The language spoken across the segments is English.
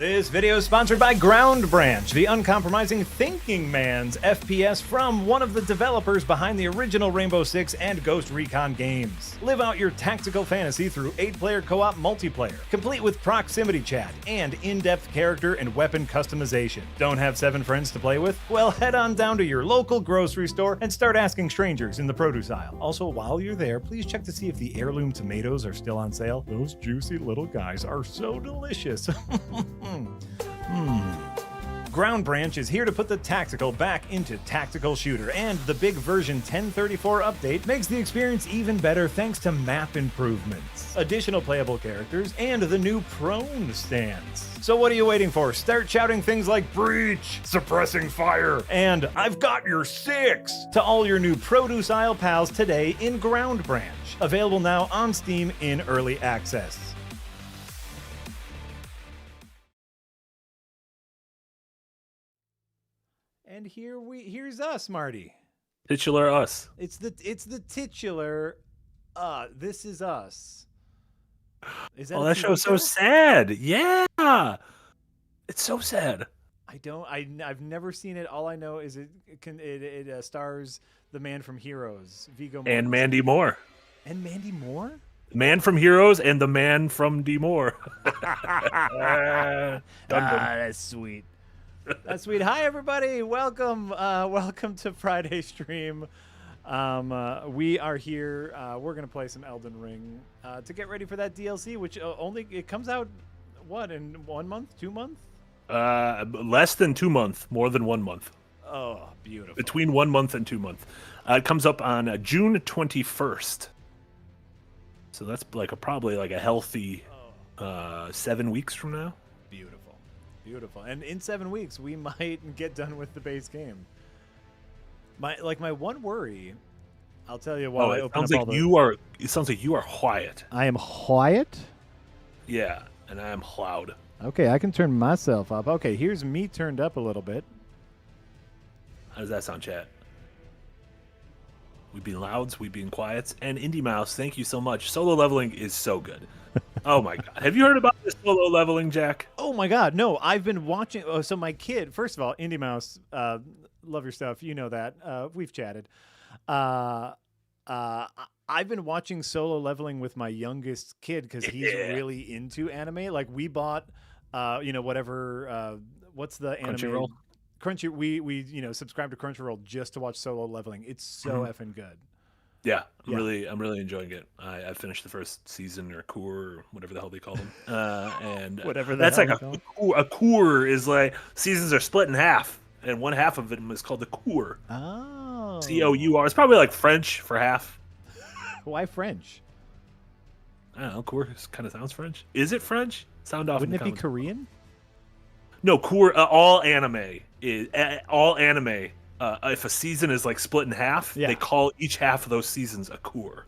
This video is sponsored by Ground Branch, the uncompromising thinking man's FPS from one of the developers behind the original Rainbow Six and Ghost Recon games. Live out your tactical fantasy through 8-player co-op multiplayer, complete with proximity chat and in-depth character and weapon customization. Don't have 7 friends to play with? Well, head on down to your local grocery store and start asking strangers in the produce aisle. Also, while you're there, please check to see if the heirloom tomatoes are still on sale. Those juicy little guys are so delicious. Ground Branch is here to put the tactical back into tactical shooter, and the big version 1034 update makes the experience even better thanks to map improvements, additional playable characters, and the new prone stance. So what are you waiting for? Start shouting things like breach, suppressing fire, and I've got your 6 to all your new produce aisle pals today in Ground Branch. Available now on Steam in early access. And here's us, Marty. Titular us. It's the titular. This is us. Is that? Oh, that show's so sad. Yeah, it's so sad. I've never seen it. All I know is it stars the man from Heroes, Viggo And Mortensen. Mandy Moore. And Mandy Moore. Man from Heroes and the man from D Moore. That's sweet. That's sweet. Hi, everybody. Welcome to Friday stream. We are here. We're going to play some Elden Ring to get ready for that DLC, which it comes out, what, in 1 month, 2 months? Less than 2 months, more than 1 month. Oh, beautiful. Between 1 month and 2 months. It comes up on June 21st. So that's probably a healthy 7 weeks from now. Beautiful. And in 7 weeks, we might get done with the base game. My one worry, I'll tell you while I open up all the... It sounds like you are quiet. I am quiet? Yeah, and I am loud. Okay, I can turn myself up. Okay, here's me turned up a little bit. How does that sound, chat? We being louds, we being quiets, and Indie Mouse, thank you so much. Solo leveling is so good. Oh my god. Have you heard about this solo leveling, Jack? Oh my god, no. I've been watching. Oh, so my kid, first of all, Indie Mouse, love your stuff. You know that. We've chatted. I've been watching solo leveling with my youngest kid because he's really into anime. Like, we bought, whatever, what's the anime? Crunchyroll? We subscribe to Crunchyroll just to watch solo leveling. It's so effing good. Yeah, I'm really enjoying it. I finished the first season or cour or whatever the hell they call them, and whatever that's like a cour is like seasons are split in half, and one half of it is called the cour. Oh, COUR. It's probably like French for half. Why French? I don't know. Cour kind of sounds French. Is it French? Sound off. Wouldn't it be Korean? No, cour. All anime is all anime. If a season is split in half, they call each half of those seasons a cour.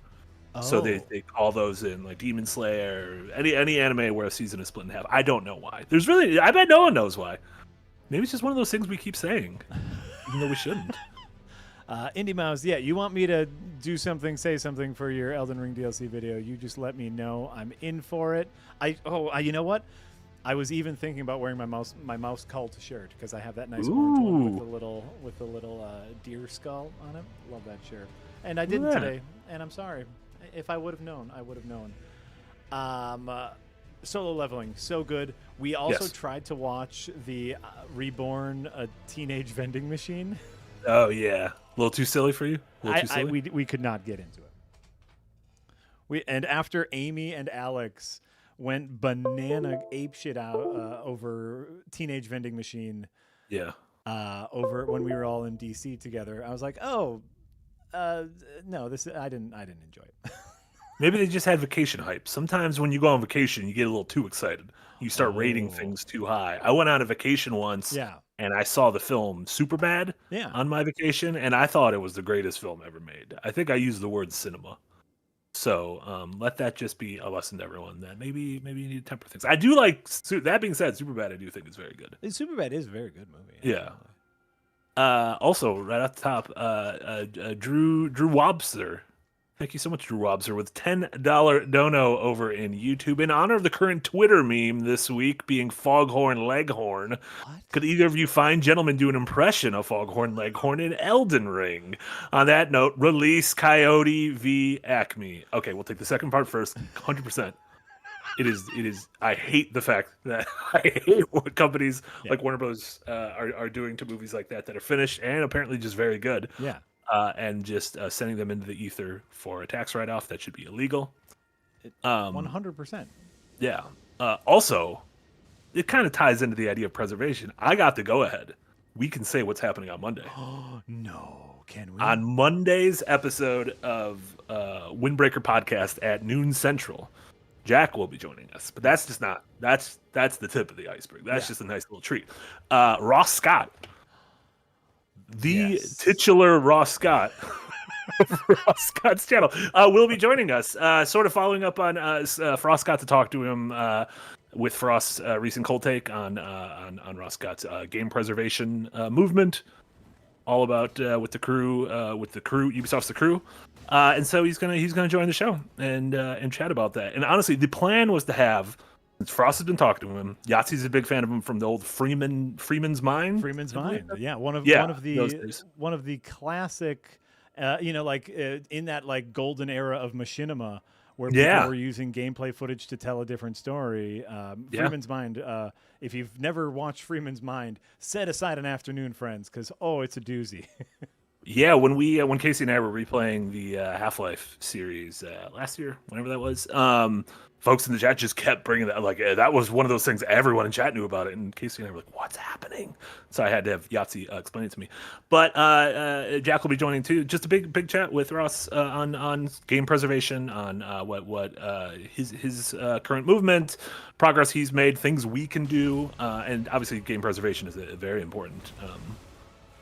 Oh. So they call those in Demon Slayer, any anime where a season is split in half. I don't know why. I bet no one knows why. Maybe it's just one of those things we keep saying, even though we shouldn't. Indie Mouse, you want me to do something, say something for your Elden Ring DLC video? You just let me know. I'm in for it. You know what? I was even thinking about wearing my mouse cult shirt because I have that nice orange one with the little deer skull on it. Love that shirt, and I didn't today. And I'm sorry. If I would have known, I would have known. Solo leveling, so good. We also tried to watch the Reborn, a Teenage Vending Machine. Oh yeah, a little too silly for you. We could not get into it. And after Amy and Alex went banana apeshit out over Teenage Vending Machine. Yeah. Over when we were all in DC together, I was like, no, I didn't enjoy it. Maybe they just had vacation hype. Sometimes when you go on vacation, you get a little too excited. You start rating things too high. I went on a vacation once, and I saw the film Superbad on my vacation, and I thought it was the greatest film ever made. I think I used the word cinema. So let that just be a lesson to everyone that maybe you need to temper things. I do like that. Being said, Superbad I do think is very good. Superbad is a very good movie. Yeah. Also, right off the top, Drew Wobster Thank you so much, Drew Wobser, with $10 dono over in YouTube. In honor of the current Twitter meme this week being Foghorn Leghorn, could either of you fine gentlemen do an impression of Foghorn Leghorn in Elden Ring? On that note, release Coyote v. Acme. Okay, we'll take the second part first. 100%. It is. I hate the fact that I hate what companies like Warner Bros. Are doing to movies like that are finished and apparently just very good. Yeah. And just sending them into the ether for a tax write-off that should be illegal. 100%. Yeah. Also, it kind of ties into the idea of preservation. I got the go-ahead. We can say what's happening on Monday. No, can we? On Monday's episode of Windbreaker Podcast at noon Central, Jack will be joining us. But that's just not. That's the tip of the iceberg. That's just a nice little treat. Ross Scott. The titular Ross Scott, Ross Scott's channel, will be joining us, sort of following up on Frost got to talk to him with Frost's recent cold take on Ross Scott's game preservation movement, all about with the crew, Ubisoft's The Crew, and so he's gonna join the show and chat about that. And honestly, the plan was to have. Frost has been talking to him. Yahtzee's a big fan of him from the old Freeman's Mind. Freeman's Mind, yeah, one of the classic, in that like golden era of machinima where people were using gameplay footage to tell a different story. Freeman's Mind. If you've never watched Freeman's Mind, set aside an afternoon, friends, because it's a doozy. Yeah, when Casey and I were replaying the Half-Life series last year, whenever that was, folks in the chat just kept bringing that. Like that was one of those things everyone in chat knew about it, and Casey and I were like, "What's happening?" So I had to have Yahtzee explain it to me. But Jack will be joining too. Just a big chat with Ross on game preservation, on what his current movement, progress he's made, things we can do, and obviously game preservation is a very important.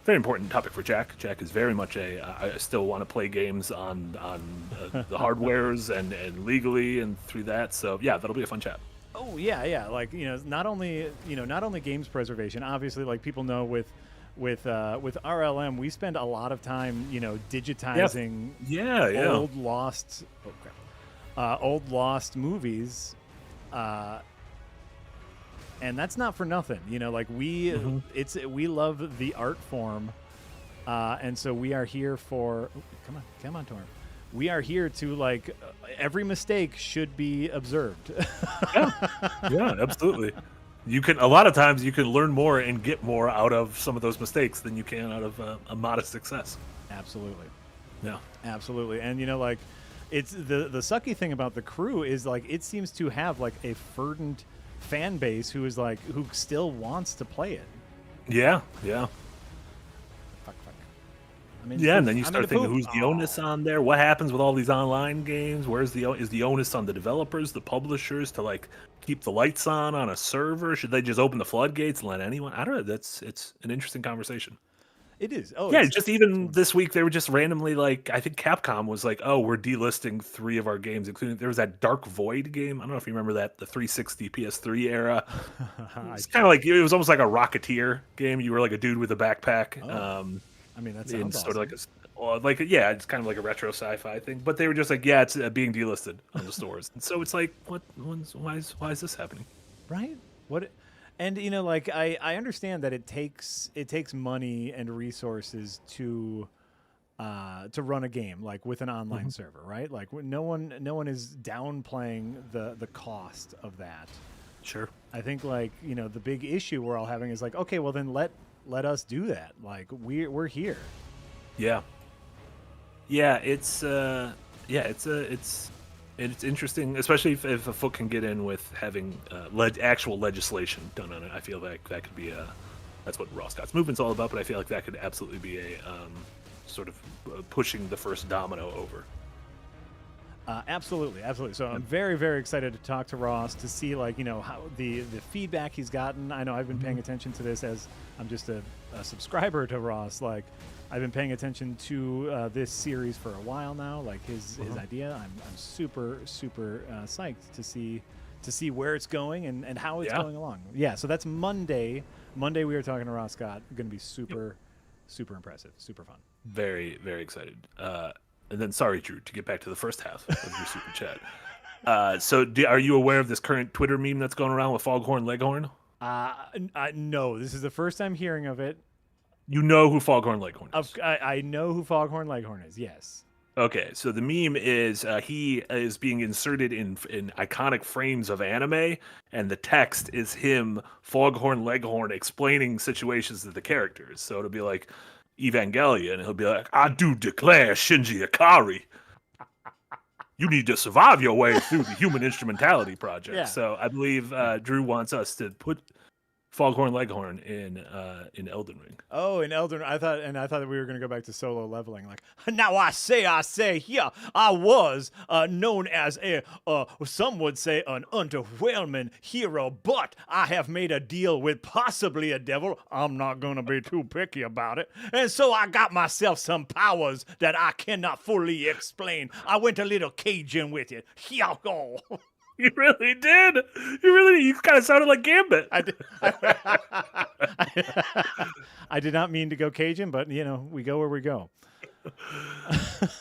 Very important topic for Jack. Jack is very much I still want to play games on the hardwares and legally and through that. So yeah, that'll be a fun chat. Oh yeah. Like not only games preservation. Obviously, like people know with RLM, we spend a lot of time digitizing old lost movies. And that's not for nothing, like we love the art form, and so we are here for. Come on, Torm. We are here to every mistake should be observed. yeah, absolutely. A lot of times you can learn more and get more out of some of those mistakes than you can out of a modest success. Absolutely. Yeah, absolutely. And it's the sucky thing about The Crew is it seems to have a verdant fan base who still wants to play it. Yeah. Fuck. And then you start thinking, who's the onus on there? What happens with all these online games? Is the onus on the developers, the publishers to keep the lights on a server? Should they just open the floodgates and let anyone? I don't know. It's an interesting conversation. It is. Just even this week they were just randomly I think Capcom was we're delisting 3 of our games, including there was that Dark Void game. I don't know if you remember that, the 360 PS3 era. It's kind of it was almost like a Rocketeer game. You were a dude with a backpack. That sounds sort awesome. of it's kind of like a retro sci-fi thing. But they were just it's being delisted on the stores. And so it's why is this happening? Right? What? And I understand that it takes money and resources to run a game with an online server, right? No one is downplaying the cost of that. Sure. I think the big issue we're all having is okay, well then let us do that. We're here. Yeah. Yeah, it's interesting, especially if a foot can get in with having actual legislation done on it. I feel like that could be that's what Ross Scott's movement's all about, but I feel like that could absolutely be a sort of pushing the first domino over. Absolutely. So I'm very, very excited to talk to Ross to see how the feedback he's gotten. I know I've been paying attention to this as I'm just a subscriber to Ross. I've been paying attention to this series for a while now. His idea, I'm super psyched to see where it's going and how it's going along. Yeah, so that's Monday. Monday we are talking to Ross Scott. Going to be super impressive, super fun. Very, very excited. And then, sorry, Drew, to get back to the first half of your super chat. So, are you aware of this current Twitter meme that's going around with Foghorn Leghorn? No, this is the first time hearing of it. You know who Foghorn Leghorn is? I know who Foghorn Leghorn is, yes. Okay, so the meme is he is being inserted in iconic frames of anime, and the text is him, Foghorn Leghorn, explaining situations to the characters. So it'll be like Evangelion, and he'll be like, "I do declare, Shinji Ikari, you need to survive your way through the Human Instrumentality Project." Yeah. So I believe Drew wants us to put Foghorn Leghorn in Elden Ring. Oh, in Elden, I thought that we were going to go back to solo leveling. Like, now I say, here I was known as a some would say an underwhelming hero, but I have made a deal with possibly a devil. I'm not going to be too picky about it, and so I got myself some powers that I cannot fully explain. I went a little Cajun with it. Here go. You really did. You kind of sounded like Gambit. I did not mean to go Cajun, but we go where we go.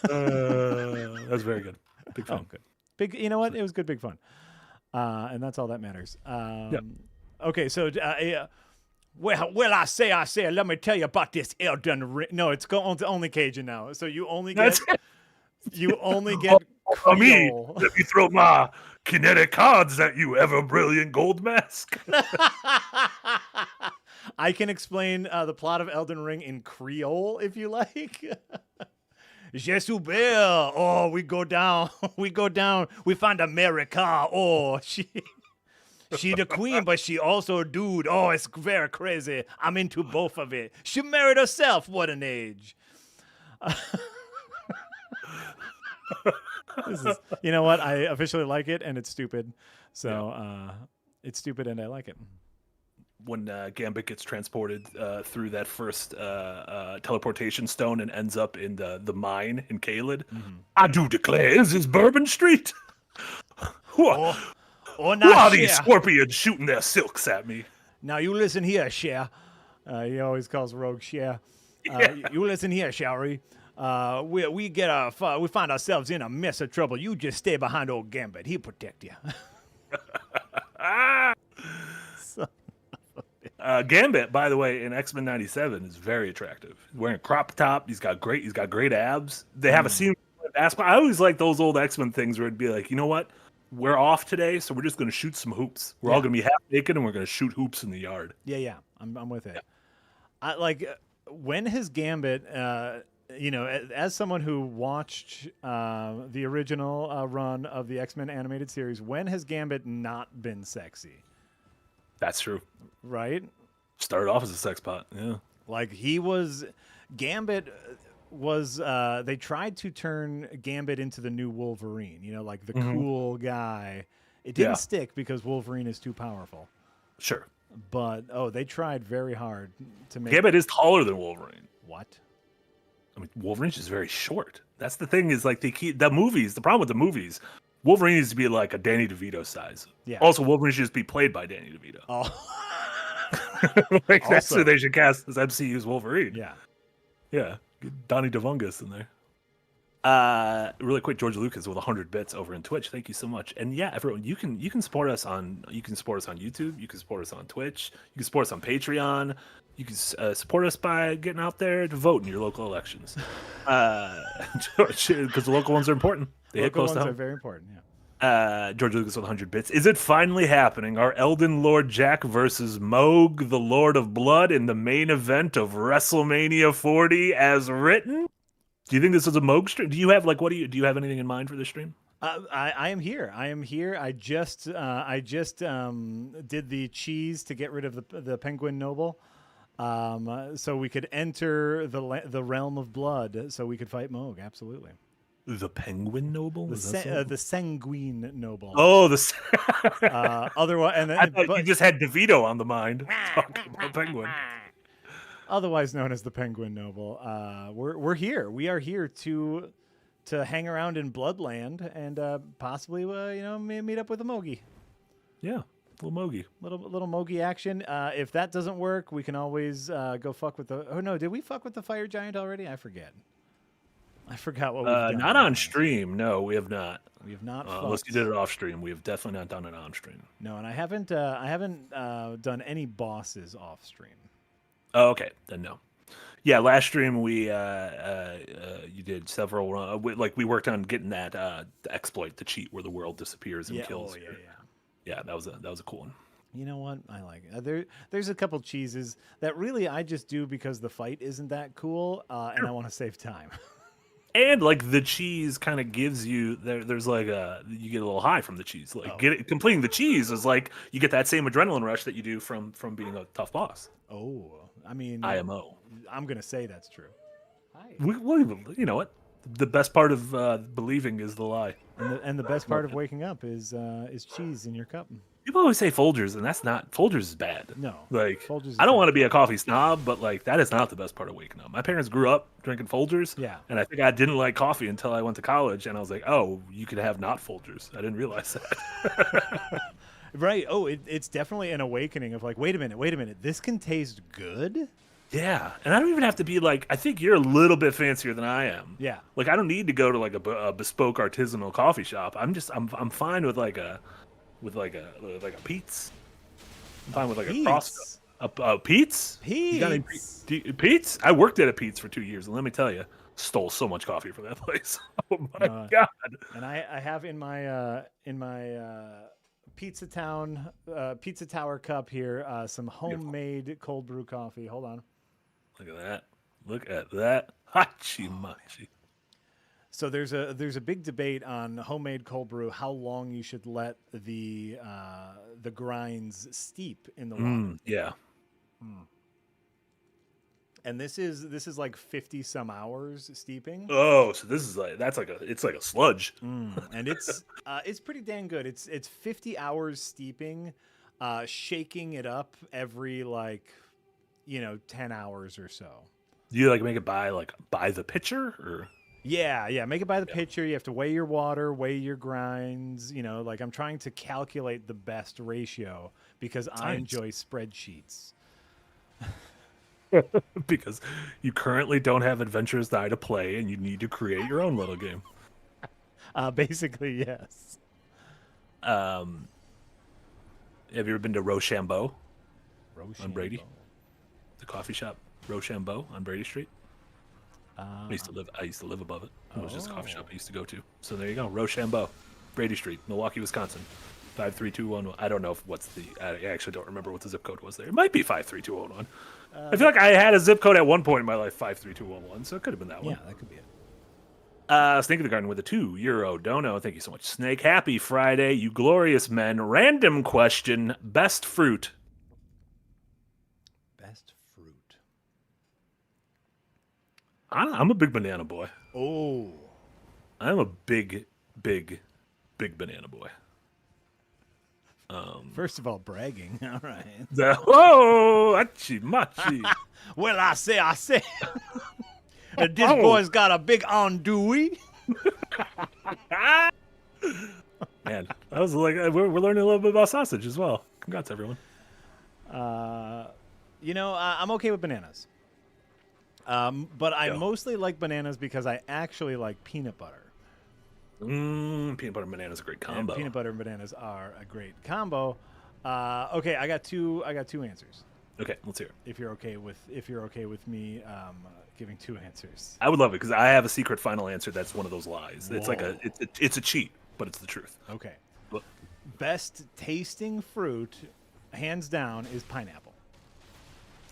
That's very good. Big fun. Oh, good. Big. You know what? It was good, big fun. And that's all that matters. Okay, so well, I say. Let me tell you about this Elden Ring. No, it's only Cajun now. So you only get. Me, let me throw my kinetic cards at you, ever brilliant gold mask. I can explain the plot of Elden Ring in Creole if you like. Je Subel. Oh, we go down. We find America. Oh, she the queen, but she also a dude. Oh, it's very crazy. I'm into both of it. She married herself. What an age. You know what? I officially like it, and it's stupid. So it's stupid, and I like it. When Gambit gets transported through that first teleportation stone and ends up in the mine in Caelid, I do declare, is this Bourbon Street? Who are these scorpions shooting their silks at me? Now you listen here, Cher. He always calls Rogue Cher. You listen here, Shari. We find ourselves in a mess of trouble. You just stay behind old Gambit. He'll protect you. Gambit, by the way, in X-Men '97 is very attractive. He's wearing a crop top. He's got great abs. They have a scene with basketball. I always like those old X-Men things where it'd be like, you know what? We're off today, so we're just going to shoot some hoops. We're all going to be half naked, and we're going to shoot hoops in the yard. Yeah. I'm with it. Yeah. When has Gambit... as someone who watched the original run of the X-Men animated series, when has Gambit not been sexy? That's true. Right? Started off as a sex pot, yeah. Like, Gambit was, they tried to turn Gambit into the new Wolverine, like the cool guy. It didn't stick because Wolverine is too powerful. Sure. But, they tried very hard to make... Gambit is taller than Wolverine. What? I mean, Wolverine's just very short. That's the thing is, like, the problem with the movies, Wolverine needs to be like a Danny DeVito size. Yeah. Also, Wolverine should just be played by Danny DeVito. Oh. That's who they should cast as MCU's Wolverine. Yeah. Yeah. Get Donnie DeVungus in there. Really quick, George Lucas with 100 bits over in Twitch. Thank you so much. And yeah, everyone, you can support us on YouTube. You can support us on Twitch. You can support us on Patreon. You can support us by getting out there to vote in your local elections. Because the local ones are important. They hit close to home. Are very important, George Lucas with 100 bits. Is it finally happening? Are Elden Lord Jack versus Mohg, the Lord of Blood, in the main event of WrestleMania 40 as written? Do you think this is a Mohg stream? Do you have do you have anything in mind for this stream? I am here. I just did the cheese to get rid of the Penguin Noble. So we could enter the realm of blood, so we could fight Mohg. Absolutely. The Penguin Noble? The Sanguine Noble. Oh, otherwise, you just had DeVito on the mind talking about Penguin. Otherwise known as the Penguin Noble. We're here. We are here to hang around in Bloodland and possibly meet up with a Mogi. Yeah. Little Mogi. Little Mogi action. If that doesn't work, we can always go fuck with the... Oh, no. Did we fuck with the Fire Giant already? I forget. I forgot what we've done. Not on stream. No, we have not. We have not. Unless you did it off stream, we have definitely not done it on stream. No, and I haven't done any bosses off stream. Oh, okay, then no. Yeah, last stream we you did several. We worked on getting that exploit, the cheat where the world disappears and kills. Oh, yeah. That was a cool one. You know what? I like it. There's a couple cheeses that really I just do because the fight isn't that cool, and I want to save time. And like the cheese kind of gives you there's like you get a little high from the cheese. Like completing the cheese is like you get that same adrenaline rush that you do from being a tough boss. Oh, I mean, IMO. I'm gonna say that's true. You know what? The best part of believing is the lie, and the best part of waking up is cheese in your cup. People always say Folgers, and that's not. Folgers is bad. No, like Folgers I don't want to be a coffee snob, but like that is not the best part of waking up. My parents grew up drinking Folgers, and I think I didn't like coffee until I went to college, and I was like, oh, you could have not Folgers. I didn't realize that. Right. Oh, it's definitely an awakening of like, wait a minute, this can taste good. Yeah, and I don't even have to be like. I think you're a little bit fancier than I am. Yeah. Like I don't need to go to like a bespoke artisanal coffee shop. I'm fine with like a Pete's. I'm fine with like a cross. Pete's? Pete's. Pete's? I worked at a Pete's for 2 years, and let me tell you, stole so much coffee from that place. Oh my god! And I have in my Pizza Tower cup here some homemade cold brew coffee. Hold on. Look at that. Hachi machi. So there's a big debate on homemade cold brew, how long you should let the grinds steep in the water. Yeah. And this is like 50 some hours steeping. Oh, so this is it's like a sludge. And it's pretty dang good. It's 50 hours steeping, shaking it up every 10 hours or so. Do you like make it by the pitcher or? Yeah, make it by the pitcher. You have to weigh your water, weigh your grinds. I'm trying to calculate the best ratio because I enjoy spreadsheets. Because you currently don't have Adventurous Die to play and you need to create your own little game. Basically, yes. Have you ever been to Rochambeau? On Brady? The coffee shop, Rochambeau on Brady Street. I used to live above it. It was just a coffee shop I used to go to. So there you go, Rochambeau, Brady Street, Milwaukee, Wisconsin. 53211. I don't know I actually don't remember what the zip code was there. It might be 53211. I feel like I had a zip code at one point in my life, 53211, so it could have been that one. Yeah, that could be it. Snake of the Garden with a €2 dono. Thank you so much, Snake. Happy Friday, you glorious men. Random question: best fruit. Best fruit. I'm a big banana boy. Oh, I'm a big banana boy. First of all, bragging. All right. Whoa, achi machi. Well, I say, this boy's got a big andouille. Man, that was like we're learning a little bit about sausage as well. Congrats, everyone. I'm okay with bananas. But I mostly like bananas because I actually like peanut butter. Peanut butter and bananas is a great combo. And peanut butter and bananas are a great combo. Okay, I got two answers. Okay, let's hear it. If you're okay with me giving two answers, I would love it because I have a secret final answer. That's one of those lies. Whoa. It's like it's a cheat, but it's the truth. Okay. Best tasting fruit, hands down, is pineapple.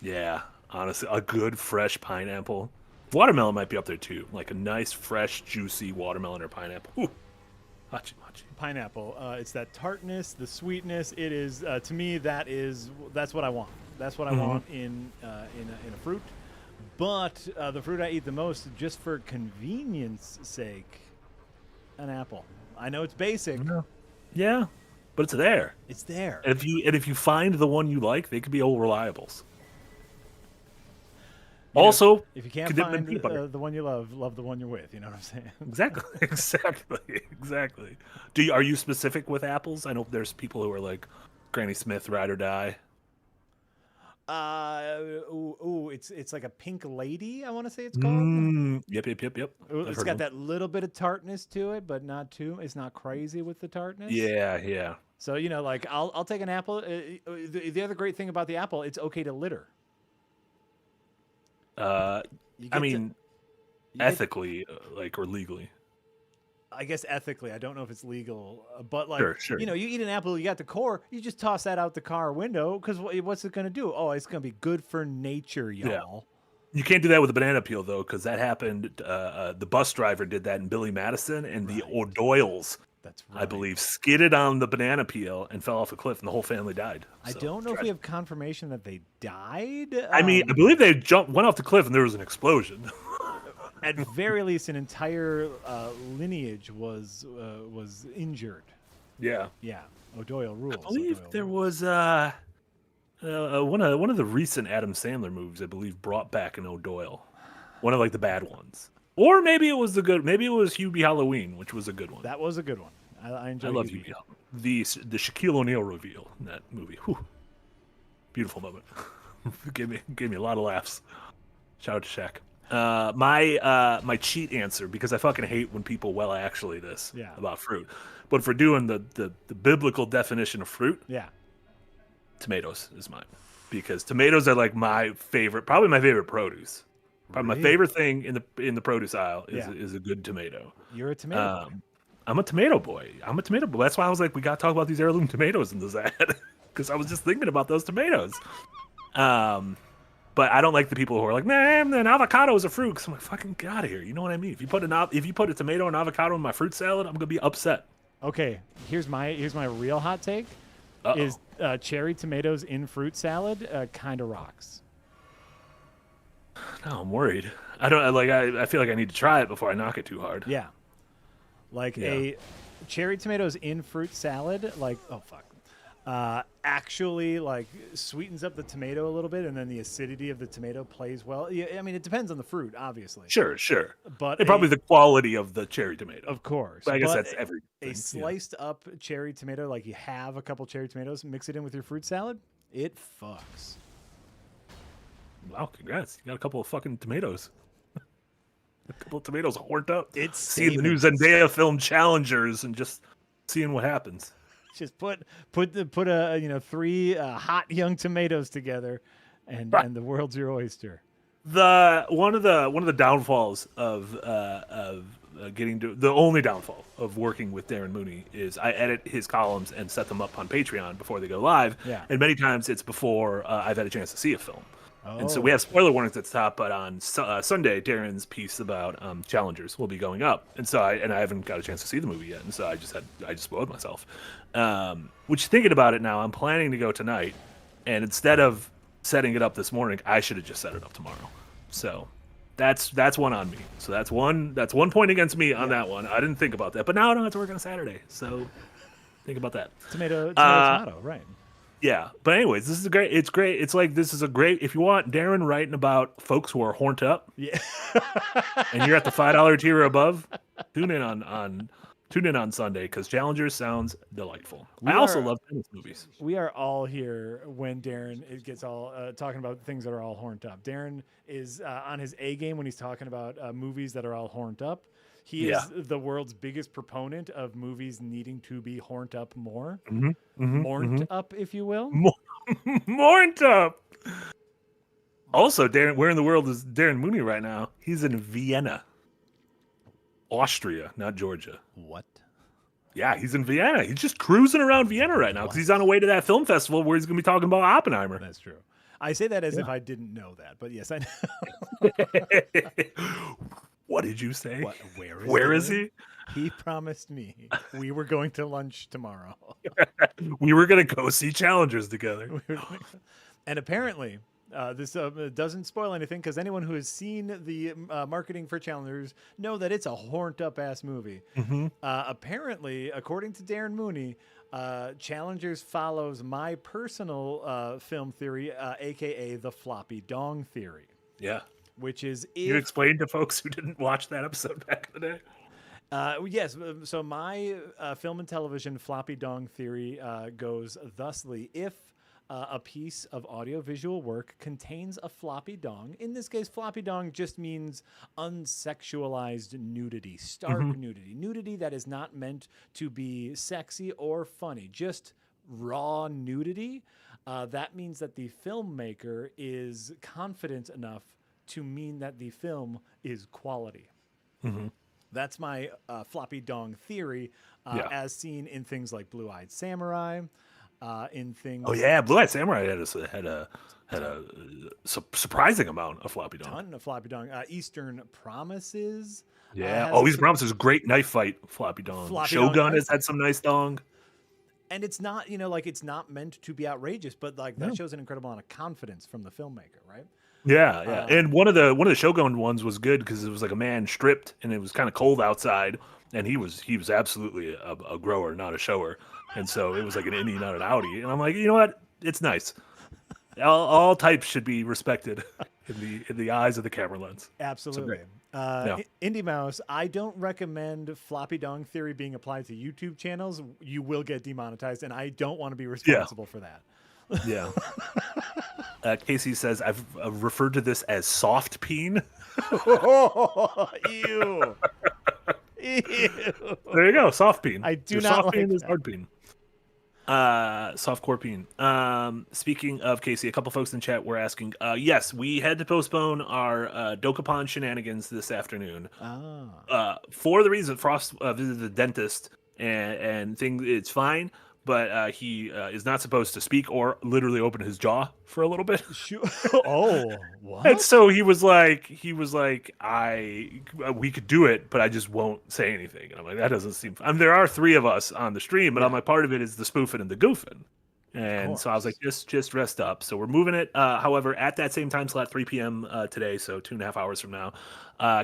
Yeah, honestly, a good fresh pineapple. Watermelon might be up there too, like a nice, fresh, juicy watermelon or pineapple. Ooh, hachi machi. Pineapple. It's that tartness, the sweetness. It is to me that's what I want. That's what I want in a fruit. But the fruit I eat the most, just for convenience sake, an apple. I know it's basic. Yeah, but it's there. It's there. And if you find the one you like, they could be old reliables. Also, if you can't find the one you love the one you're with. You know what I'm saying? Exactly. Are you specific with apples? I know there's people who are like Granny Smith, ride or die. It's like a pink lady, I want to say it's called. Yep. It's got that little bit of tartness to it, but not too. It's not crazy with the tartness. Yeah. So like I'll take an apple. The other great thing about the apple, it's okay to litter. Ethically, or legally. I guess ethically, I don't know if it's legal, but like, sure. You eat an apple, you got the core, you just toss that out the car window because what's it going to do? Oh, it's going to be good for nature, y'all. Yeah. You can't do that with a banana peel though, because that happened. The bus driver did that in Billy Madison, and the O'Doyles, that's right, I believe, skidded on the banana peel and fell off a cliff, and the whole family died. I don't know if we have confirmation that they died. I believe they went off the cliff, and there was an explosion. At very least, an entire lineage was injured. Yeah. O'Doyle rules. I believe there was one of the recent Adam Sandler movies. I believe brought back an O'Doyle, one of the bad ones, or maybe it was the good. Maybe it was Hubie Halloween, which was a good one. That was a good one. I enjoyed. I love Hubie. The Shaquille O'Neal reveal in that movie. Whew. Beautiful moment. gave me a lot of laughs. Shout out to Shaq. My cheat answer, because I fucking hate when people actually this about fruit, but for doing the biblical definition of fruit, tomatoes is mine, because tomatoes are my favorite, probably my favorite produce, probably my favorite thing in the produce aisle is a good tomato. You're a tomato boy. I'm a tomato boy. That's why I was like, we got to talk about these heirloom tomatoes in this ad, because I was just thinking about those tomatoes. But I don't like the people who are like, man, an avocado is a fruit. Because I'm like, fucking get out of here. You know what I mean? If you put a tomato and avocado in my fruit salad, I'm gonna be upset. Okay, here's my real hot take. Is cherry tomatoes in fruit salad kind of rocks? No, I'm worried. I don't I feel like I need to try it before I knock it too hard. Yeah, a cherry tomatoes in fruit salad. Actually sweetens up the tomato a little bit, and then the acidity of the tomato plays well. Yeah, I mean, it depends on the fruit, obviously. Sure. But probably the quality of the cherry tomato. Of course. But I guess that's everything. A sliced up cherry tomato, you have a couple cherry tomatoes, mix it in with your fruit salad, it fucks. Wow, congrats. You got a couple of fucking tomatoes. A couple of tomatoes horned up. It's seeing the new Zendaya film Challengers and just seeing what happens. Just put three hot young tomatoes together, and the world's your oyster. One of the downfalls of getting to the only downfall of working with Darren Mooney is I edit his columns and set them up on Patreon before they go live. Yeah. And many times it's before I've had a chance to see a film. And so we have spoiler warnings at the top, but on Sunday, Darren's piece about Challengers will be going up, and so I haven't got a chance to see the movie yet, and so I just spoiled myself. Which, thinking about it now, I'm planning to go tonight, and instead of setting it up this morning, I should have just set it up tomorrow. So that's one on me. So that's one point against me on that one. I didn't think about that, but now I don't have to work on a Saturday, so think about that. Tomato, right? Yeah, but anyways, this is great. It's great. It's this is a great, if you want Darren writing about folks who are horned up, and you're at the $5 tier or above, tune in on Sunday, because Challengers sounds delightful. I also love tennis movies. We are all here when Darren gets all talking about things that are all horned up. Darren is on his A game when he's talking about movies that are all horned up. He is the world's biggest proponent of movies needing to be horned up more. Morned up, if you will. Morned up. Also, Darren, where in the world is Darren Mooney right now? He's in Vienna, Austria, not Georgia. What? Yeah, he's in Vienna. He's just cruising around Vienna right now because he's on the way to that film festival where he's going to be talking about Oppenheimer. That's true. I say that as if I didn't know that, but yes, I know. What did you say? Where is he? He promised me we were going to lunch tomorrow. We were going to go see Challengers together. And apparently, this doesn't spoil anything, because anyone who has seen the marketing for Challengers know that it's a horned up ass movie. Apparently, according to Darren Mooney, Challengers follows my personal film theory, aka the floppy dong theory. Yeah. Which is, you explained to folks who didn't watch that episode back in the day. Yes. So my film and television floppy dong theory goes thusly: if a piece of audiovisual work contains a floppy dong. In this case, floppy dong just means unsexualized nudity, stark nudity that is not meant to be sexy or funny, just raw nudity. That means that the filmmaker is confident enough to mean that the film is quality. That's my floppy dong theory, as seen in things like Blue-Eyed Samurai, in things. Oh yeah, Blue-Eyed Samurai had a surprising amount of floppy dong. Ton of floppy dong. Eastern Promises. Yeah. Eastern Promises, great knife fight floppy dong. Shogun has had some nice dong. And it's not, like it's not meant to be outrageous, but like that shows an incredible amount of confidence from the filmmaker, right? Yeah. And one of the Shogun ones was good because it was like a man stripped and it was kind of cold outside, and he was absolutely a grower, not a shower, and so it was like an innie, not an outie. And I'm like, you know what? It's nice. All types should be respected in the eyes of the camera lens. Absolutely. Indie Mouse, I don't recommend floppy dong theory being applied to YouTube channels. You will get demonetized, and I don't want to be responsible for that. Yeah. Casey says, I've referred to this as soft peen. Ew. There you go, soft peen. I do not like peen is hard peen. Softcore peen. Speaking of Casey, a couple folks in chat were asking, yes, we had to postpone our Dokapon shenanigans this afternoon. For the reason Frost visited the dentist and things, it's fine. But he is not supposed to speak or literally open his jaw for a little bit. Oh, what? And so he was like, we could do it, but I just won't say anything. And I'm like, that doesn't seem. There are 3 of us on the stream, but I'm like, part of it is the spoofing and the goofing. And so I was like, just rest up. So we're moving it. However, at that same time slot, 3 p.m. Today, so 2.5 hours from now,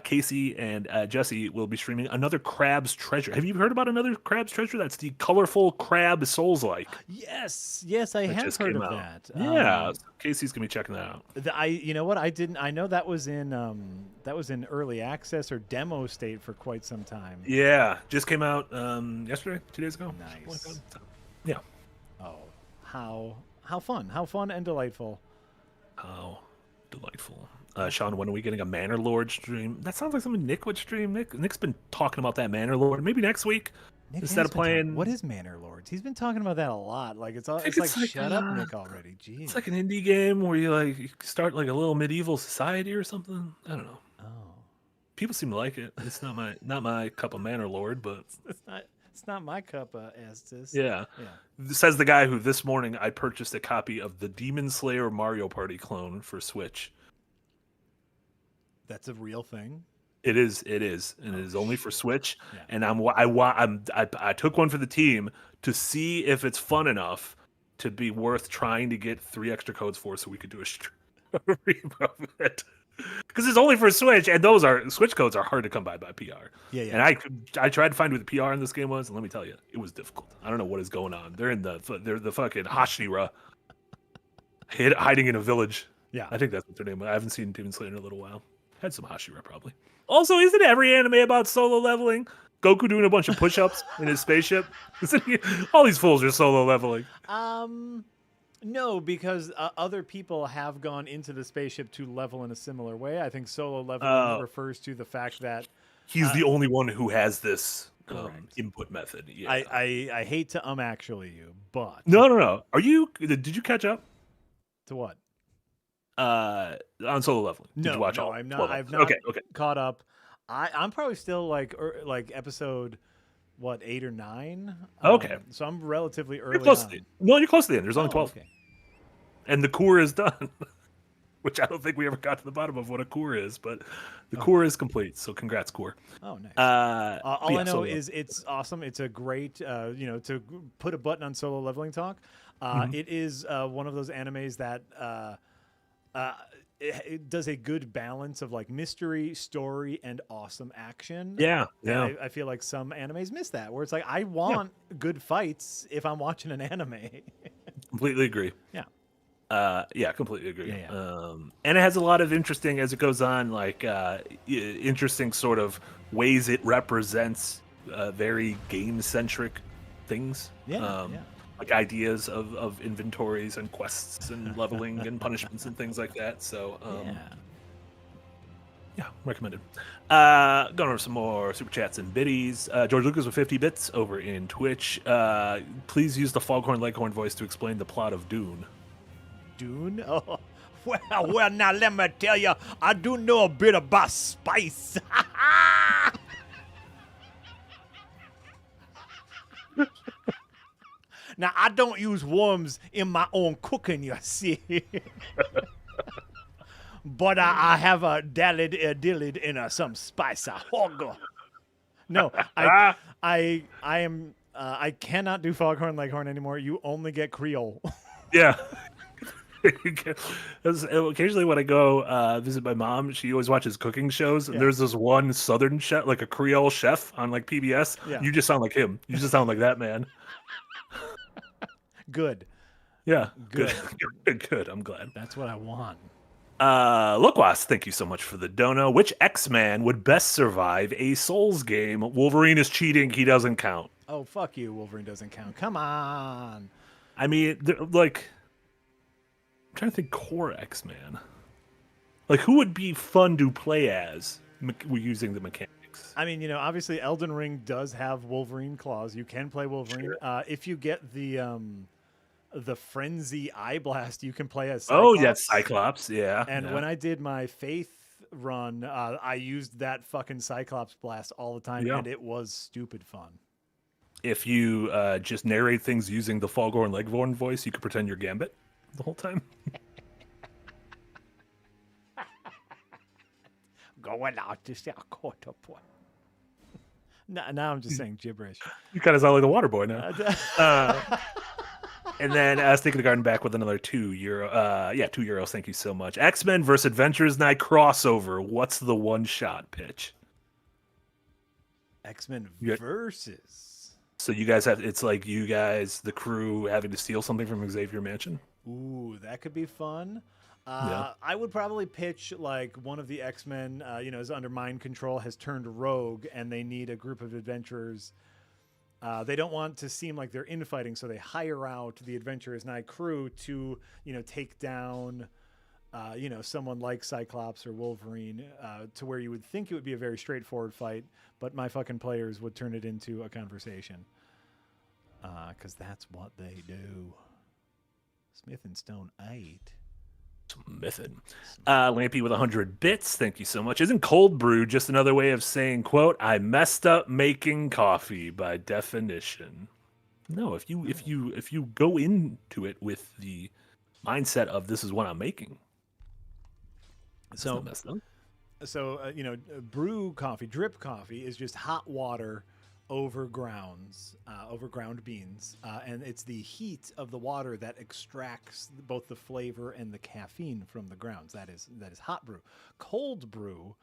Casey and Jesse will be streaming another Crab's Treasure. Have you heard about another Crab's Treasure? That's the colorful crab Souls-like. Yes, I have heard of that. Yeah, so Casey's gonna be checking that out. You know what? I didn't. I know that was in early access or demo state for quite some time. Yeah, just came out yesterday, 2 days ago. Nice. Like so, yeah. Oh, how fun and delightful. How delightful. Sean, when are we getting a Manor Lord stream? That sounds like something Nick would stream. Nick's been talking about that Manor Lord. Maybe next week. Instead of playing. What is Manor Lords? He's been talking about that a lot. Like it's like shut up, Nick, already. Jeez. It's like an indie game where you start like a little medieval society or something. I don't know. Oh. People seem to like it. It's not my cup of Manor Lord, but it's not my cup of Estes. Yeah. Says the guy who this morning I purchased a copy of the Demon Slayer Mario Party clone for Switch. That's a real thing. It is, and it is only for Switch. Yeah. And I took one for the team to see if it's fun enough to be worth trying to get 3 extra codes for, so we could do a stream of it. Because it's only for Switch, and those Switch codes are hard to come by PR. Yeah. And I tried to find who the PR in this game was, and let me tell you, it was difficult. I don't know what is going on. They're the fucking Hashira, hiding in a village. Yeah, I think that's what their name was. I haven't seen Demon Slayer in a little while. Had some Hashira probably. Also, isn't every anime about solo leveling? Goku doing a bunch of push-ups in his spaceship. All these fools are solo leveling. No, because other people have gone into the spaceship to level in a similar way. I think solo leveling refers to the fact that he's the only one who has this input method. Yeah. I hate to actually you, but no. Did you catch up to what? On solo leveling. Did you watch all? I'm not. I've not caught up. I'm probably still like episode 8 or 9. Okay, so I'm relatively early. You're close you're close to the end. There's only 12. Okay. And the core is done, which I don't think we ever got to the bottom of what a core is, but the core is complete. So congrats, core. Oh, nice. All I know is it's awesome. It's a great, to put a button on solo leveling talk. It is one of those animes that it does a good balance of like mystery, story, and awesome action. Yeah. I feel like some animes miss that, where it's like I want good fights if I'm watching an anime. Completely agree. Yeah. Completely agree. Yeah. And it has a lot of interesting, as it goes on, like interesting sort of ways it represents very game-centric things. like ideas of inventories and quests and leveling and punishments and things like that. So yeah, recommended. Going over some more super chats and biddies. George Lucas with 50 bits over in Twitch. Please use the Foghorn Leghorn voice to explain the plot of Dune. Dune? Oh, well, now let me tell you, I do know a bit about spice. Now, I don't use worms in my own cooking, you see. But I have a dillid in some spice. No, I cannot do Foghorn Leghorn anymore. You only get Creole. Yeah. Occasionally when I go visit my mom, she always watches cooking shows, and there's this one Southern chef, like a Creole chef on like PBS. Yeah. You just sound like him. You just sound like that man. Good. Yeah. Good. Good. I'm glad. That's what I want. Loquas, thank you so much for the dono. Which X-Man would best survive a Souls game? Wolverine is cheating. He doesn't count. Oh, fuck you. Wolverine doesn't count. Come on. I mean, like, I'm trying to think core X-Man. Like, who would be fun to play as using the mechanics? I mean, obviously Elden Ring does have Wolverine claws. You can play Wolverine. Sure. If you get the Frenzy Eye Blast, you can play as Cyclops. Oh, yeah, Cyclops, yeah. And when I did my Faith run, I used that fucking Cyclops Blast all the time, and it was stupid fun. If you just narrate things using the Foghorn Leghorn voice, you could pretend you're Gambit the whole time. Going out to see a quarter point. Now I'm just saying gibberish. You kind of sound like the water boy now. And then Stick of the Garden back with another €2. €2. Thank you so much. X-Men vs. Adventures Night crossover. What's the one-shot pitch? X-Men versus. So you guys it's like you guys, the crew, having to steal something from Xavier Mansion? Ooh, that could be fun. I would probably pitch like one of the X-Men, is under mind control, has turned rogue, and they need a group of adventurers. They don't want to seem like they're infighting, so they hire out the Adventurers Night crew to, take down, someone like Cyclops or Wolverine, to where you would think it would be a very straightforward fight, but my fucking players would turn it into a conversation. Because that's what they do. Smith and Stone 8. Smithing. Lampy with 100 bits. Thank you so much. Isn't cold brew just another way of saying, quote, I messed up making coffee by definition? No, if you go into it with the mindset of this is what I'm making. So brew coffee, drip coffee is just hot water over ground beans, and it's the heat of the water that extracts both the flavor and the caffeine from the grounds. That is hot brew. Cold brew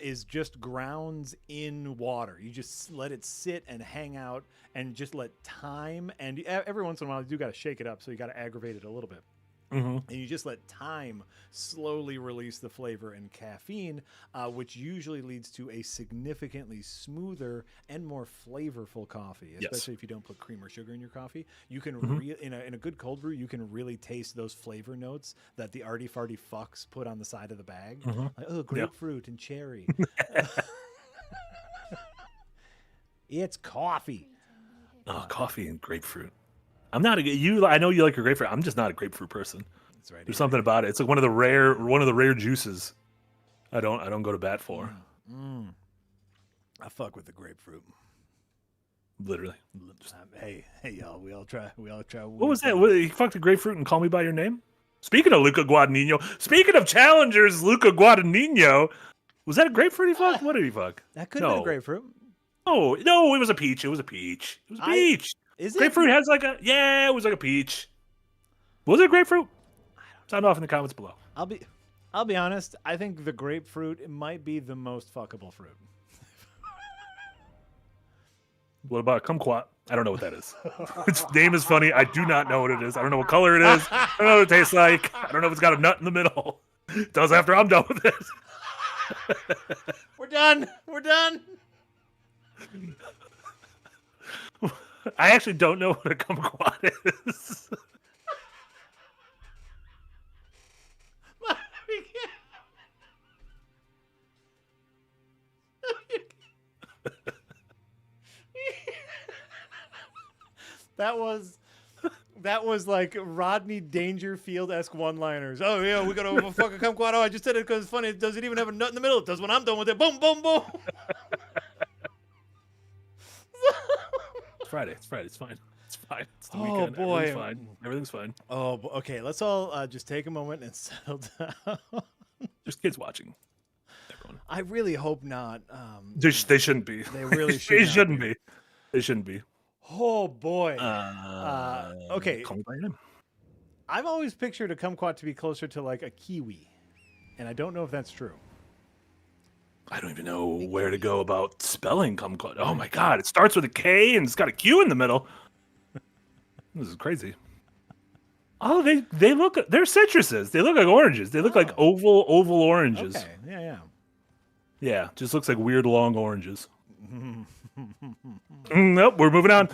is just grounds in water. You just let it sit and hang out, and just let time. And every once in a while, you do got to shake it up, so you got to aggravate it a little bit. Mm-hmm. And you just let time slowly release the flavor and caffeine, which usually leads to a significantly smoother and more flavorful coffee, especially if you don't put cream or sugar in your coffee. You can in a good cold brew, you can really taste those flavor notes that the arty farty fucks put on the side of the bag. Mm-hmm. Like, grapefruit and cherry. It's coffee. Oh, coffee and grapefruit. I'm not I know you like your grapefruit. I'm just not a grapefruit person. That's right. There's something about it. It's like one of the rare juices. I don't go to bat for. I fuck with the grapefruit. Literally. Hey y'all. We all try. What was that? You fucked a grapefruit and call me by your name? Speaking of Luca Guadagnino. Speaking of challengers, Luca Guadagnino. Was that a grapefruit he fucked? What did he fuck? That could have been a grapefruit. No, it was a peach. It was a peach. Is it? Grapefruit has it was like a peach. Was it grapefruit? Sound off in the comments below. I'll be honest. I think the grapefruit might be the most fuckable fruit. What about kumquat? I don't know what that is. Its name is funny. I do not know what it is. I don't know what color it is. I don't know what it tastes like. I don't know if it's got a nut in the middle. It does after I'm done with it. We're done. I actually don't know what a kumquat is. That was like Rodney Dangerfield-esque one-liners. Oh yeah, we got a fucking kumquat. Oh, I just said it because it's funny. It doesn't even have a nut in the middle. It does when I'm done with it. Boom, boom, boom. It's Friday. It's fine. It's fine. It's the Oh, weekend. boy. Everything's fine. Oh, okay. Let's all just take a moment and settle down. There's kids watching. Everyone. I really hope not. They shouldn't be. They really should. They shouldn't be. They shouldn't be. Oh boy. Okay. Call me by your name. I've always pictured a kumquat to be closer to like a kiwi, and I don't know if that's true. I don't even know where to go about spelling kumquat. Oh my god, it starts with a K and it's got a Q in the middle. This is crazy. Oh, they're citruses. They look like oranges. They look like oval oranges. Okay. Yeah. Yeah, just looks like weird long oranges. Nope, we're moving on.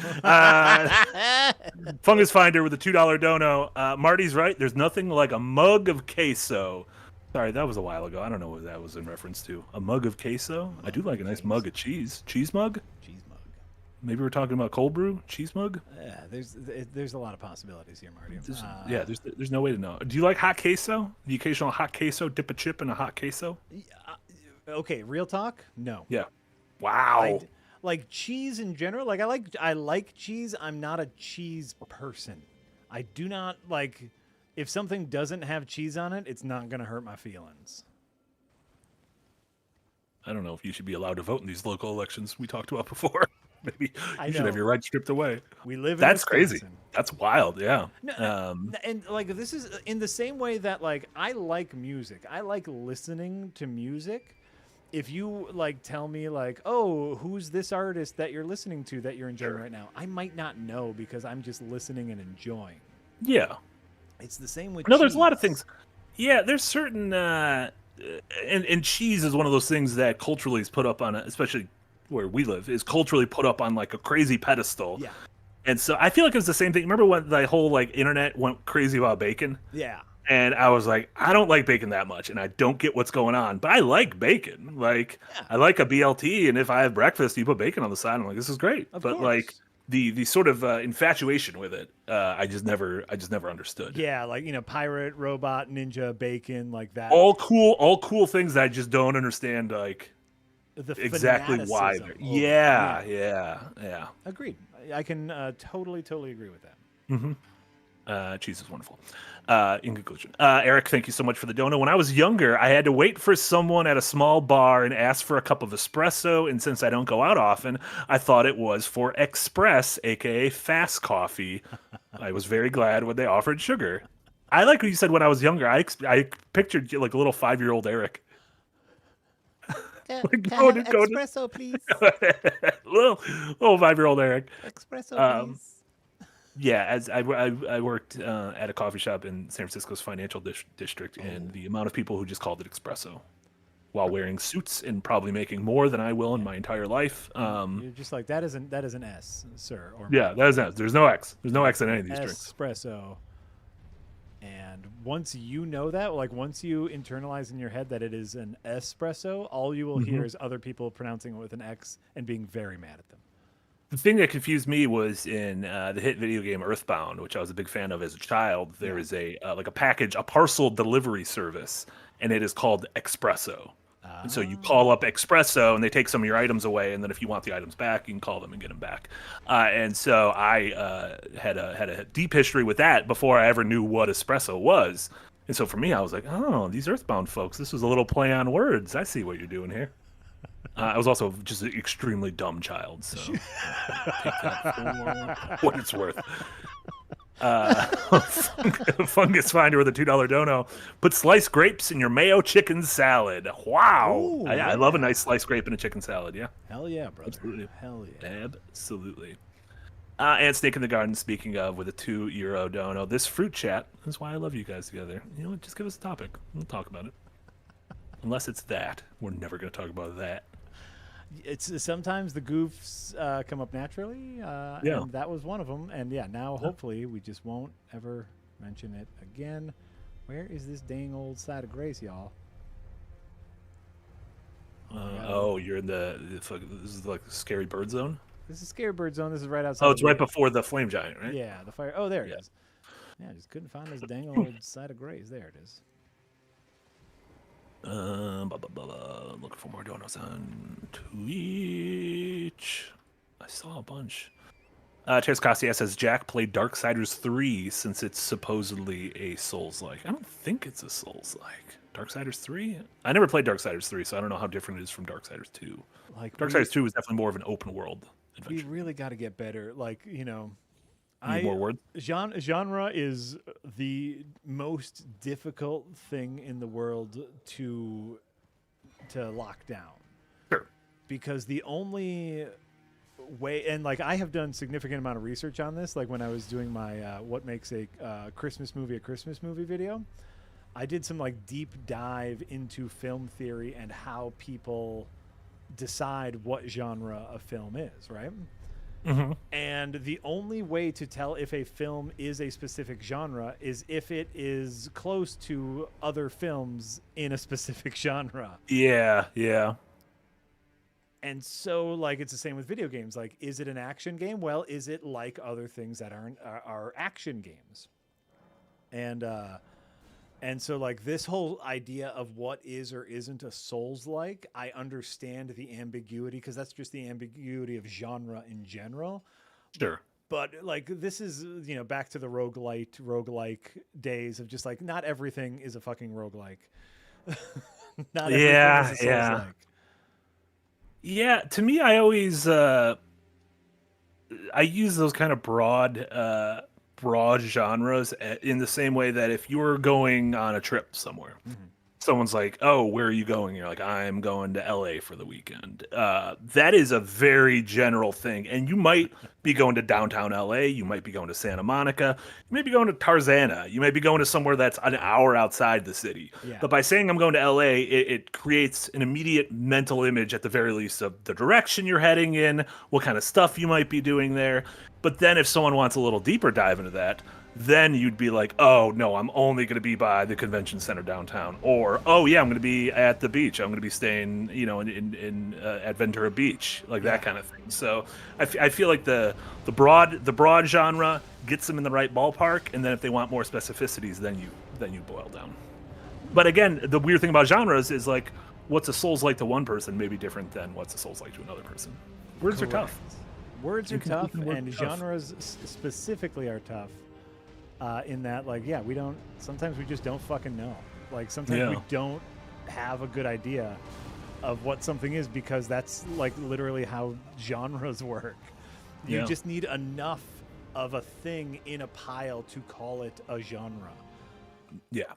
Fungus Finder with a $2 dono. Marty's right. There's nothing like a mug of queso. Sorry, that was a while ago. I don't know what that was in reference to. A mug of queso? I do like a nice mug of cheese. Cheese mug? Cheese mug. Maybe we're talking about cold brew? Cheese mug? Yeah, there's a lot of possibilities here, Marty. There's no way to know. Do you like hot queso? The occasional hot queso? Dip a chip in a hot queso? Okay, real talk? No. Yeah. Wow. Like cheese in general. Like I like cheese. I'm not a cheese person. I do not like. If something doesn't have cheese on it, it's not gonna hurt my feelings. I don't know if you should be allowed to vote in these local elections we talked about before. Maybe you should have your rights stripped away. We live in That's Wisconsin. Crazy. That's wild, yeah. No, and like this is in the same way that like I like music. I like listening to music. If you like tell me like, oh, who's this artist that you're listening to that you're enjoying right now? I might not know because I'm just listening and enjoying. Yeah. It's the same with No, cheese. there's a lot of things. Yeah, there's certain and cheese is one of those things that culturally is put up on, especially where we live, is culturally put up on like a crazy pedestal. Yeah. And so I feel like it's the same thing. Remember when the whole like internet went crazy about bacon? Yeah. And I was like, I don't like bacon that much, and I don't get what's going on. But I like bacon. Like, I like a BLT, and if I have breakfast, you put bacon on the side. I'm like, this is great. But like the sort of infatuation with it, I just never understood. Yeah, like pirate, robot, ninja, bacon, like that. All cool things that I just don't understand. Like exactly why. Yeah. Agreed. I can totally agree with that. Mm-hmm. Cheese is wonderful. In conclusion, Eric, thank you so much for the dono. When I was younger, I had to wait for someone at a small bar and ask for a cup of espresso. And since I don't go out often, I thought it was for express, aka fast coffee. I was very glad when they offered sugar. I like what you said when I was younger. I pictured like a little 5-year-old Eric. Espresso, please. little 5-year-old Eric. Espresso, please. Yeah, as I worked at a coffee shop in San Francisco's financial district, and the amount of people who just called it espresso while wearing suits and probably making more than I will in my entire life. You're just like, that is an S, sir. Or yeah, that is an S. There's no X. There's no X in any of these drinks. Espresso. And once you know that, like once you internalize in your head that it is an espresso, all you will hear is other people pronouncing it with an X and being very mad at them. The thing that confused me was in the hit video game Earthbound, which I was a big fan of as a child. There is a parcel delivery service, and it is called Expresso. And so you call up Expresso, and they take some of your items away, and then if you want the items back, you can call them and get them back. And so I had a deep history with that before I ever knew what espresso was. And so for me, I was like, oh, these Earthbound folks, this was a little play on words. I see what you're doing here. I was also just an extremely dumb child, so take that for what it's worth. Fungus Finder with a $2 dono. Put sliced grapes in your mayo chicken salad. Wow. Ooh, I love a nice sliced grape in a chicken salad, yeah. Hell yeah, brother. Absolutely. Hell yeah. Absolutely. And Snake in the Garden, speaking of, with a €2 dono. This fruit chat is why I love you guys together. You know what? Just give us a topic. We'll talk about it. Unless it's that. We're never going to talk about that. it's sometimes the goofs come up naturally, and that was one of them. And now hopefully we just won't ever mention it again. Where is this dang old side of grace, y'all? You're in this is like the scary bird zone. This is scary bird zone. This is right outside. Oh, it's right before the flame giant, right? Yeah, the fire. Oh, there it is. Yeah, I just couldn't find this dang old side of grace. There it is. Looking for more donuts on Twitch. I saw a bunch. Terrace Cassia says Jack played Darksiders 3 since it's supposedly a Souls-like. I don't think it's a Souls-like. Darksiders 3? I never played Darksiders 3, so I don't know how different it is from Darksiders 2. Like Darksiders 2 is definitely more of an open world adventure. We really got to get better. Like, more words? Genre is the most difficult thing in the world to lock down. Sure. Because the only way, and like I have done significant amount of research on this, like when I was doing my what makes a Christmas movie video, I did some like deep dive into film theory and how people decide what genre a film is, right? Mm-hmm. And the only way to tell if a film is a specific genre is if it is close to other films in a specific genre. Yeah. And so, like, it's the same with video games. Like, is it an action game? Well, is it like other things that are action games? And so, like, this whole idea of what is or isn't a Souls-like, I understand the ambiguity because that's just the ambiguity of genre in general. Sure. But, like, this is, back to the roguelike days of just, like, not everything is a fucking roguelike. Not everything is a Souls-like. Yeah, to me, I always I use those kind of broad genres in the same way that if you were going on a trip somewhere, someone's like, "Oh, where are you going?" You're like, "I'm going to LA for the weekend." That is a very general thing, and you might be going to downtown LA, you might be going to Santa Monica, you might be going to Tarzana, you might be going to somewhere that's an hour outside the city. Yeah. But by saying I'm going to LA, it creates an immediate mental image at the very least of the direction you're heading in, what kind of stuff you might be doing there. But then if someone wants a little deeper dive into that, then you'd be like, oh, no, I'm only going to be by the convention center downtown. Or, oh, yeah, I'm going to be at the beach. I'm going to be staying, at Ventura Beach, like that kind of thing. So I feel like the broad genre gets them in the right ballpark. And then if they want more specificities, then you boil down. But again, the weird thing about genres is like what's a Souls-like to one person may be different than what's a Souls-like to another person. Words are tough. Words are tough, and genres specifically are tough. In that, like, sometimes we just don't fucking know. Like, sometimes we don't have a good idea of what something is because that's, like, literally how genres work. You just need enough of a thing in a pile to call it a genre. Yeah.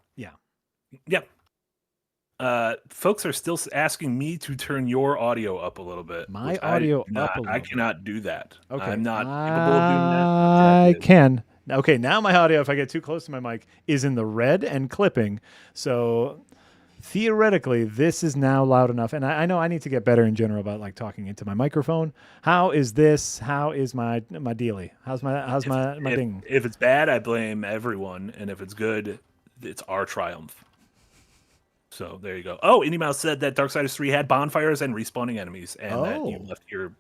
Folks are still asking me to turn your audio up a little bit. My audio up a little bit. I cannot do that. Okay. I'm not capable of doing that. I can. Okay, now my audio, if I get too close to my mic, is in the red and clipping. So theoretically, this is now loud enough. And I know I need to get better in general about like talking into my microphone. How is this? How is my dealie? How's my ding? If it's bad, I blame everyone, and if it's good, it's our triumph. So there you go. Oh, Indie Mouse said that Darksiders 3 had bonfires and respawning enemies, and that you left your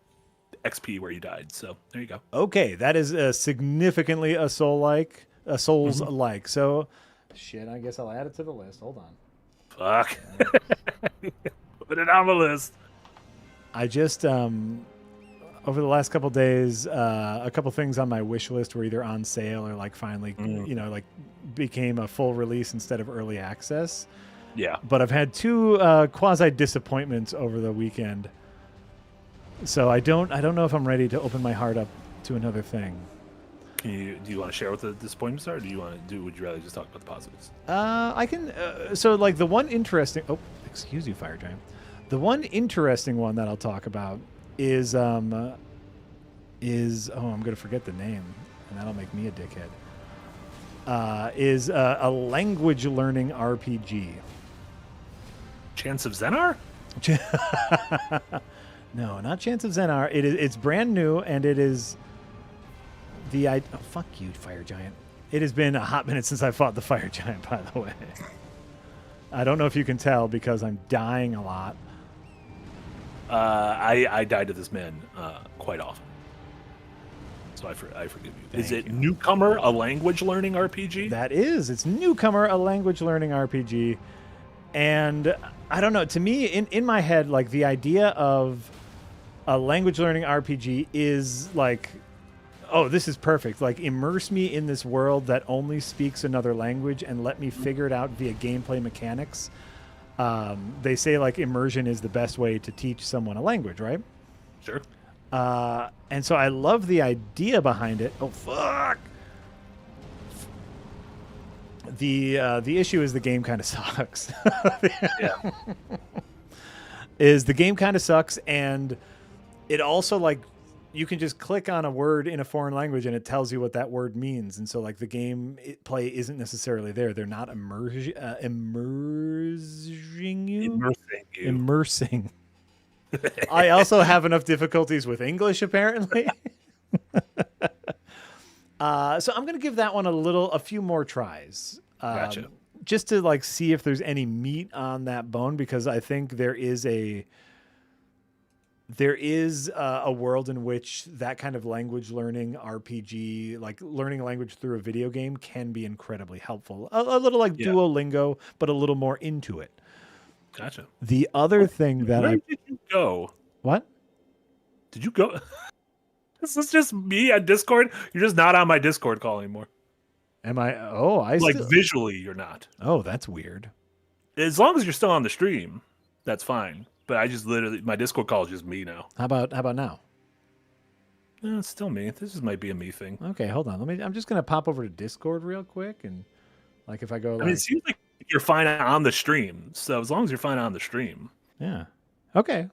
XP where you died. So there you go. Okay, that is significantly a Souls-like. So, shit, I guess I'll add it to the list. Hold on. Fuck. Put it on the list. I just over the last couple days, a couple things on my wish list were either on sale or like finally, like became a full release instead of early access. Yeah. But I've had two quasi disappointments over the weekend. So I don't know if I'm ready to open my heart up to another thing. Do you want to share what the disappointments are? Or would you rather just talk about the positives? I can. So like the one interesting. Oh, excuse you, Fire Giant. The one interesting one that I'll talk about is I'm gonna forget the name, and that'll make me a dickhead. Is a language learning RPG. Chance of Xenar? No, not Chants of Xenar. It's brand new, and it is the oh, fuck you, Fire Giant. It has been a hot minute since I fought the Fire Giant, by the way. I don't know if you can tell because I'm dying a lot. I died to this man quite often. So I forgive you. Is it Newcomer, a language learning RPG? That is. It's Newcomer, a language learning RPG. And I don't know. To me, in my head, like the idea of a language learning RPG is like, oh, this is perfect. Like, immerse me in this world that only speaks another language and let me figure it out via gameplay mechanics. They say, like, immersion is the best way to teach someone a language, right? Sure. And so I love the idea behind it. Oh, fuck! The issue is the game kind of sucks. Yeah. Is the game kind of sucks, and it also, like, you can just click on a word in a foreign language and it tells you what that word means. And so, like, the game play isn't necessarily there. They're not immersing you. Immersing. I also have enough difficulties with English, apparently. So I'm going to give that one a few more tries. Gotcha. Just to, like, see if there's any meat on that bone, because I think there is a world in which that kind of language learning RPG, like learning a language through a video game, can be incredibly helpful. A little like Duolingo, but a little more into it. Gotcha. The other thing that Where did you go? What? Did you go? Is this just me on Discord? You're just not on my Discord call anymore. Am I? Oh, like visually, you're not. Oh, that's weird. As long as you're still on the stream, that's fine. But I just literally, my Discord call is just me now. How about now? No, it's still me. This might be a me thing. Okay, hold on. I'm just gonna pop over to Discord real quick, and like if I go, I mean, it seems like you're fine on the stream. So as long as you're fine on the stream, yeah. Okay.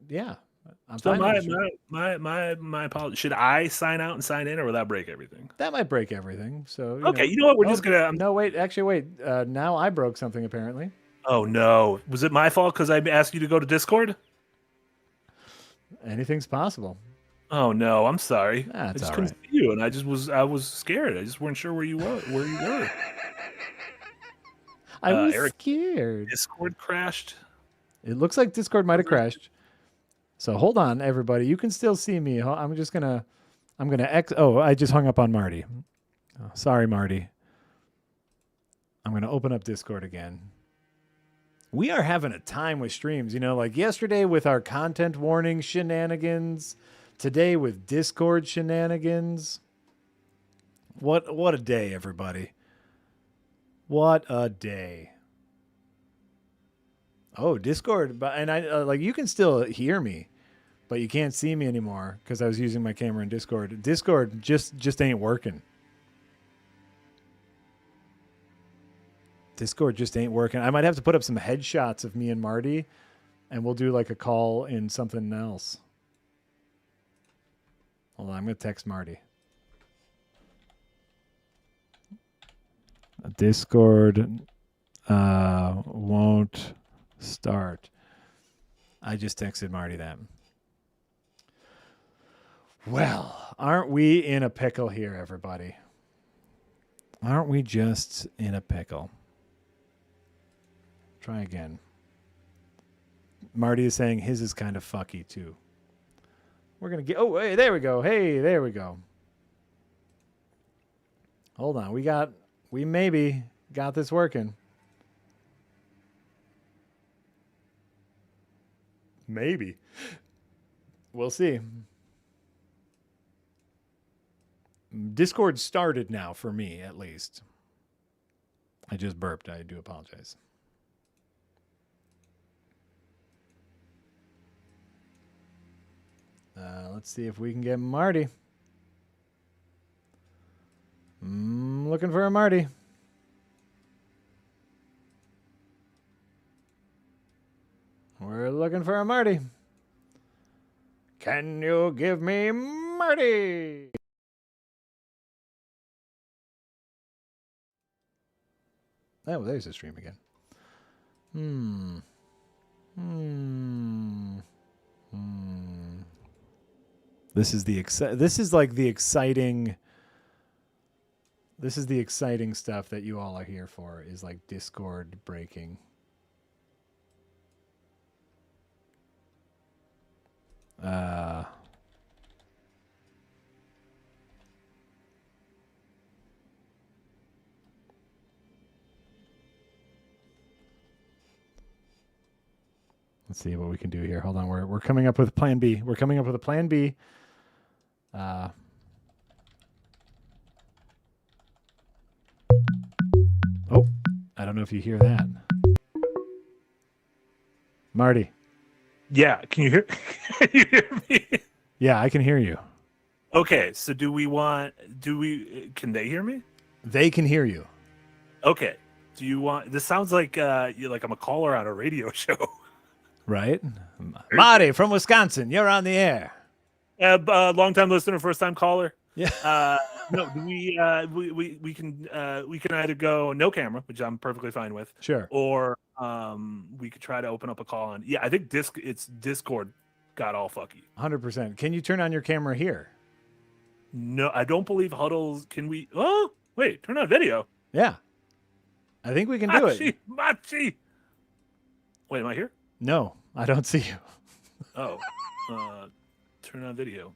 Yeah. So my apologies. Should I sign out and sign in, or will that break everything? That might break everything. So you know what? We're just gonna. No, wait. Actually, wait. Now I broke something apparently. Oh no! Was it my fault because I asked you to go to Discord? Anything's possible. Oh no! I'm sorry. I just couldn't see you, and I was scared. I just weren't sure where you were. I was Eric, scared. Discord crashed. It looks like Discord might have crashed. So hold on, everybody. You can still see me. I'm gonna Oh, I just hung up on Marty. Oh, sorry, Marty. I'm gonna open up Discord again. We are having a time with streams, like yesterday with our content warning shenanigans, today with Discord shenanigans. What a day, everybody. What a day. Oh, Discord, and I you can still hear me, but you can't see me anymore because I was using my camera in Discord. Discord just ain't working. Discord just ain't working. I might have to put up some headshots of me and Marty, and we'll do like a call in something else. Hold on, I'm gonna text Marty. Discord won't start. I just texted Marty that. Well, aren't we in a pickle here, everybody? Aren't we just in a pickle? Try again. Marty is saying his is kind of fucky too. We're going to get... Oh, hey, there we go. Hey, there we go. Hold on. We maybe got this working. Maybe. We'll see. Discord started now for me, at least. I just burped. I do apologize. Let's see if we can get Marty. Looking for a Marty. We're looking for a Marty. Can you give me Marty? Oh, there's the stream again. This is the exciting stuff that you all are here for, is like Discord breaking. Let's see what we can do here. Hold on, we're coming up with plan B. We're coming up with a plan B. Oh, I don't know if you hear that. Marty. Yeah, can you hear? Can you hear me? Yeah, I can hear you. Okay, so can they hear me? They can hear you. Okay. Do you want? This sounds like I'm a caller on a radio show. Right? Marty from Wisconsin, you're on the air. Long time listener, first time caller. Yeah. No, we can either go no camera, which I'm perfectly fine with. Sure. Or we could try to open up a call on. Yeah, I think Discord got all fucky. 100%. Can you turn on your camera here? No, I don't believe Huddles. Can we? Oh, wait, turn on video. Yeah. I think we can do it. Machi. Wait, am I here? No, I don't see you. Oh, turn on video.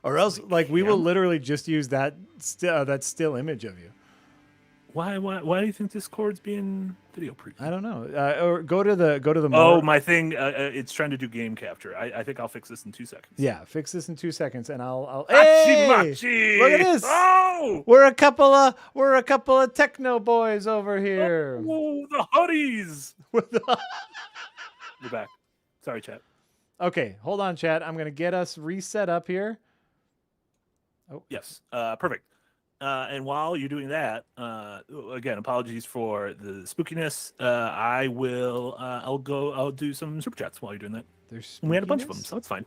Or else, we will literally just use that still image of you. Why do you think Discord's being video preview? I don't know. Or go to the. Oh, my thing. It's trying to do game capture. I think I'll fix this in 2 seconds. Yeah, fix this in 2 seconds, and I'll. Machi! Look at this. Oh, we're a couple of techno boys over here. Oh, the hoodies. We're back. Sorry, chat. Okay, hold on, chat. I'm gonna get us reset up here. Oh, yes. Perfect. And while you're doing that, again, apologies for the spookiness. I'll do some super chats while you're doing that. We had a bunch of them, so it's fine.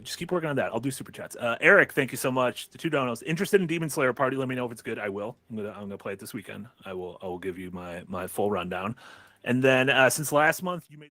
Just keep working on that. I'll do super chats. Eric, thank you so much. The 2 donos. Interested in Demon Slayer Party? Let me know if it's good. I will. I'm gonna play it this weekend. I will give you my full rundown. And then since last month, you made.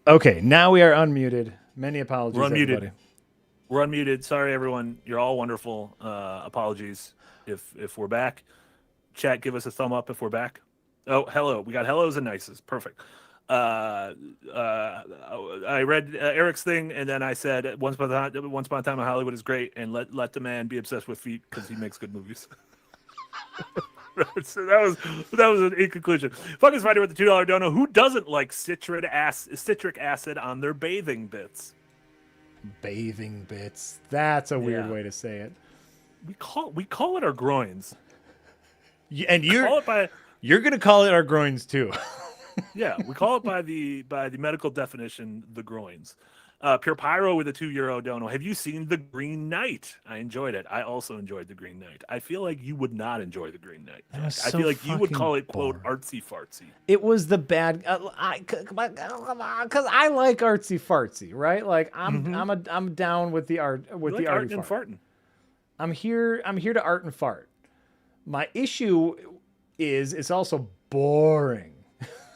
Okay, now we are unmuted. Many apologies, everybody. We're unmuted. Sorry, everyone. You're all wonderful. Apologies if we're back. Chat, give us a thumb up if we're back. Oh, hello. We got hellos and nices. Perfect. I read Eric's thing, and then I said, Once Upon a Time in Hollywood is great, and let the man be obsessed with feet because he makes good movies. So that was an in-conclusion. Fucking Spider with the $2 dono. Who doesn't like citric acid on their bathing bits? Bathing bits. That's a weird way to say it. We call it our groins. And you're gonna call it our groins too. Yeah, we call it by the medical definition, the groins. Pure Pyro with a €2 dono. Have you seen The Green Knight? I enjoyed it. I also enjoyed The Green Knight. I feel like you would not enjoy The Green Knight. I feel like you would call it, quote, artsy fartsy. It was the bad, because I like artsy fartsy, right? Like I'm down with the art, with the arty and fart. farting. I'm here to art and fart. My issue is it's also boring.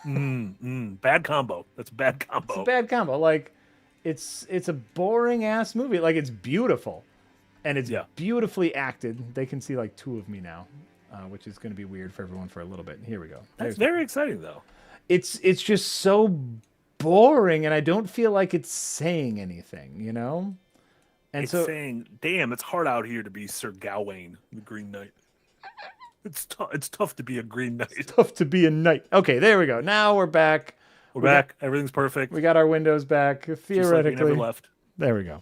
Bad combo. That's a bad combo. It's a bad combo. Like, it's a boring ass movie. Like, it's beautiful, And it's beautifully acted. They can see like two of me now, which is going to be weird for everyone for a little bit. Here we go. That's very exciting, though. It's just so boring, and I don't feel like it's saying anything, you know? And it's saying, damn, it's hard out here to be Sir Gawain, the Green Knight. It's tough to be a Green Knight. It's tough to be a knight. Okay, there we go. Now we're back. We're back. Everything's perfect. We got our windows back. Theoretically. Just like we never left. There we go.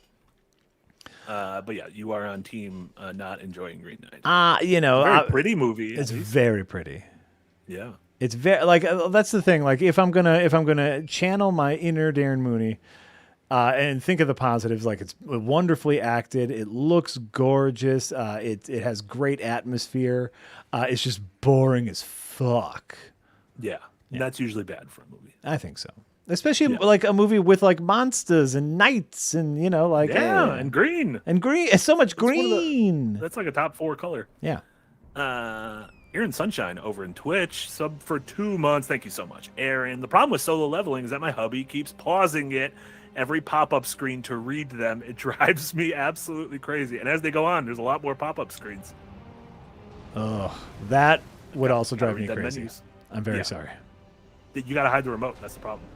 But yeah, you are on team not enjoying Green Knight. Very pretty movie. It's very pretty. Yeah. It's very like that's the thing. Like if I'm gonna channel my inner Darren Mooney, and think of the positives, like it's wonderfully acted. It looks gorgeous. It has great atmosphere. It's just boring as fuck. Yeah, that's usually bad for a movie. I think so. Especially like a movie with like monsters and knights and and green. It's so much green. That's like a top 4 color. Yeah. Aaron Sunshine over in Twitch, sub for 2 months. Thank you so much, Aaron. The problem with solo leveling is that my hubby keeps pausing it every pop-up screen to read them. It drives me absolutely crazy. And as they go on, there's a lot more pop-up screens. Oh, that would also drive me crazy. Menus. I'm very sorry. You gotta hide the remote. That's the problem.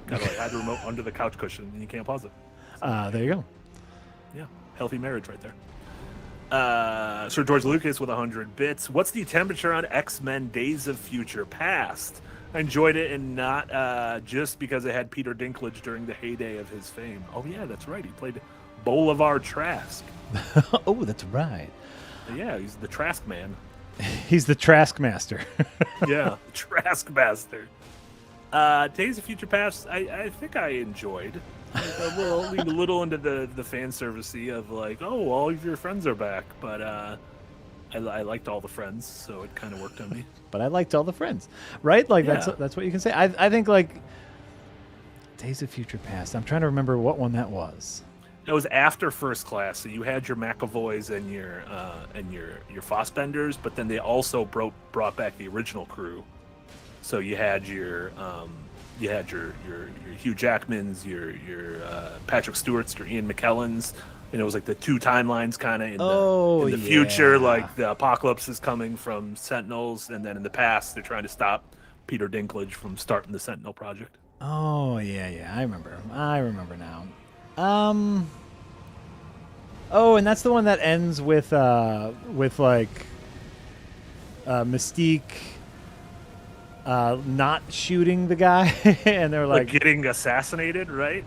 You gotta hide the remote under the couch cushion, and you can't pause it. There you go. Yeah, healthy marriage right there. Sir George Lucas with 100 bits. What's the temperature on X-Men Days of Future Past? I enjoyed it, and not just because it had Peter Dinklage during the heyday of his fame. Oh yeah, that's right. He played Bolivar Trask. Oh, that's right. Yeah, he's the Trask man. He's the Trask master. Yeah, Trask master. Days of Future Past, I think I enjoyed. Like, lean a little into the fan service-y of like, oh, all of your friends are back, but I liked all the friends, so it kind of worked on me. But I liked all the friends, right? Like that's what you can say. I think like Days of Future Past. I'm trying to remember what one that was. It was after First Class, so you had your McAvoys and your Fassbenders, but then they also brought back the original crew. So you had your Hugh Jackmans, your Patrick Stewart's, your Ian McKellen's, and it was like the two timelines kind of in the future, like the apocalypse is coming from Sentinels, and then in the past they're trying to stop Peter Dinklage from starting the Sentinel project. Oh yeah, I remember now. Oh, and that's the one that ends with like Mystique not shooting the guy, and they're like getting assassinated, right?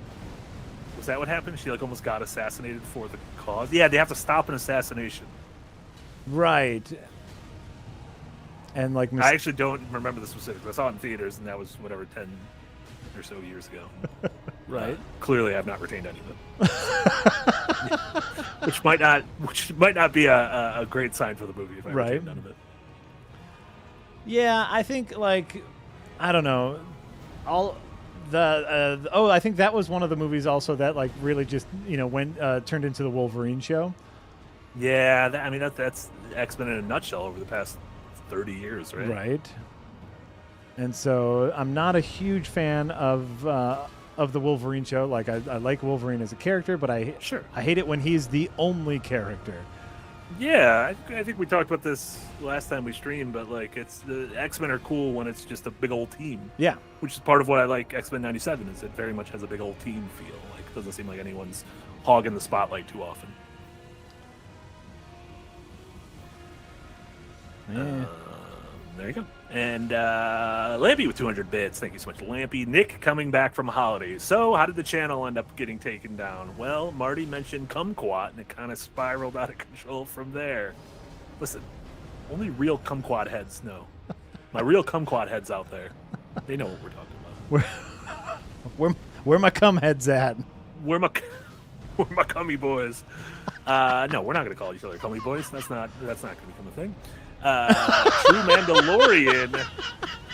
Was that what happened? She like almost got assassinated for the cause. Yeah, they have to stop an assassination. Right. And like I actually don't remember the specifics. I saw it in theaters, and that was whatever 10 or so years ago. Right. Clearly, I've not retained any of them. which might not be a great sign for the movie if I retain none of it. Yeah, I think like I don't know. I think that was one of the movies also that like really just went turned into the Wolverine show. Yeah, that's X-Men in a nutshell over the past 30 years, right? Right. And so I'm not a huge fan of the Wolverine show. Like I like Wolverine as a character, but I hate it when he's the only character. Yeah, I think we talked about this last time we streamed, but like the X-Men are cool when it's just a big old team. Yeah. Which is part of what I like X-Men 97 is it very much has a big old team feel. Like it doesn't seem like anyone's hogging the spotlight too often. Yeah. There you go. And Lampy with 200 bits. Thank you so much, Lampy. Nick coming back from holidays. So how did the channel end up getting taken down? Well, Marty mentioned kumquat, and it kind of spiraled out of control from there. Listen, only real kumquat heads know. My real kumquat heads out there, they know what we're talking about. Where my cum heads at? Where my cummy boys? No, we're not going to call each other cummy boys. That's not going to become a thing. True Mandalorian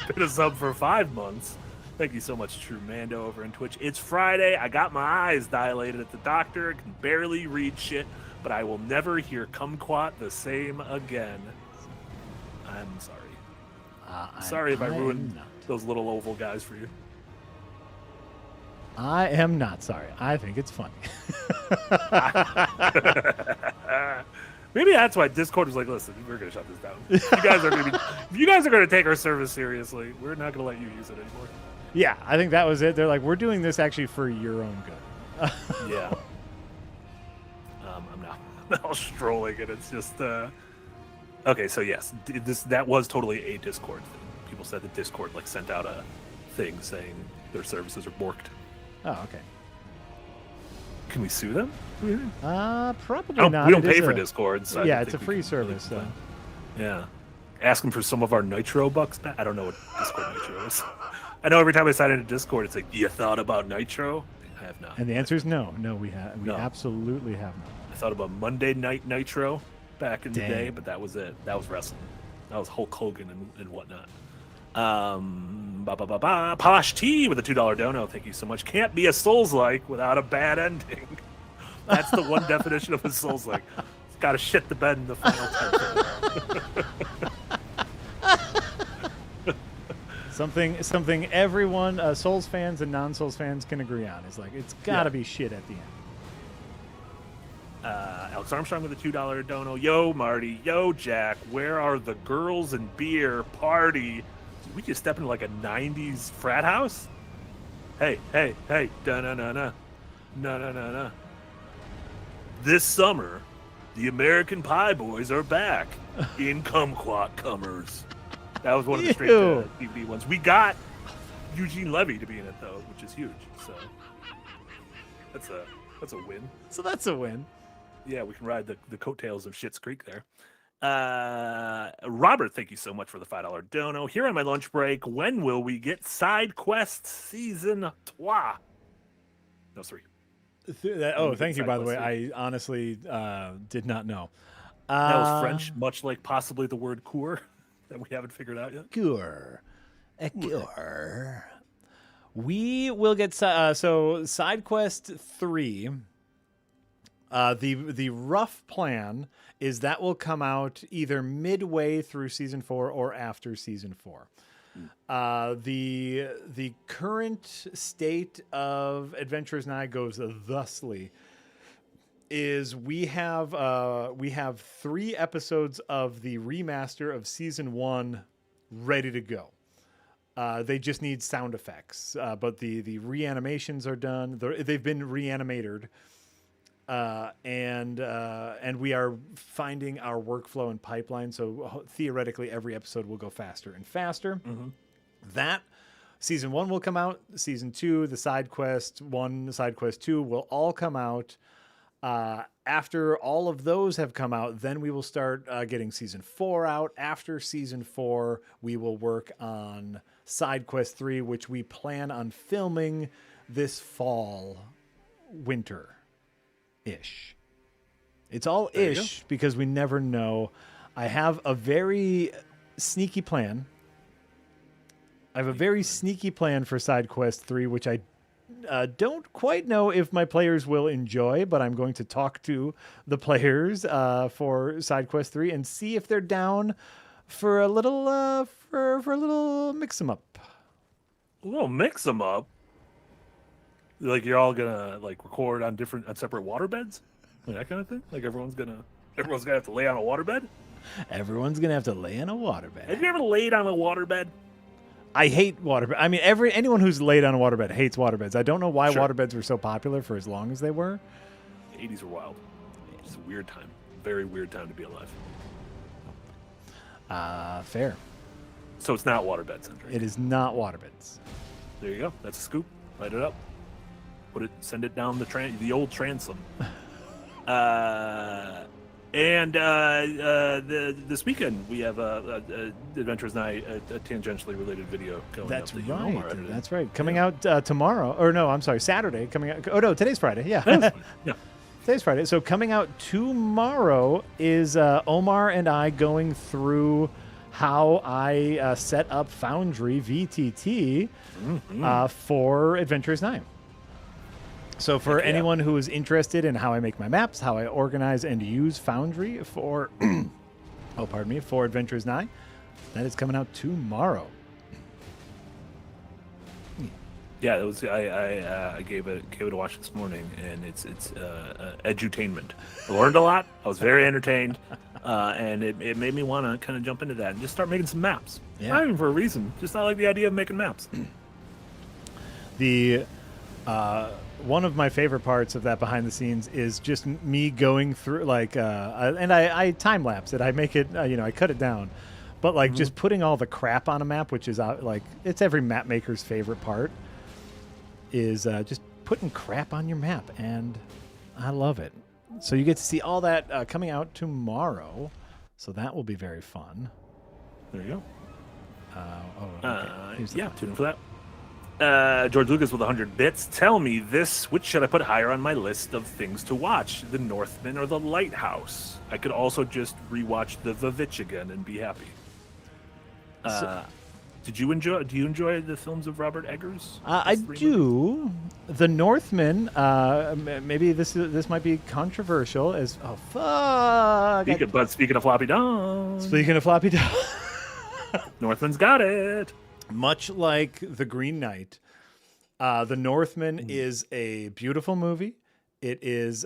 been a sub for 5 months. Thank you so much, True Mando over in Twitch. It's Friday. I got my eyes dilated at the doctor. Can barely read shit, but I will never hear kumquat the same again. I'm sorry. Sorry if I ruined those little oval guys for you. I am not sorry. I think it's funny. Maybe that's why Discord was like, listen, we're going to shut this down. If you guys are going to take our service seriously, we're not going to let you use it anymore. Yeah, I think that was it. They're like, we're doing this actually for your own good. Yeah. I'm now strolling, and it's just... Okay, so yes, that was totally a Discord thing. People said that Discord sent out a thing saying their services are borked. Oh, okay. Can we sue them? Probably not. We don't pay for Discord. So yeah, it's a free service. So. Yeah. Ask them for some of our Nitro bucks back. I don't know what Discord Nitro is. I know every time I sign into Discord, it's like, you thought about Nitro? I have not. And the answer is no. No, we absolutely have not. I thought about Monday Night Nitro back in the day, but that was it. That was wrestling. That was Hulk Hogan and whatnot. Posh T with a $2 dono. Thank you so much. Can't be a Souls-like without a bad ending. That's the one definition of a Souls-like. It's got to shit the bed in the final 10. Something everyone, Souls fans and non-Souls fans can agree on is it's got to be shit at the end. Alex Armstrong with a $2 dono. Yo, Marty. Yo, Jack. Where are the girls and beer party? Did we just step into a 90s frat house? Hey. Da-na-na-na. Na-na-na-na. This summer, the American Pie Boys are back in Kumquat Cummers. That was one of the straight DVD ones. We got Eugene Levy to be in it, though, which is huge. So that's a win. So that's a win. Yeah, we can ride the coattails of Schitt's Creek there. Robert, thank you so much for the $5 dono. Here on my lunch break, when will we get Side Quest Season 3? No, 3. Thank you, by the way. I honestly did not know. That was French, much like possibly the word cour that we haven't figured out yet. Cour. We will get... so Side Quest 3... the rough plan is that will come out either midway through season 4 or after season 4. The current state of Adventures Now goes thusly: is we have 3 episodes of the remaster of season 1 ready to go. They just need sound effects, but the reanimations are done. They've been reanimated. And we are finding our workflow and pipeline. So theoretically, every episode will go faster and faster. Mm-hmm. That season 1 will come out. Season 2, the side quest 1, side quest 2 will all come out. After all of those have come out, then we will start getting season 4 out. After season 4, we will work on side quest 3, which we plan on filming this fall, winter. Ish. It's all ish because we never know. I have a very sneaky plan. For Side Quest 3, which I don't quite know if my players will enjoy, but I'm going to talk to the players for Side Quest 3 and see if they're down for a little for a little mix 'em up. A little mix 'em up. You're all gonna record on separate water beds, that kind of thing. Everyone's gonna have to lay on a water bed. Everyone's gonna have to lay on a water bed. Have you ever laid on a water bed? I hate water beds. I mean, anyone who's laid on a water bed hates water beds. I don't know why water beds were so popular for as long as they were. The 80s were wild. It's a weird time. Very weird time to be alive. Fair. So it's not water bed centric. It is not water beds. There you go. That's a scoop. Light it up. Send it down the old transom. This weekend we have Adventures Night, a tangentially related video going That's up. That's right. Coming out tomorrow. Or no, I'm sorry, Saturday. Coming out. Oh no, today's Friday. Yeah. Yeah. Today's Friday. So coming out tomorrow is Omar and I going through how I set up Foundry VTT for Adventures 9. So for anyone who is interested in how I make my maps, how I organize and use Foundry for for Adventures 9, that is coming out tomorrow. Yeah, it was. I gave it a watch this morning, and it's edutainment. I learned a lot. I was very entertained, and it made me want to kind of jump into that and just start making some maps. Yeah. Not even for a reason. Just I like the idea of making maps. The one of my favorite parts of that behind the scenes is just me going through and I time lapse it. I make it I cut it down, but just putting all the crap on a map, which is it's every map maker's favorite part. Is just putting crap on your map, and I love it. So you get to see all that coming out tomorrow, so that will be very fun. There you go. Okay. Yeah, tune in for that. George Lucas with 100 bits. Tell me this, which should I put higher on my list of things to watch, The Northman or The Lighthouse? I could also just rewatch The Vavitch again and be happy. Do you enjoy the films of Robert Eggers? I do. The Northman. Maybe this might be controversial. Speaking of floppy dong. Northman's got it. Much like The Green Knight, The Northman is a beautiful movie. It is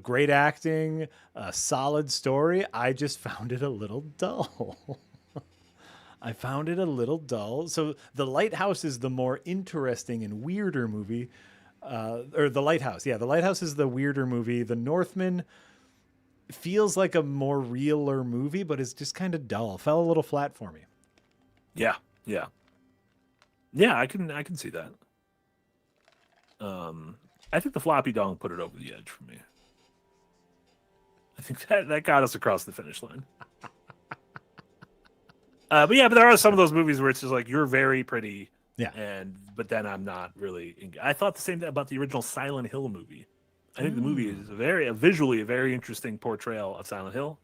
great acting, a solid story. I just found it a little dull. So The Lighthouse is the more interesting and weirder movie. Or The Lighthouse. Yeah, The Lighthouse is the weirder movie. The Northman feels like a more realer movie, but it's just kind of dull. Fell a little flat for me. Yeah. I can see that. I think the floppy dong put it over the edge for me. I think that got us across the finish line. But there are some of those movies where it's just like, you're very pretty, but then I'm not really. I thought the same thing about the original Silent Hill movie. I think the movie is visually a very interesting portrayal of Silent Hill.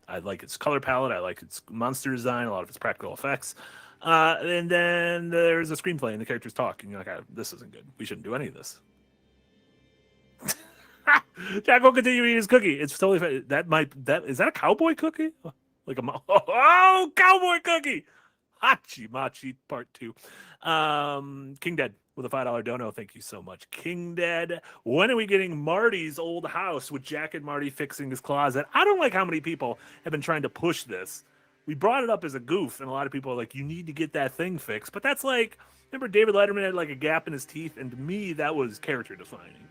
I like its color palette. I like its monster design. A lot of its practical effects. And then there's a screenplay and the characters talk, and you're like, this isn't good. We shouldn't do any of this. Jack will continue eating his cookie. It's totally is that a cowboy cookie? Like cowboy cookie. Hachi Machi Part 2. King Dead with a $5 dono. Thank you so much, King Dead. When are we getting Marty's old house with Jack and Marty fixing his closet? I don't like how many people have been trying to push this. We brought it up as a goof, and a lot of people are like, you need to get that thing fixed. But that's like, remember David Letterman had like a gap in his teeth, and to me, that was character defining.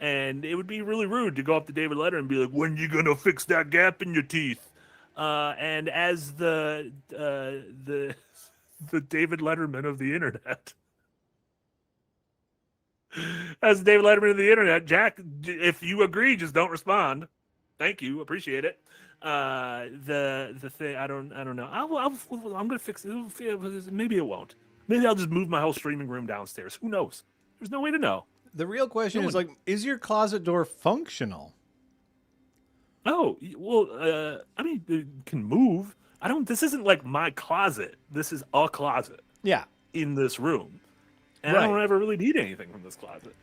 And it would be really rude to go up to David Letterman and be like, when you gonna fix that gap in your teeth? And as the David Letterman of the internet, Jack, if you agree, just don't respond. Thank you, appreciate it. The thing, I don't know. I'm gonna fix it. Maybe it won't. Maybe I'll just move my whole streaming room downstairs. Who knows? There's no way to know. The real question is is your closet door functional? Oh, well, I mean, it can move. This isn't like my closet. This is a closet. Yeah. In this room. And I don't ever really need anything from this closet.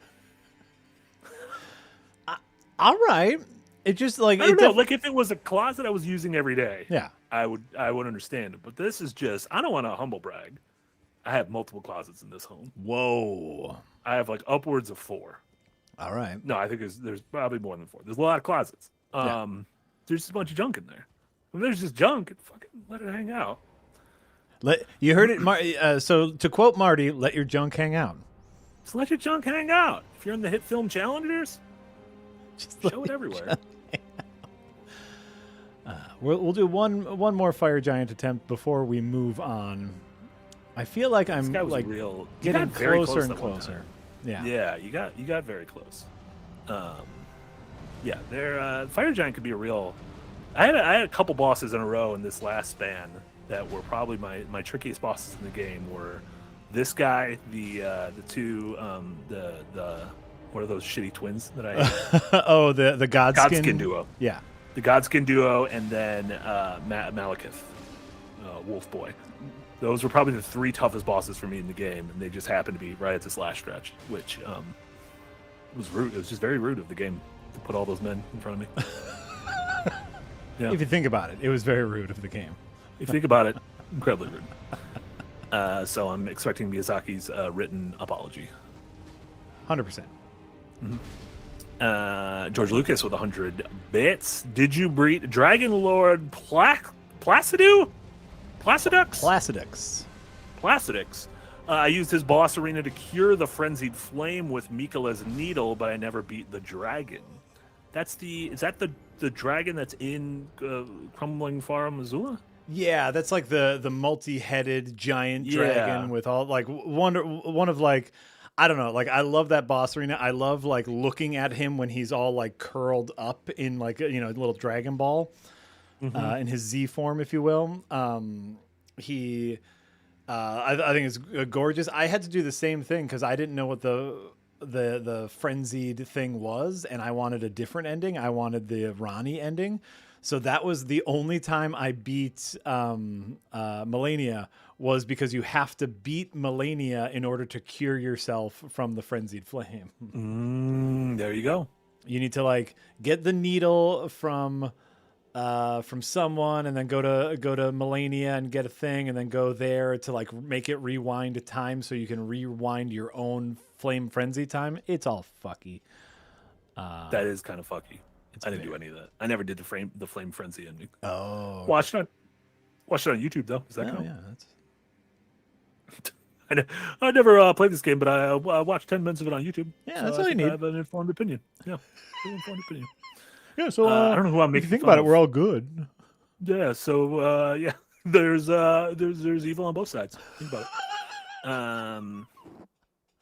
All right. It just I don't know. Like if it was a closet I was using every day, I would understand it. But this is just, I don't want to humble brag. I have multiple closets in this home. Whoa. I have like upwards of 4. All right. No, I think there's probably more than 4. There's a lot of closets. There's just a bunch of junk in there. When there's just junk, fucking let it hang out. You heard it, so to quote Marty, let your junk hang out. Just let your junk hang out. If you're in the hit film challengers, just show it everywhere. We'll do one more Fire Giant attempt before we move on. I feel like I'm like getting closer and closer. Yeah, you got very close. Fire Giant could be a real. I had a couple bosses in a row in this last span that were probably my trickiest bosses in the game. Were this guy, the two, the what are those shitty twins that I? the Godskin duo. Yeah, the Godskin duo, and then Malekith, Wolf Boy. Those were probably the 3 toughest bosses for me in the game, and they just happened to be right at this last stretch, which was rude. It was just very rude of the game to put all those men in front of me. Yeah. If you think about it, it was very rude of the game. If you think about it, incredibly rude. So I'm expecting Miyazaki's written apology. 100%. George Lucas with 100 bits. Did you breed Dragon Lord Placidux? I used his boss arena to cure the frenzied flame with Mikola's needle, but I never beat the dragon. Is that the dragon that's in Crumbling Farm, Missoula? Yeah, that's like the multi-headed giant dragon with all like one of like, I don't know, like I love that boss arena. I love like looking at him when he's all like curled up in like a little Dragon Ball in his Z form, if you will. I think it's gorgeous. I had to do the same thing because I didn't know what the frenzied thing was, and I wanted a different ending. I wanted the Ronnie ending. So that was the only time I beat Melania, was because you have to beat Melania in order to cure yourself from the frenzied flame. There you go. You need to like get the needle from someone, and then go to Melania and get a thing, and then go there to like make it rewind a time so you can rewind your own flame frenzy time. It's all fucky. That is kind of fucky. I didn't do any of that. I never did the flame frenzy ending. Oh, watched it on YouTube though. Is that count? Yeah, that's... I never played this game, but I watched 10 minutes of it on YouTube. Yeah, so that's all you need. I have an informed opinion. Yeah, informed opinion. Yeah, so I don't know who I'm making. If you think about it, we're all good. Yeah. So yeah, there's evil on both sides. Think about it.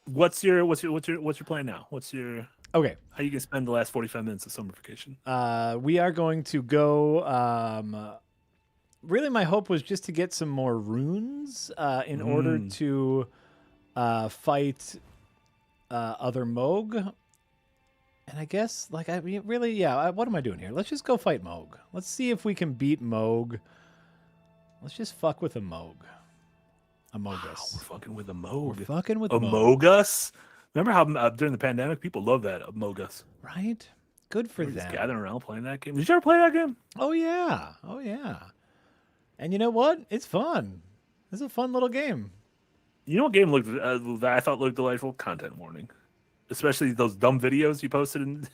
What's your plan now? Okay. How are you gonna spend the last 45 minutes of summer vacation? We are going to go. Really, my hope was just to get some more runes in order to fight other Mohg. And I guess, like, what am I doing here? Let's just go fight Mohg. Let's see if we can beat Mohg. Let's just fuck with a Mohg. Among Us. We're fucking with a Mohg. We're fucking with Among Us. Remember how during the pandemic people love that Among Us, right? Good for them. Just gathering around playing that game. Did you ever play that game? Oh yeah. And you know what? It's fun. It's a fun little game. You know what game looked that I thought looked delightful? Content warning, especially those dumb videos you posted in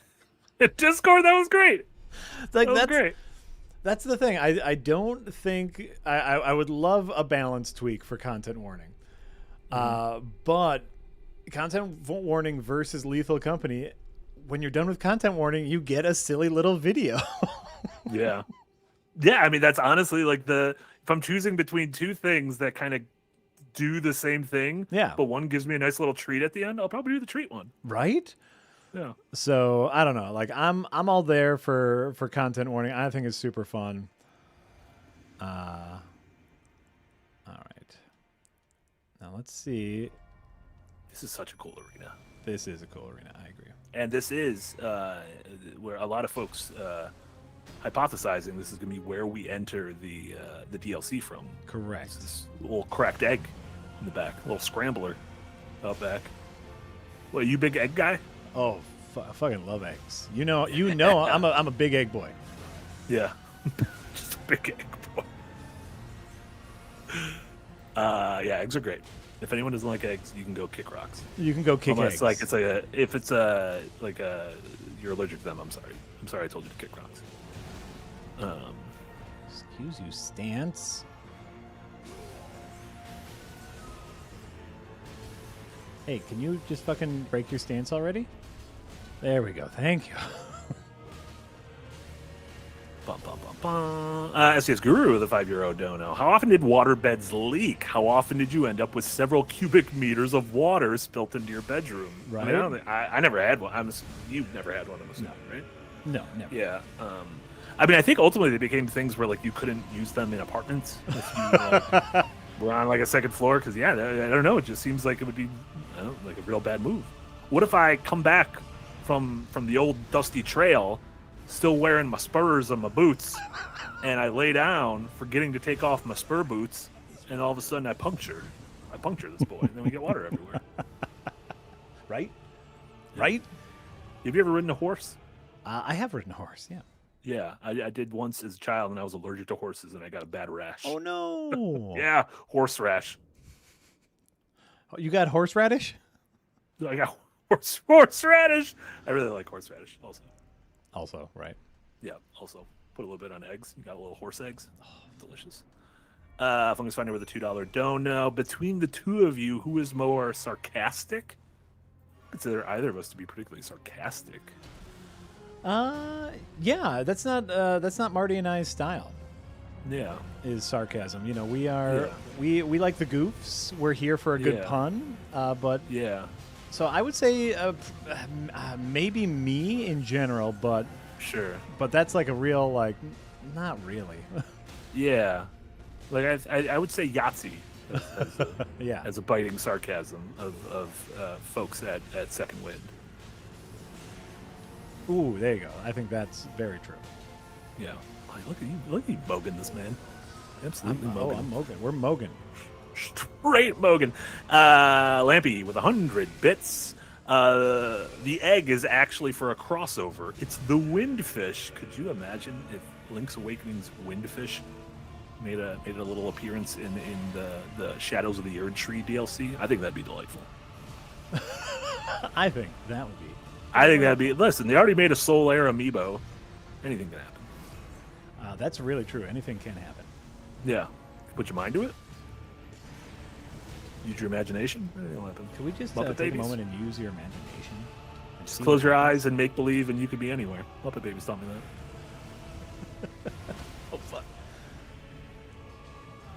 Discord. That was great. That's great. That's the thing. I don't think I would love a balance tweak for content warning. But content warning versus Lethal Company, when you're done with content warning, you get a silly little video. Yeah. I mean, that's honestly like if I'm choosing between two things that kind of do the same thing, but one gives me a nice little treat at the end, I'll probably do the treat one. Right? Yeah. So I don't know. Like I'm all there for content warning. I think it's super fun. All right. Now let's see. This is such a cool arena. This is a cool arena. I agree. And this is where a lot of folks hypothesizing this is going to be where we enter the DLC from. Correct. This little cracked egg in the back, a little scrambler out back. What, are you a big egg guy? Oh, I fucking love eggs. You know, I'm a big egg boy. Yeah, just a big egg boy. Yeah, eggs are great. If anyone doesn't like eggs, you can go kick rocks. You can go kick eggs. If you're allergic to them, I'm sorry. I'm sorry I told you to kick rocks. Excuse you, stance. Hey, can you just fucking break your stance already? There we go. Thank you. SCS Guru with a €5 dono. How often did waterbeds leak? How often did you end up with several cubic meters of water spilt into your bedroom? Right. I mean, I never had one. You've never had one, I'm assuming, right? No, never. Yeah. I mean, I think ultimately they became things where like you couldn't use them in apartments if you were on like a second floor. Because I don't know. It just seems like it would be like a real bad move. What if I come back from the old dusty trail, still wearing my spurs and my boots, and I lay down, forgetting to take off my spur boots, and all of a sudden I puncture this boy, and then we get water everywhere. Right? Yeah. Right? Have you ever ridden a horse? I have ridden a horse, yeah. Yeah, I did once as a child, and I was allergic to horses, and I got a bad rash. Oh, no. Yeah, horse rash. You got horseradish? I got horseradish. I really like horseradish also. Also, right. Yeah, also. Put a little bit on eggs. You got a little horse eggs. Oh, delicious. Fungus Finder with a $2 don't know. Between the two of you, who is more sarcastic? I consider either of us to be particularly sarcastic. Yeah, that's not Marty and I's style. Yeah, is sarcasm. You know, we are we like the goofs. We're here for a good pun. But yeah. So I would say maybe me in general, but sure. But that's like a real like, not really. Yeah, like I would say Yahtzee as as a biting sarcasm of folks at Second Wind. Ooh, there you go. I think that's very true. Yeah. Look at you mogging this man. Absolutely mogging. Oh, I'm mogging. We're mogging. Straight mogging. Lampy with 100 bits. The egg is actually for a crossover. It's the Windfish. Could you imagine if Link's Awakening's Windfish made a little appearance in the Shadows of the Erdtree DLC? I think that'd be delightful. I think that would be. I think that'd be. Listen, they already made a Soul Air amiibo. Anything can happen. That's really true. Anything can happen. Yeah. Put your mind to it. Use your imagination. Anything will happen. Can we just take a moment and use your imagination? Just close your eyes and make believe, and you could be anywhere. Muppet Babies taught me that. Oh, fuck.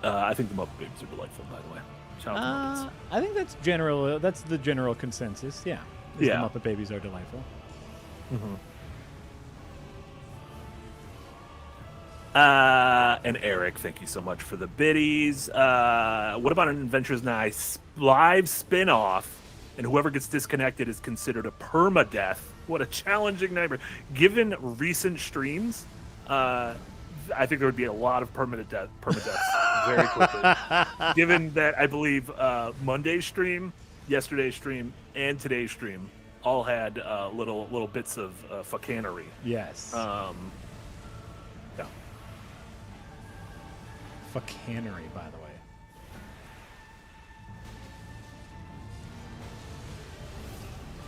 I think the Muppet Babies are delightful, by the way. Shout out to Muppets. I think that's general. That's the general consensus. Yeah. The Muppet Babies are delightful. Mm-hmm. And Eric, thank you so much for the biddies. What about an Adventures Now live spin-off? And whoever gets disconnected is considered a permadeath. What a challenging nightmare. Given recent streams, I think there would be a lot of permadeaths very quickly. Given that I believe Monday's stream, yesterday's stream, and today's stream all had little bits of fuckanery. Yes. Yeah. Fuckanery, by the way.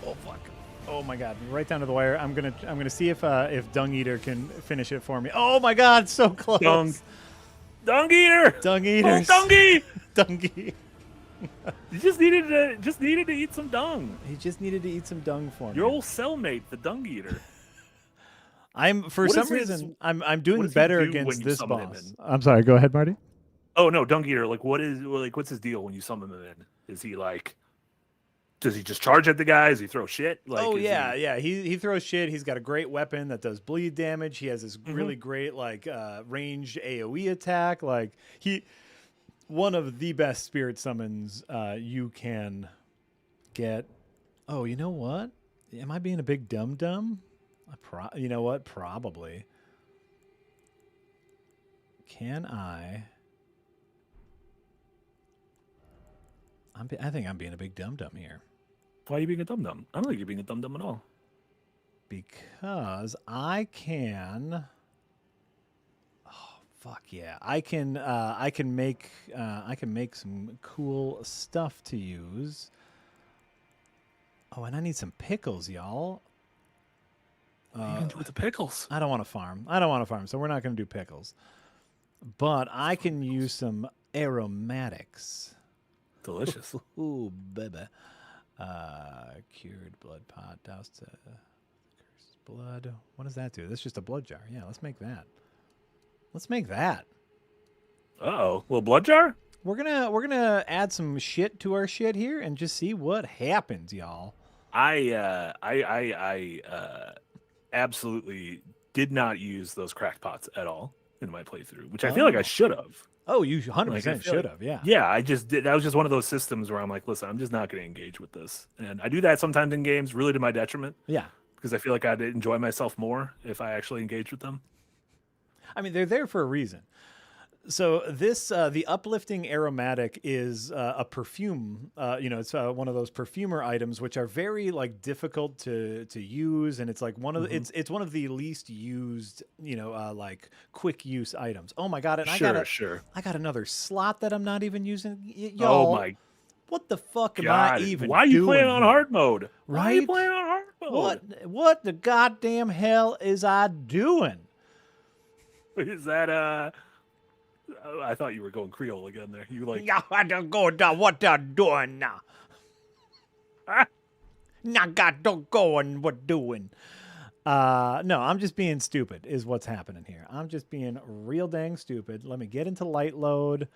Oh fuck! Oh my god! Right down to the wire. I'm gonna see if Dung Eater can finish it for me. Oh my god! So close. Dung Eater. Dung Eater. Oh, Dungy. Dungy. You just needed to eat some dung. He just needed to eat some dung for me. Your old cellmate, the Dung Eater. I'm doing better against this boss. I'm sorry. Go ahead, Marty. Oh no, Dung Eater. What's his deal when you summon him in? Is he like? Does he just charge at the guy? Does he throw shit? He throws shit. He's got a great weapon that does bleed damage. He has this really great ranged AOE attack. Like one of the best spirit summons you can get. Oh, you know what? Am I being a big dum-dum? You know what? Probably. Can I? I think I'm being a big dum-dum here. Why are you being a dum-dum? I don't think you're being a dum-dum at all. Because I can. Oh fuck yeah! I can make some cool stuff to use. Oh, and I need some pickles, y'all. What are you gonna do with the pickles? I don't want to farm, so we're not gonna do pickles. But I can use some aromatics. Delicious. Ooh, baby. Cured blood pot, doused to cursed blood. What does that do? That's just a blood jar. Yeah, let's make that. Uh-oh. Little blood jar? We're gonna add some shit to our shit here and just see what happens, y'all. I absolutely did not use those crackpots at all in my playthrough, which I feel like I should have. Oh, you 100% should have, yeah. Yeah, I just did. That was just one of those systems where I'm like, listen, I'm just not going to engage with this. And I do that sometimes in games, really to my detriment. Yeah. Because I feel like I'd enjoy myself more if I actually engaged with them. I mean, they're there for a reason. So this, the uplifting aromatic is a perfume. It's one of those perfumer items which are very difficult to use, and it's like one of the, it's one of the least used, quick use items. Oh my god! And I got another slot that I'm not even using. Y'all, What the fuck am I even Why are you doing playing on here? hard mode? Right? Why are you playing on hard mode? What the goddamn hell is I doing? Is that I thought you were going Creole again there. You like I don't go down. What I doing now? Nah, God, don't go and what doing? No, I'm just being stupid. Is what's happening here. I'm just being real dang stupid. Let me get into light load.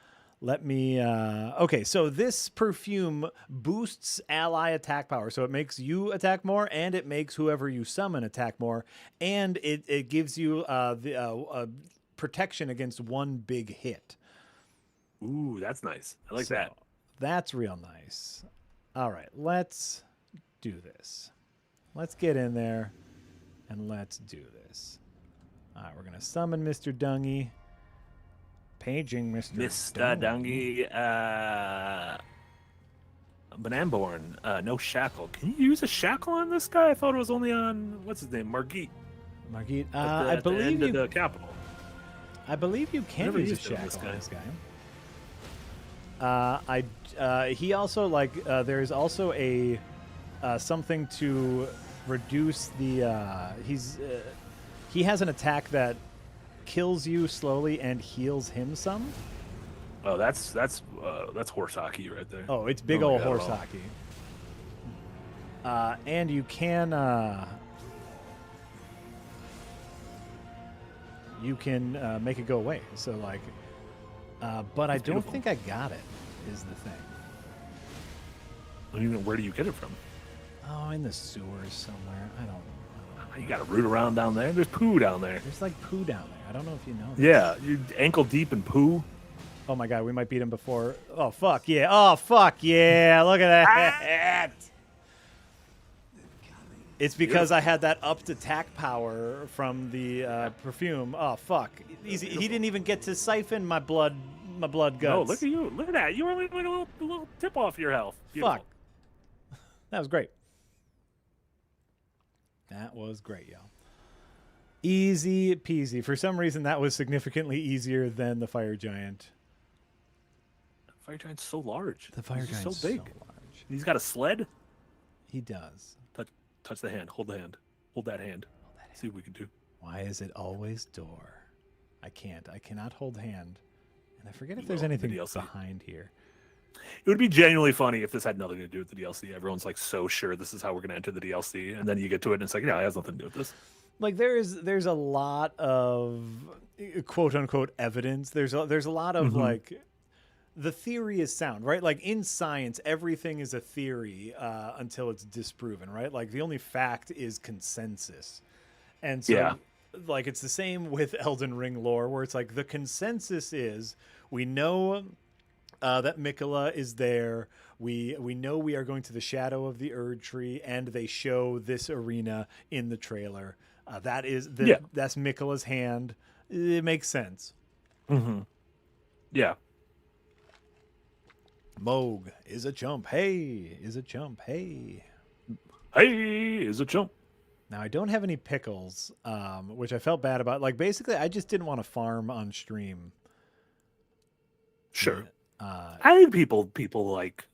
Let me. Okay, so this perfume boosts ally attack power, so it makes you attack more, and it makes whoever you summon attack more, and it gives you the protection against one big hit. Ooh, that's nice. I like that. That's real nice. All right, let's do this. Let's get in there and let's do this. All right, we're gonna summon Mr. Dungy. Paging Mr. Dungy. Bananborn. No shackle. Can you use a shackle on this guy? I thought it was only on what's his name, Margit. Margit. I believe the end of the capital. I believe you can use a shackle on this guy. He also there's also a something to reduce the he has an attack that kills you slowly and heals him some. Oh, that's horse hockey right there. Oh, it's big old horse hockey. And you can make it go away. So like, but I don't think I got it. Is the thing. Where do you get it from? Oh, in the sewers somewhere. I don't know. You got to root around down there. There's poo down there. There's like poo down there. I don't know if you know this. Yeah, you're ankle deep in poo. Oh my god, we might beat him before. Oh fuck yeah! Oh fuck yeah! Look at that! It's because I had that upped attack power from the perfume. Oh fuck! Easy. He didn't even get to siphon my blood guts. No, look at you! Look at that! You were like a little tip off your health. Beautiful. Fuck. That was great. That was great, y'all. Easy peasy. For some reason, that was significantly easier than the fire giant. The fire giant's so large. The fire giant's so big. So large. He's got a sled. He does. Touch the hand. Hold the hand. Hold that hand. See what we can do. Why is it always door? I can't. I cannot hold hand. And I forget if there's anything behind here. It would be genuinely funny if this had nothing to do with the DLC. Everyone's like so sure this is how we're going to enter the DLC, and then you get to it and it's like, yeah, it has nothing to do with this. Like there's a lot of quote unquote evidence. There's a lot of like the theory is sound, right? Like in science, everything is a theory until it's disproven, right? Like the only fact is consensus. And so like it's the same with Elden Ring lore, where it's like the consensus is we know that Mikola is there. We know we are going to the shadow of the Erdtree, and they show this arena in the trailer. That's Mikola's hand. It makes sense. Mm-hmm. Yeah. Mohg is a chump. Hey, is a chump. Hey. Hey, is a chump. Now, I don't have any pickles, which I felt bad about. Like, basically, I just didn't want to farm on stream. Sure. I think people like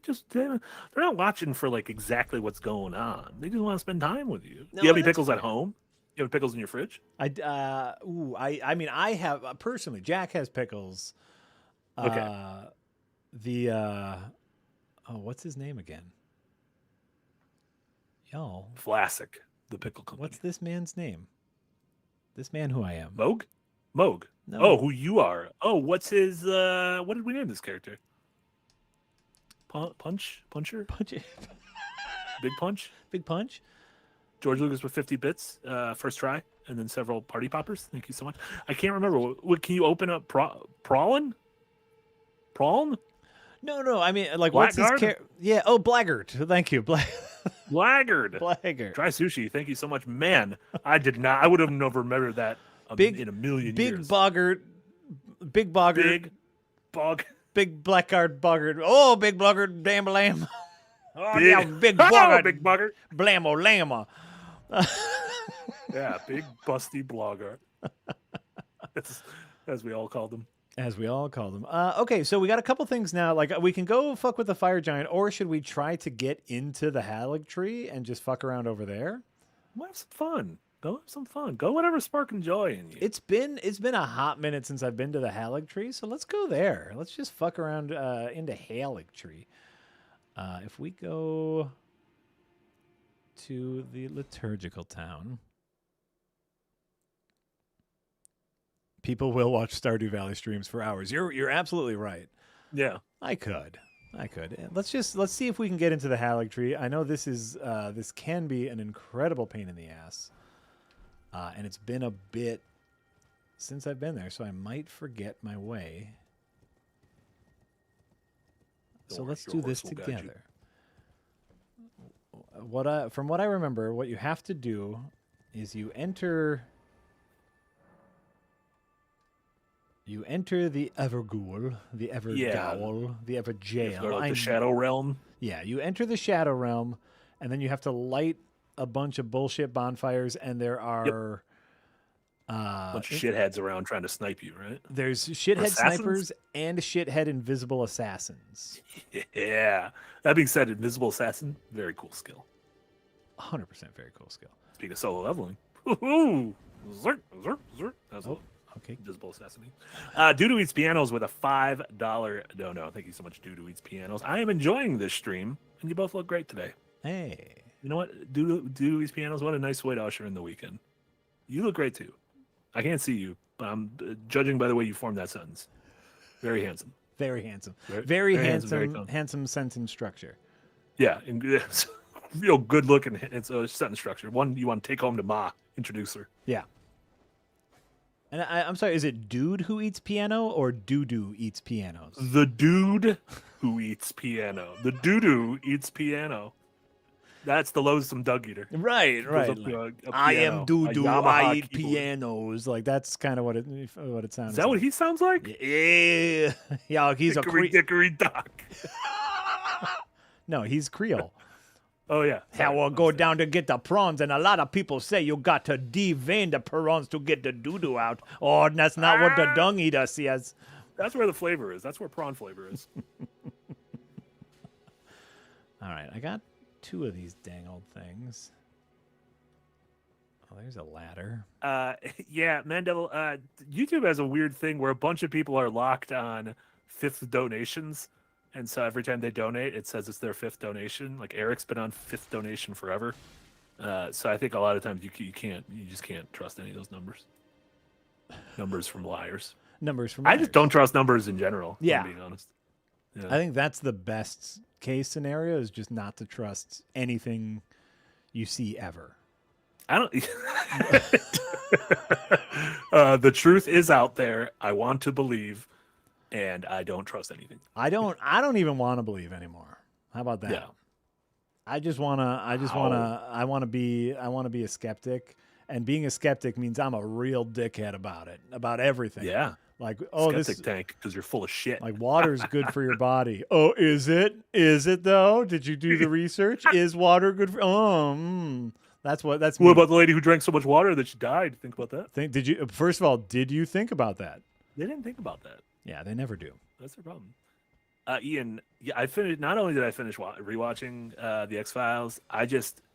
just they're not watching for like exactly what's going on. They just want to spend time with you. Do you have any pickles at home? You have pickles in your fridge? I mean, I have personally. Jack has pickles. Okay. What's his name again? Y'all. Vlasic, the pickle company. What's this man's name? This man who I am. Mohg? No. Oh, who you are. Oh, what's his what did we name this character? Puncher? Big Punch? Big Punch? George Lucas with 50 bits, first try, and then several party poppers. Thank you so much. I can't remember. What can you open up Prawn? No. I mean, like, Blackguard? what's his character? Yeah. Oh, Blackguard. Thank you. Blackguard. Try sushi. Thank you so much, man. I did not. I would have never remembered that in a million years. Big Boggart. Big Blackguard Boggart. Oh, Big Boggart. Damn lamb. Oh, yeah, Big Boggart. Big Boggart. Blammo llama. Yeah, big busty blogger. As we all called him. As we all call them. Okay, so we got a couple things now. Like, we can go fuck with the fire giant, or should we try to get into the Haligtree and just fuck around over there? We'll have some fun. Go have some fun. Go whatever sparking joy in you. It's been a hot minute since I've been to the Haligtree, so let's go there. Let's just fuck around into Haligtree. If we go to the liturgical town, people will watch Stardew Valley streams for hours. You're absolutely right. Yeah, I could. Let's see if we can get into the Haligtree. I know this can be an incredible pain in the ass. And it's been a bit since I've been there, so I might forget my way. So let's do this together. From what I remember, what you have to do is you enter the Everghoul, the Evergaol, the Everjail. Go to the Shadow Realm. Yeah, you enter the Shadow Realm, and then you have to light a bunch of bullshit bonfires, and there are a bunch of shitheads around trying to snipe you, right? There's shithead snipers and shithead invisible assassins. Yeah. That being said, invisible assassin, very cool skill. 100% very cool skill. Speaking of solo leveling. Woohoo! Zert, zert, zert. That's okay. Invisible assassin. Doodoo Eats Pianos with a $5 dono. Thank you so much, Doodoo Eats Pianos. I am enjoying this stream, and you both look great today. Hey. You know what? Doodoo Eats Pianos, what a nice way to usher in the weekend. You look great, too. I can't see you, but I'm judging by the way you formed that sentence. Very handsome. Very handsome. Very handsome, handsome sentence structure. Yeah, and real good looking sentence structure. One you want to take home to Ma, introduce her. Yeah. And I'm sorry, is it dude who eats piano or doo-doo eats pianos? The dude who eats piano. The doo-doo eats piano. That's the loathsome Doug eater. Right. I am doo-doo, I eat pianos. Like, that's kind of what it sounds like. Is that what he sounds like? Yeah. Yeah, he's Dickory Dock. No, he's Creole. Oh, yeah. How I'll go down to get the prawns, and a lot of people say you got to devein the prawns to get the doo-doo out. Oh, that's not what the dung eater says. That's where the flavor is. That's where prawn flavor is. All right, I got 2 of these dang old things. Oh, there's a ladder. Yeah, Mandel, YouTube has a weird thing where a bunch of people are locked on 5th donations. And so every time they donate, it says it's their 5th donation. Like Eric's been on 5th donation forever. So I think a lot of times you just can't trust any of those numbers. Numbers from liars. I just don't trust numbers in general. Yeah. I'm being honest. Yeah. I think that's the best case scenario, is just not to trust anything you see ever. I don't. The truth is out there. I want to believe. And I don't trust anything. I don't even want to believe anymore. How about that? Yeah. I want to be a skeptic, and being a skeptic means I'm a real dickhead about everything. Yeah. Like, skeptic tank, because you're full of shit. Like, water's good for your body. Oh, is it? Is it though? Did you do the research? Is water good for? That's me. What about the lady who drank so much water that she died? Think about that. First of all, did you think about that? They didn't think about that. Yeah, they never do. That's their problem. Ian, yeah, I finished. Not only did I finish rewatching the X-Files,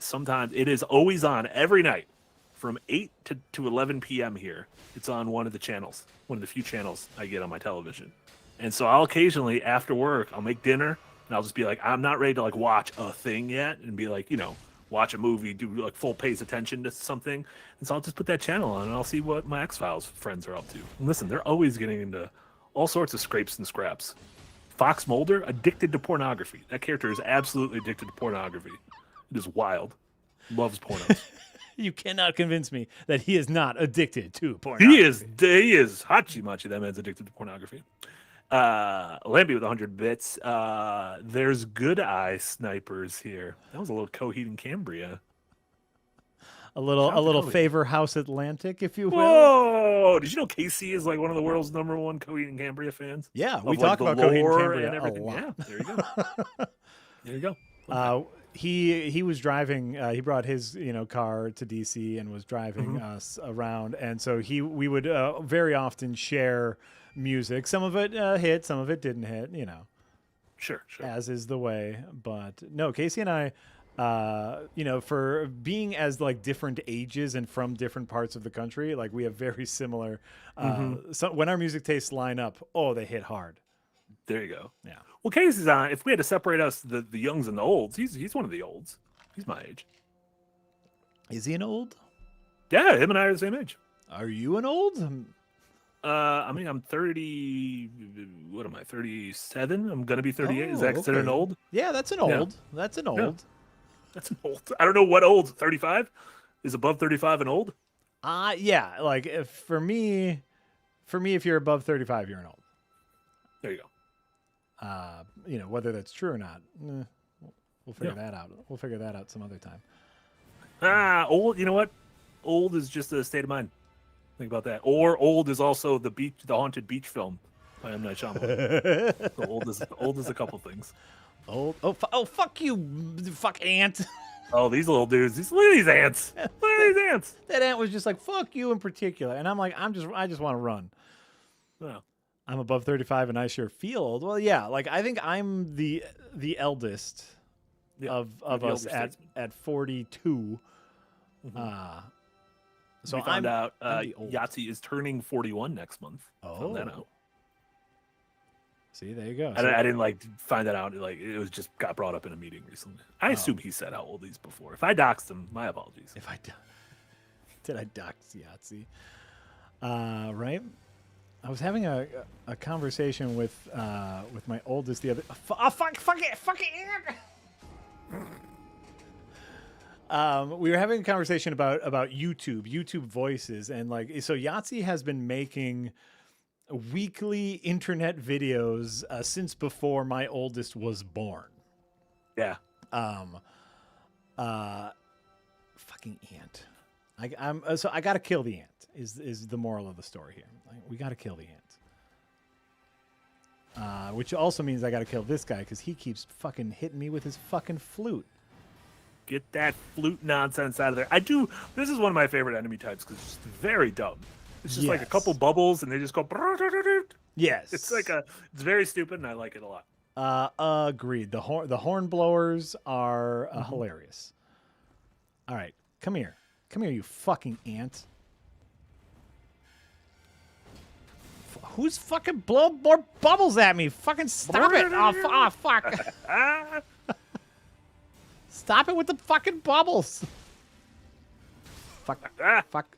sometimes it is always on every night from 8 to 11 p.m. here. It's on one of the channels, one of the few channels I get on my television. And so I'll occasionally, after work, I'll make dinner, and I'll just be like, I'm not ready to like watch a thing yet, and be like, watch a movie, do like full pays attention to something. And so I'll just put that channel on, and I'll see what my X-Files friends are up to. And listen, they're always getting into all sorts of scrapes and scraps. Fox Mulder, addicted to pornography. That character is absolutely addicted to pornography. It is wild. Loves pornos. You cannot convince me that he is not addicted to pornography. He is. Hachi-machi, that man's addicted to pornography. Lambie with 100 bits. There's good eye snipers here. That was a little Coheed and Cambria. A little favor House Atlantic, if you will. Whoa! Did you know Casey is like one of the world's #1 Coheed and Cambria fans? Yeah, we talk about Coheed and Cambria a lot. Yeah, there you go. There you go. He was driving. He brought his car to DC and was driving us around, and so we would very often share music. Some of it hit, some of it didn't hit. You know, sure, as is the way. But no, Casey and I. You know, for being as like different ages and from different parts of the country, like we have very similar. So when our music tastes line up, they hit hard. There you go. Yeah. Well, Casey's on. If we had to separate us, the youngs and the olds, he's one of the olds. He's my age. Is he an old? Yeah, him and I are the same age. Are you an old? I mean, I'm 30. What am I? 37. I'm gonna be 38. Is that considered an old? Yeah, that's an old. Yeah. That's an old. Yeah. That's an old. I don't know what old. 35 is above 35 and old. Yeah. Like for me, if you're above 35, you're an old. There you go. You know, whether that's true or not, we'll figure that out. We'll figure that out some other time. Old. You know what? Old is just a state of mind. Think about that. Or old is also the haunted beach film by M. Night Shyamalan. So old is a couple things. Old. Oh, fuck you, fuck ant. Oh, these little dudes. Look at these ants. Look at these ants. That ant was just like, fuck you in particular. And I'm like, I just want to run. Well, I'm above 35 and I sure feel old. Well, yeah, like I think I'm the eldest of us at 42. So we found out Yahtzee is turning 41 next month. Found that out. See, there you go. I didn't find that out. Like it was just got brought up in a meeting recently. I assume he said how old he's before. If I doxed him, my apologies. Did I dox Yahtzee? Right. I was having a conversation with my oldest the other. Fuck it. We were having a conversation about YouTube voices, and so Yahtzee has been making weekly internet videos since before my oldest was born. Yeah. Fucking ant. So I gotta kill the ant. Is the moral of the story here? We gotta kill the ant. Which also means I gotta kill this guy because he keeps fucking hitting me with his fucking flute. Get that flute nonsense out of there. This is one of my favorite enemy types because it's very dumb. It's just like a couple bubbles and they just go. Yes. It's it's very stupid and I like it a lot. Agreed. The horn blowers are hilarious. All right, come here, you fucking ant. Who's fucking blowing more bubbles at me? Fucking stop it! Oh fuck! Stop it with the fucking bubbles. Fuck.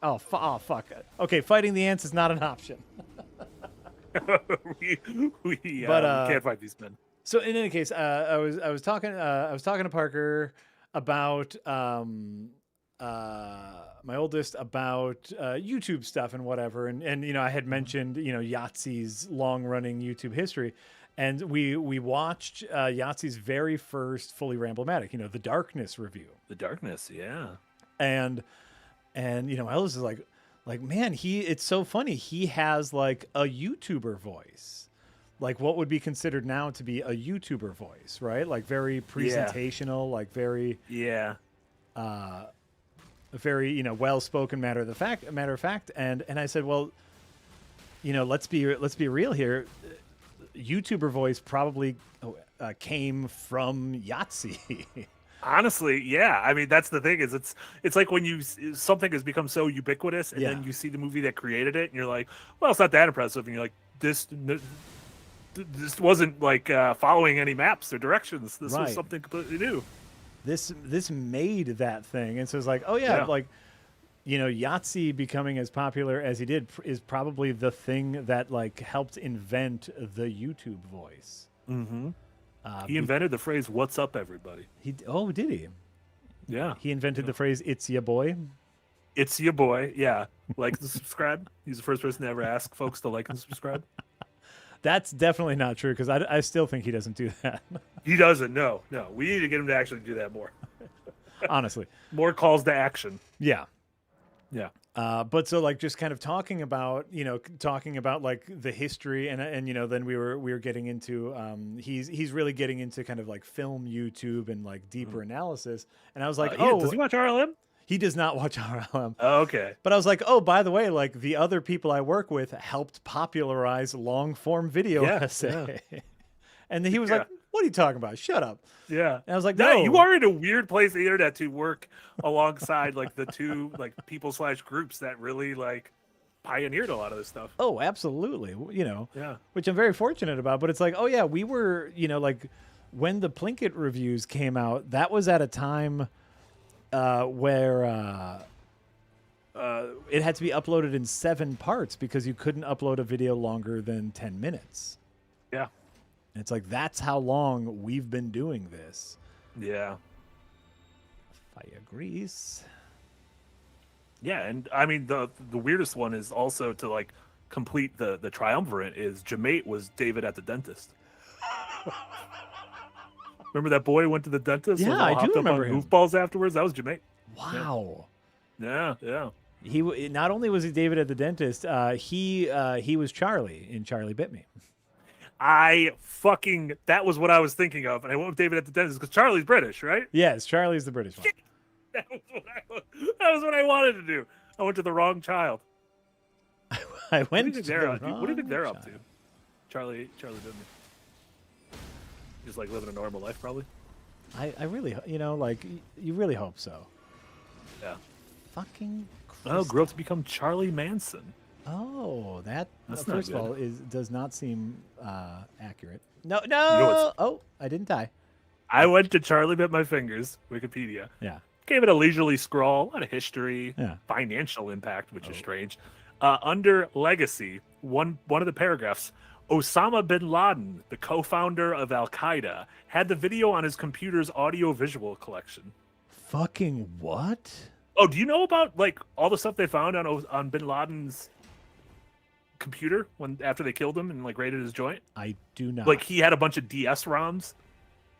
Oh, fuck. Okay, fighting the ants is not an option. we can't fight these men. So in any case, I was talking to Parker about my oldest about YouTube stuff and whatever, and you know I had mentioned Yahtzee's long running YouTube history. And we watched Yahtzee's very first fully Ramblematic, the Darkness review. The Darkness, yeah. And Ellis is like, man, it's so funny. He has like a YouTuber voice, like what would be considered now to be a YouTuber voice, right? Like very presentational, like very very well-spoken, matter of fact. And I said, well, let's be real here. YouTuber voice probably came from Yahtzee. Honestly, yeah. I mean, that's the thing is it's like when something has become so ubiquitous and then you see the movie that created it and you're like, well, it's not that impressive. And you're like, this wasn't like following any maps or directions. This was something completely new. This made that thing. And so it's like, oh yeah. Like, Yahtzee becoming as popular as he did is probably the thing that like helped invent the YouTube voice. Mm-hmm. He invented the phrase "What's up, everybody." Did he? Yeah. He invented the phrase "It's ya boy." It's ya boy. Yeah. Like and subscribe. He's the first person to ever ask folks to like and subscribe. That's definitely not true because I still think he doesn't do that. He doesn't. No. We need to get him to actually do that more. Honestly, more calls to action. Yeah. Yeah. But so like just kind of talking about like the history and then we were getting into he's really getting into kind of like film YouTube and like deeper analysis. And I was like, does he watch RLM? He does not watch RLM. Oh, okay. But I was like, oh, by the way, like the other people I work with helped popularize long form video essay. Yeah. And then he was like, what are you talking about? Shut up. Yeah. And I was like, no. You are in a weird place on the internet to work alongside like the two like people/groups that really like pioneered a lot of this stuff. Oh, absolutely. You know, which I'm very fortunate about. But it's like, oh, yeah, we were, you know, like when the Plinkett reviews came out, that was at a time where it had to be uploaded in 7 parts because you couldn't upload a video longer than 10 minutes. Yeah. And it's like, that's how long we've been doing this. Yeah. Fire grease. Yeah, and I mean the weirdest one is also to like complete the triumvirate is Jamate was David at the dentist. Remember that boy went to the dentist? Yeah, I do remember him. Goofballs afterwards. That was Jamate. Wow. Yeah. He not only was he David at the dentist, he was Charlie in Charlie Bit Me. That was what I was thinking of, and I went with David at the dentist because Charlie's British, right? Yes, Charlie's the British one. That was what I wanted to do. I went to the wrong child. I went to the wrong child. What do you think they're up to? Charlie Bit Me. Just like living a normal life, probably. I really, you know, like you really hope so. Yeah. Fucking. Oh, grew up to become Charlie Manson. Oh, that's first of all does not seem accurate. No. You know I didn't die. I went to Charlie Bit My Fingers, Wikipedia. Yeah. Gave it a leisurely scroll, a lot of history, financial impact, which is strange. Under legacy, one of the paragraphs, Osama bin Laden, the co-founder of Al Qaeda, had the video on his computer's audio-visual collection. Fucking what? Oh, do you know about like all the stuff they found on bin Laden's computer after they killed him and like raided his joint? I do not. Like he had a bunch of DS ROMs.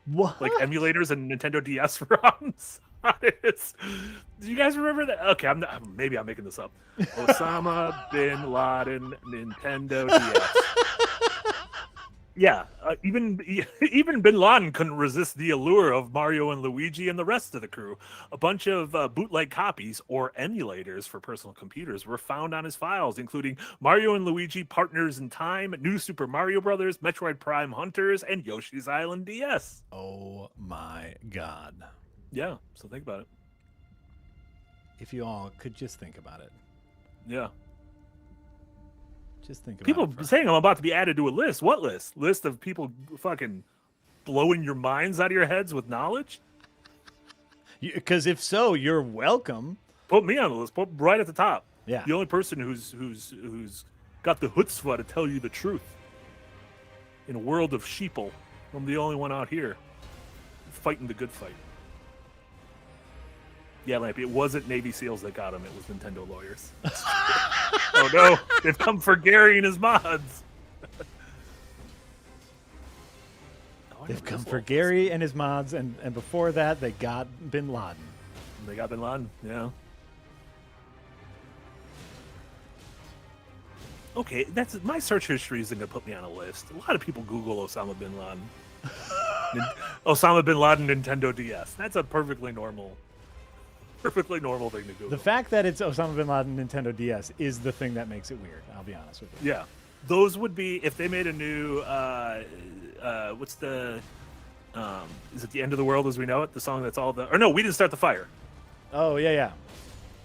What? Like emulators and Nintendo DS ROMs. Do you guys remember that? Okay, maybe I'm making this up. Osama bin Laden Nintendo DS. Yeah, even Bin Laden couldn't resist the allure of Mario and Luigi and the rest of the crew. A bunch of bootleg copies or emulators for personal computers were found on his files, including Mario and Luigi Partners in Time, New Super Mario Brothers, Metroid Prime Hunters, and Yoshi's Island DS. Oh my God. Yeah, so think about it. If you all could just think about it. Yeah. Just think about people saying I'm about to be added to a list. What list? List of people fucking blowing your minds out of your heads with knowledge? Because if so, you're welcome. Put me on the list. Put right at the top. Yeah. The only person who's got the chutzpah to tell you the truth. In a world of sheeple, I'm the only one out here fighting the good fight. Yeah, Lampy, it wasn't Navy SEALs that got him. It was Nintendo lawyers. Oh, no. They've come for Gary and his mods. They've come for Gary and his mods, and before that, they got Bin Laden. They got Bin Laden, yeah. Okay, my search history isn't going to put me on a list. A lot of people Google Osama Bin Laden. Osama Bin Laden Nintendo DS. That's a perfectly normal thing to Google. The fact that it's Osama Bin Laden Nintendo DS is the thing that makes it weird. I'll be honest with you. Yeah, those would be if they made a new. What's the? Is it The End of the World as We Know It? The song that's all the. Or no, We Didn't Start the Fire. Oh yeah.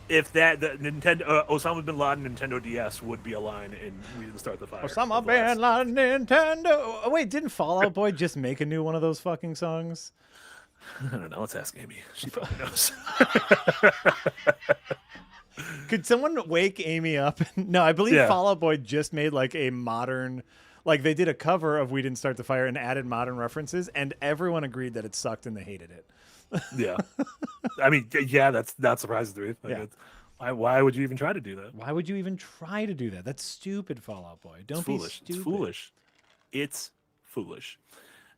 If the Nintendo Osama Bin Laden Nintendo DS would be a line in We Didn't Start the Fire. Osama Bin Laden Nintendo. Oh, wait, didn't Fall Out Boy just make a new one of those fucking songs? I don't know. Let's ask Amy. She probably knows. Could someone wake Amy up? No, I believe Fall Out Boy just made like a modern, like they did a cover of We Didn't Start the Fire and added modern references, and everyone agreed that it sucked and they hated it. Yeah. I mean, yeah, that's not surprising to me. Like, why would you even try to do that? Why would you even try to do that? That's stupid, Fall Out Boy. Don't be stupid. It's foolish. It's foolish.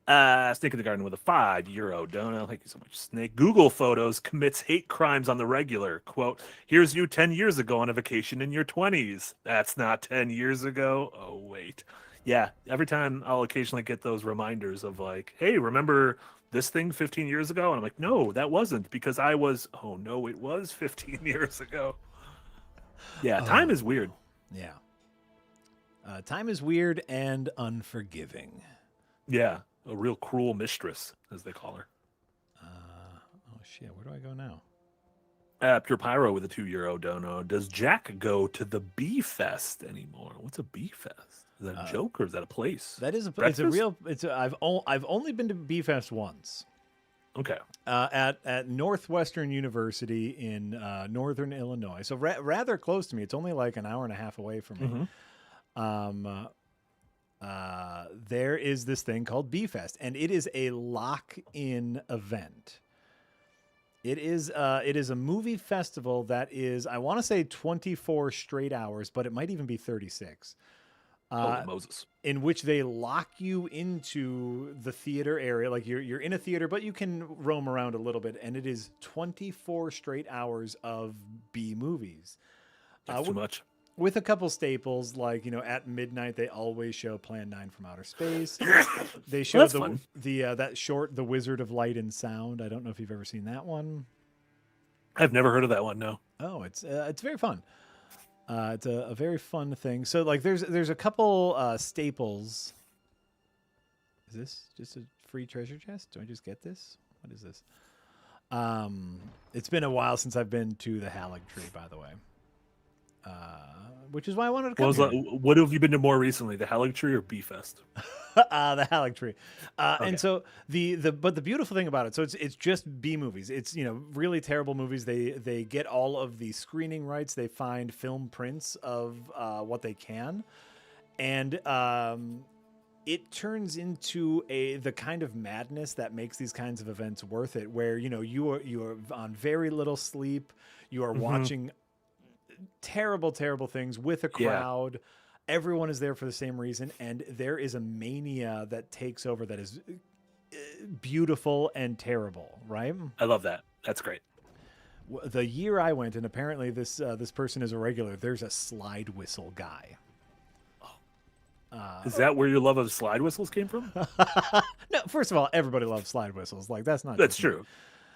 Snake in the Garden with a €5 donut. Thank you so much, Snake. Google Photos commits hate crimes on the regular. Quote, here's you 10 years ago on a vacation in your 20s. That's not 10 years ago. Oh, wait. Yeah, every time I'll occasionally get those reminders of like, hey, remember this thing 15 years ago? And I'm like, no, that wasn't, because I was, oh no, it was 15 years ago. Yeah, time is weird. Yeah. Time is weird and unforgiving. Yeah, a real cruel mistress, as they call her. Oh shit, where do I go now? After Pyro with a €2 dono, does Jack go to the Bee Fest anymore? What's a Bee Fest? Is that a joke or is that a place? That is it's a real. I've only been to Bee Fest once. Okay. At Northwestern University in northern Illinois, so rather close to me. It's only like an hour and a half away from me. There is this thing called Bee Fest, and it is a lock-in event. It is a movie festival that is, I want to say 24 straight hours, but it might even be 36. Moses. In which they lock you into the theater area. Like you're in a theater, but you can roam around a little bit, and it is 24 straight hours of B movies. That's too much. With a couple staples, like, at midnight they always show Plan 9 from Outer Space. They show that short, The Wizard of Light and Sound. I don't know if you've ever seen that one. I've never heard of that one. No. Oh, it's very fun. It's a very fun thing. So like there's a couple staples. Is this just a free treasure chest? Do I just get this? What is this? It's been a while since I've been to the Haligtree, by the way. Which is why I wanted to come here. What have you been to more recently, the Haligtree or Bee Fest? The Haligtree. Okay. And so the beautiful thing about it, so it's just B movies. It's really terrible movies. They get all of the screening rights. They find film prints of what they can, and it turns into the kind of madness that makes these kinds of events worth it. Where you are on very little sleep. You are watching terrible things with a crowd. Everyone is there for the same reason, and there is a mania that takes over that is beautiful and terrible, right? I love that. That's great. The year I went, and apparently this person is a regular, there's a slide whistle guy. Is that where your love of slide whistles came from? No, first of all, everybody loves slide whistles. Like, that's true.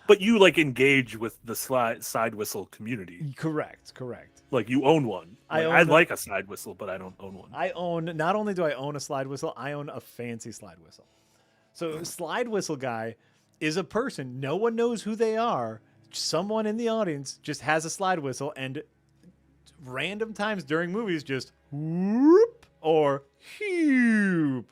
But you engage with the side whistle community. Correct. Like, you own one. I like a slide whistle, but I don't own one. Not only do I own a slide whistle, I own a fancy slide whistle. So slide whistle guy is a person. No one knows who they are. Someone in the audience just has a slide whistle, and random times during movies just whoop or whoop.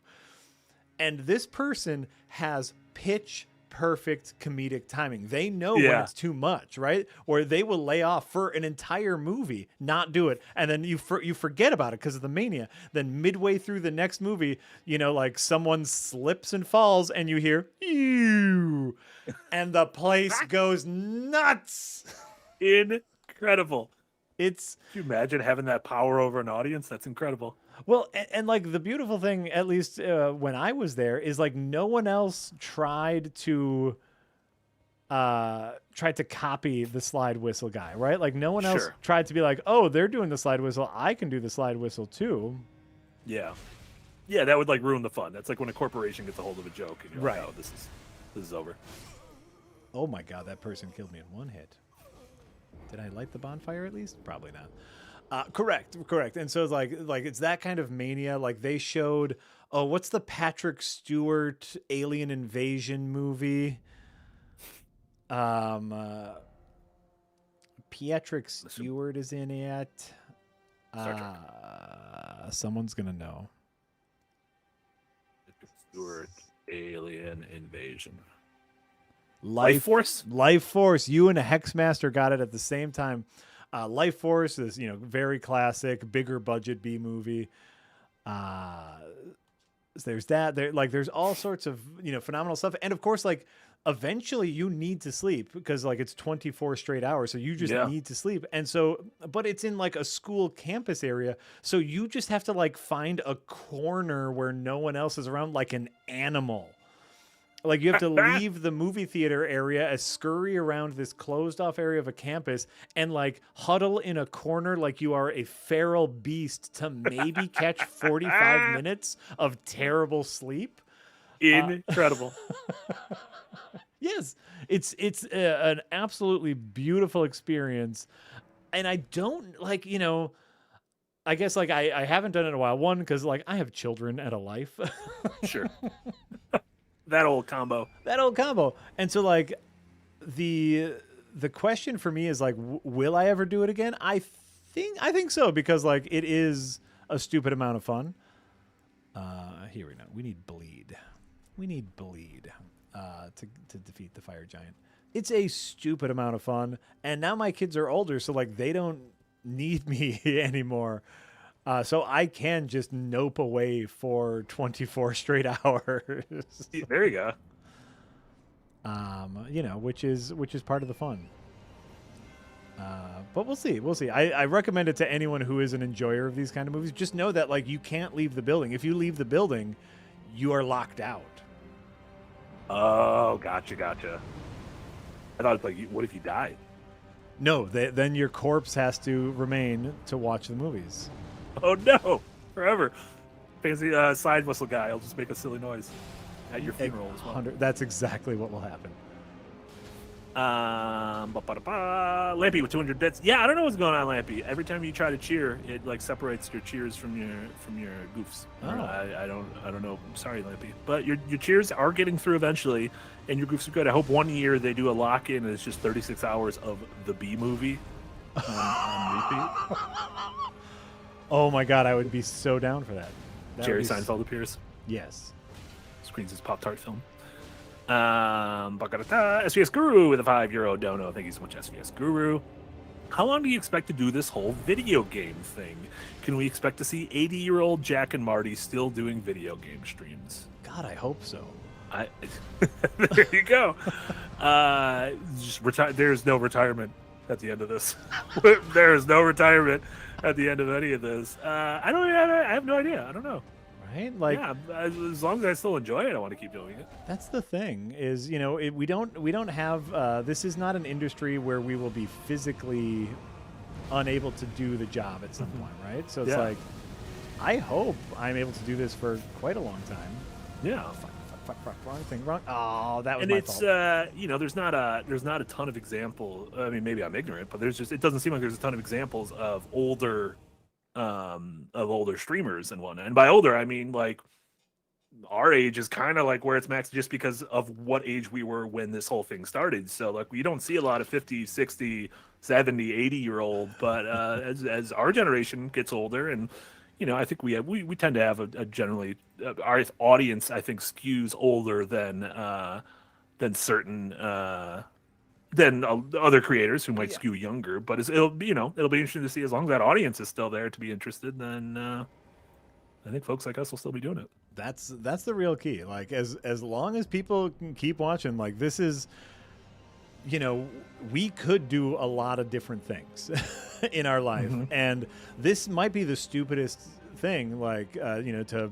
And this person has pitch perfect comedic timing. They know when it's too much, right? Or they will lay off for an entire movie, not do it, and then you forget about it because of the mania. Then midway through the next movie, like someone slips and falls, and you hear "ew," and the place goes nuts. Incredible. Can you imagine having that power over an audience? That's incredible. Well, and like the beautiful thing, at least when I was there, is like no one else tried to copy the slide whistle guy, right? Like no one else tried to be like, oh, they're doing the slide whistle, I can do the slide whistle too. Yeah, that would ruin the fun. That's like when a corporation gets a hold of a joke and you're like, oh, this is over. Oh my God, that person killed me in one hit. Did I light the bonfire at least? Probably not. Correct. And so it's like it's that kind of mania. Like they showed, what's the Patrick Stewart alien invasion movie? Patrick Stewart is in it. Someone's gonna know. Patrick Stewart alien invasion. Life Force. You and a Hexmaster got it at the same time. Life Force is, very classic, bigger budget B movie. There's that. There's all sorts of, phenomenal stuff. And of course, eventually you need to sleep because it's 24 straight hours. So you just need to sleep. And so, but it's in a school campus area. So you just have to find a corner where no one else is around, like an animal. You have to leave the movie theater area, scurry around this closed off area of a campus, and huddle in a corner like you are a feral beast to maybe catch 45 minutes of terrible sleep. Incredible. Yes, it's an absolutely beautiful experience, and I don't like, I guess like I haven't done it in a while. One, because like I have children and a life. Sure. That old combo. And so like the question for me is like, will I ever do it again? I think so, because like it is a stupid amount of fun. Here we go. We need bleed. To defeat the fire giant. It's a stupid amount of fun, and now my kids are older, so like they don't need me anymore. So I can just nope away for 24 straight hours. There you go. Which is part of the fun. But we'll see. I recommend it to anyone who is an enjoyer of these kind of movies. Just know that like you can't leave the building. If you leave the building, you are locked out. Oh, gotcha. I thought, like, what if you died? No, then your corpse has to remain to watch the movies. Oh, no. Forever. Fancy side whistle guy. I'll just make a silly noise at your funeral as well. That's exactly what will happen. Lampy with 200 bits. Yeah, I don't know what's going on, Lampy. Every time you try to cheer, it like separates your cheers from your goofs. Oh. I don't know. I'm sorry, Lampy, but your cheers are getting through eventually, and your goofs are good. I hope one year they do a lock-in and it's just 36 hours of the B movie on repeat. Oh my god, I would be so down for that. Jerry Seinfeld appears. Yes. Screens his Pop-Tart film. SVS Guru with a €5 dono. Thank you so much, SVS Guru. How long do you expect to do this whole video game thing? Can we expect to see 80-year-old Jack and Marty still doing video game streams? God, I hope so. There you go. There's no retirement at the end of this. There's no retirement at the end of any of this. I have no idea. I don't know. Right? Like, yeah, as long as I still enjoy it, I want to keep doing it. That's the thing is, we don't have, this is not an industry where we will be physically unable to do the job at some point, right? So it's like, I hope I'm able to do this for quite a long time. Yeah. Wrong thing, wrong. Oh, that was my fault. And it's, there's not a ton of examples. I mean, maybe I'm ignorant, but it doesn't seem like there's a ton of examples of older streamers and whatnot. And by older, I mean like our age is kind of like where it's max, just because of what age we were when this whole thing started. So like we don't see a lot of 50, 60, 70, 80-year-old, but as our generation gets older, and I think we tend to have a generally our audience, I think, skews older than certain than other creators who might skew younger. But it'll be interesting to see. As long as that audience is still there to be interested, then I think folks like us will still be doing it. That's the real key. Like as long as people can keep watching, like this is, we could do a lot of different things in our life, and this might be the stupidest thing, like to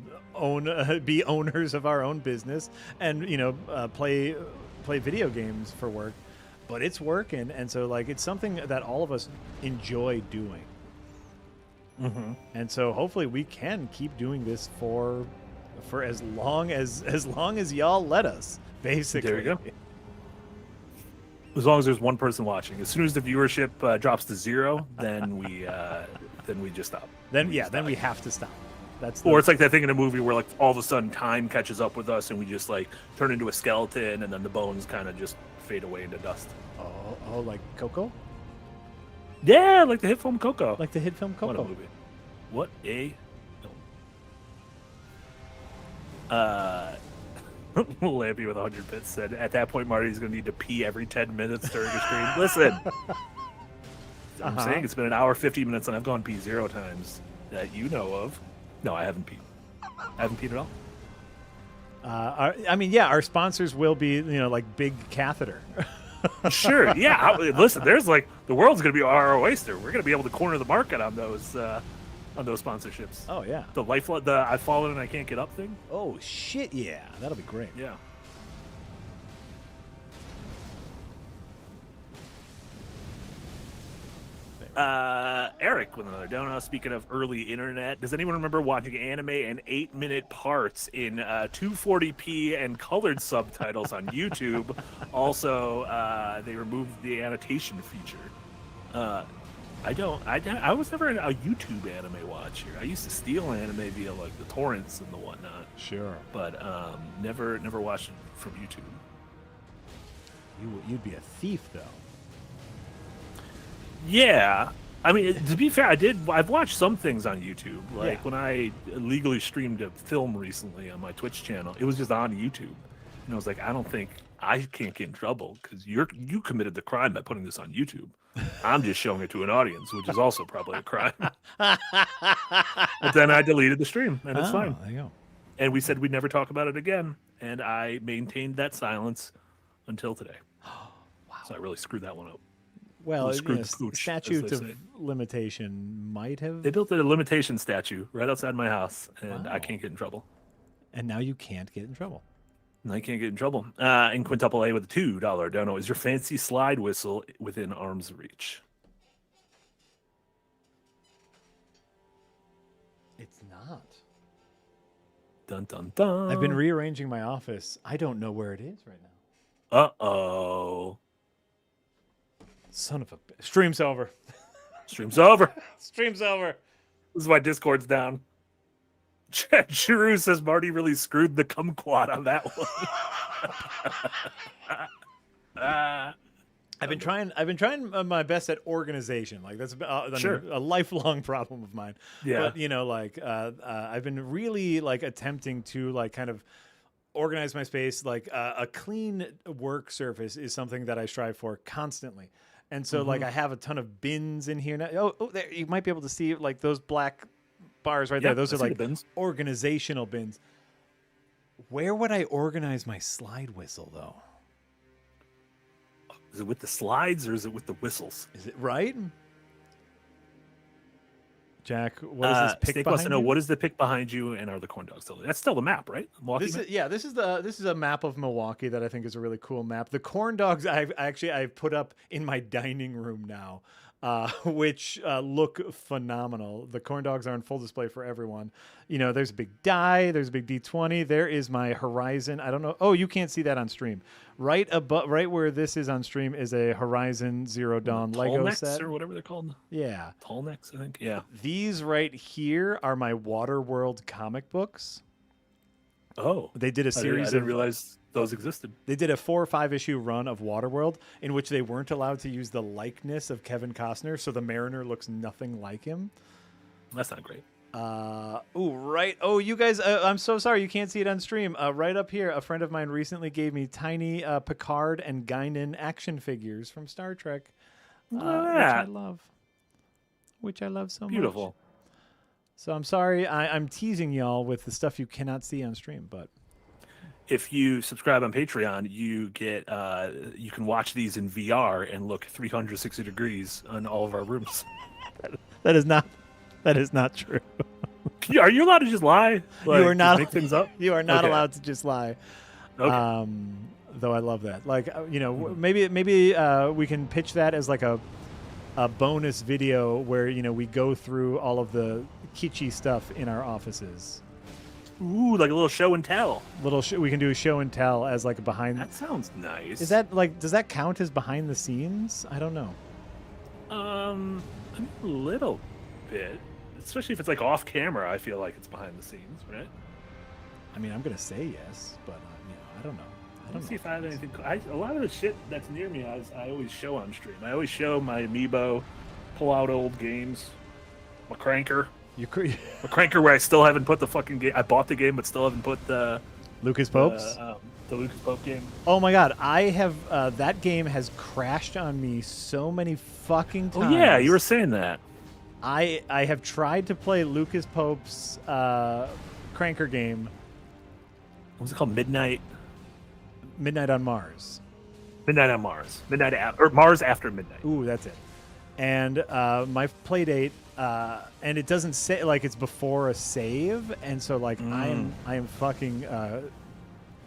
be owners of our own business and play video games for work. But it's working, and so like it's something that all of us enjoy doing. And so hopefully we can keep doing this for as long as y'all let us, basically. There you go. As long as there's one person watching. As soon as the viewership drops to 0, then we just stop. Then we have to stop. Or it's like that thing in a movie where like all of a sudden time catches up with us and we just like turn into a skeleton, and then the bones kind of just fade away into dust. Oh, like Coco? Yeah, like the hit film Coco. Like the hit film Coco. What a movie. What a film. Lampy with 100 bits said, at that point, Marty's going to need to pee every 10 minutes during a stream. Listen, I'm saying it's been an hour, 50 minutes, and I've gone pee 0 times that you know of. No, I haven't peed. I haven't peed at all. Our sponsors will be, like Big Catheter. Sure, yeah. Listen, there's like the world's gonna be our oyster. We're gonna be able to corner the market on those sponsorships. Oh yeah. The I've fallen and I can't get up thing. Oh shit, yeah, that'll be great. Yeah. Eric with another donut. Speaking of early internet, does anyone remember watching anime in 8-minute parts in 240p and colored subtitles on YouTube? Also, they removed the annotation feature. I was never a YouTube anime watcher. I used to steal anime via like the torrents and the whatnot. Sure. But never watched it from YouTube. You'd be a thief, though. Yeah. I mean, to be fair, I've watched some things on YouTube. Like when I illegally streamed a film recently on my Twitch channel, it was just on YouTube. And I was like, I can't get in trouble because you committed the crime by putting this on YouTube. I'm just showing it to an audience, which is also probably a crime. But then I deleted the stream, and it's fine. There you go. And we said we'd never talk about it again, and I maintained that silence until today. Wow. So I really screwed that one up. Well, statute of limitation might have... They built a limitation statue right outside my house, and I can't get in trouble. And now you can't get in trouble. And I can't get in trouble. And Quintuple A with a $2 dono. Is your fancy slide whistle within arm's reach? It's not. Dun, dun, dun. I've been rearranging my office. I don't know where it is right now. Uh-oh. Son of a bitch. Stream's over. Stream's over. Stream's over. This is why Discord's down. Shiru says Marty really screwed the kumquat on that one. I've been trying my best at organization. Like that's a lifelong problem of mine. Yeah. But I've been really attempting to kind of organize my space. A clean work surface is something that I strive for constantly. And so I have a ton of bins in here now. Oh, there, you might be able to see those black bars right there. Those are bins. Organizational bins. Where would I organize my slide whistle though? Is it with the slides or is it with the whistles? Is it right? Jack, what is this pick Steak behind wants to know you? what is the pick behind you, and are the corn dogs still there? That's still the map, right? This is a map of Milwaukee that I think is a really cool map. The corn dogs I've put up in my dining room now, which look phenomenal. The corn dogs are on full display for everyone. There's a big die, there's a big D20. There is my Horizon. I don't know. Oh, you can't see that on stream. Right where this is on stream is a Horizon Zero Dawn Lego set or whatever they're called. Yeah, Tall necks, I think. Yeah. These right here are my Waterworld comic books. Oh, they did a series. I didn't realize those existed. They did a 4 or 5 issue run of Waterworld in which they weren't allowed to use the likeness of Kevin Costner, so the Mariner looks nothing like him. That's not great. Right. Oh, you guys, I'm so sorry you can't see it on stream. Right up here, a friend of mine recently gave me tiny Picard and Guinan action figures from Star Trek, which I love. Which I love so much. Beautiful. So I'm sorry, I'm teasing y'all with the stuff you cannot see on stream, but if you subscribe on Patreon, you get you can watch these in VR and look 360 degrees on all of our rooms. That is not true. Are you allowed to just lie? You are not make things up. You are not allowed to just lie. Okay. Though I love that. Maybe we can pitch that as a bonus video where we go through all of the kitschy stuff in our offices. Ooh, like a little show and tell. We can do a show and tell as a behind. That sounds nice. Is that does that count as behind the scenes? I don't know. A little bit, especially if it's off camera. I feel like it's behind the scenes, right? I mean, I'm gonna say yes, but I don't know. Let's see if I have anything. A lot of the shit that's near me, I always show on stream. I always show my amiibo, pull out old games, my cranker. My cranker where I still haven't put the fucking game. I bought the game, but still haven't put the Lucas Popes. The Lucas Pope game. Oh my god, I have that game has crashed on me so many fucking times. Oh yeah, you were saying that. I have tried to play Lucas Pope's cranker game. What was it called? Midnight on Mars. Midnight on Mars. Or Mars after midnight. Ooh, that's it. And my play date, and it doesn't say it's before a save, and so I am fucking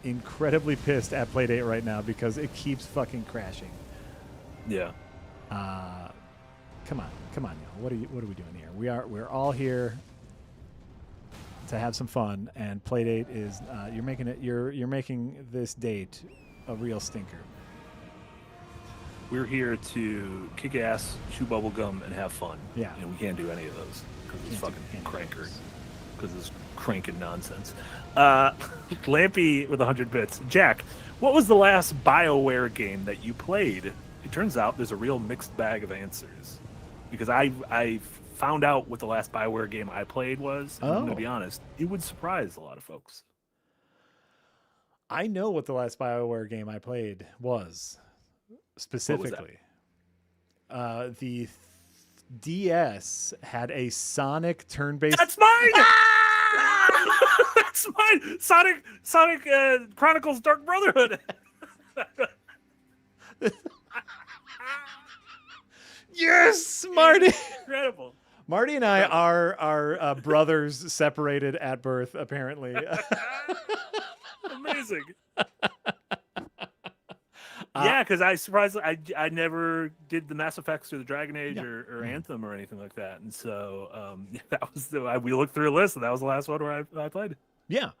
incredibly pissed at play date right now because it keeps fucking crashing. Yeah. Come on, y'all. What are we doing here? We're all here to have some fun, and Playdate is you're making this date a real stinker. We're here to kick ass, chew bubble gum, and have fun. Yeah, and we can't do any of those because it's fucking cranker. Because it's cranking nonsense. Lampy with 100 bits. Jack, what was the last BioWare game that you played? It turns out there's a real mixed bag of answers. Because I found out what the last BioWare game I played was. And I'm going to be honest, it would surprise a lot of folks. I know what the last BioWare game I played was. Specifically. The DS had a Sonic turn-based... That's mine! That's mine! Sonic Chronicles Dark Brotherhood! Yes, Marty! Incredible. Marty and I are brothers separated at birth, apparently. Amazing. Yeah, because I never did the Mass Effects or the Dragon Age or Anthem or anything like that, and so that was we looked through a list, and that was the last one where I played. Yeah,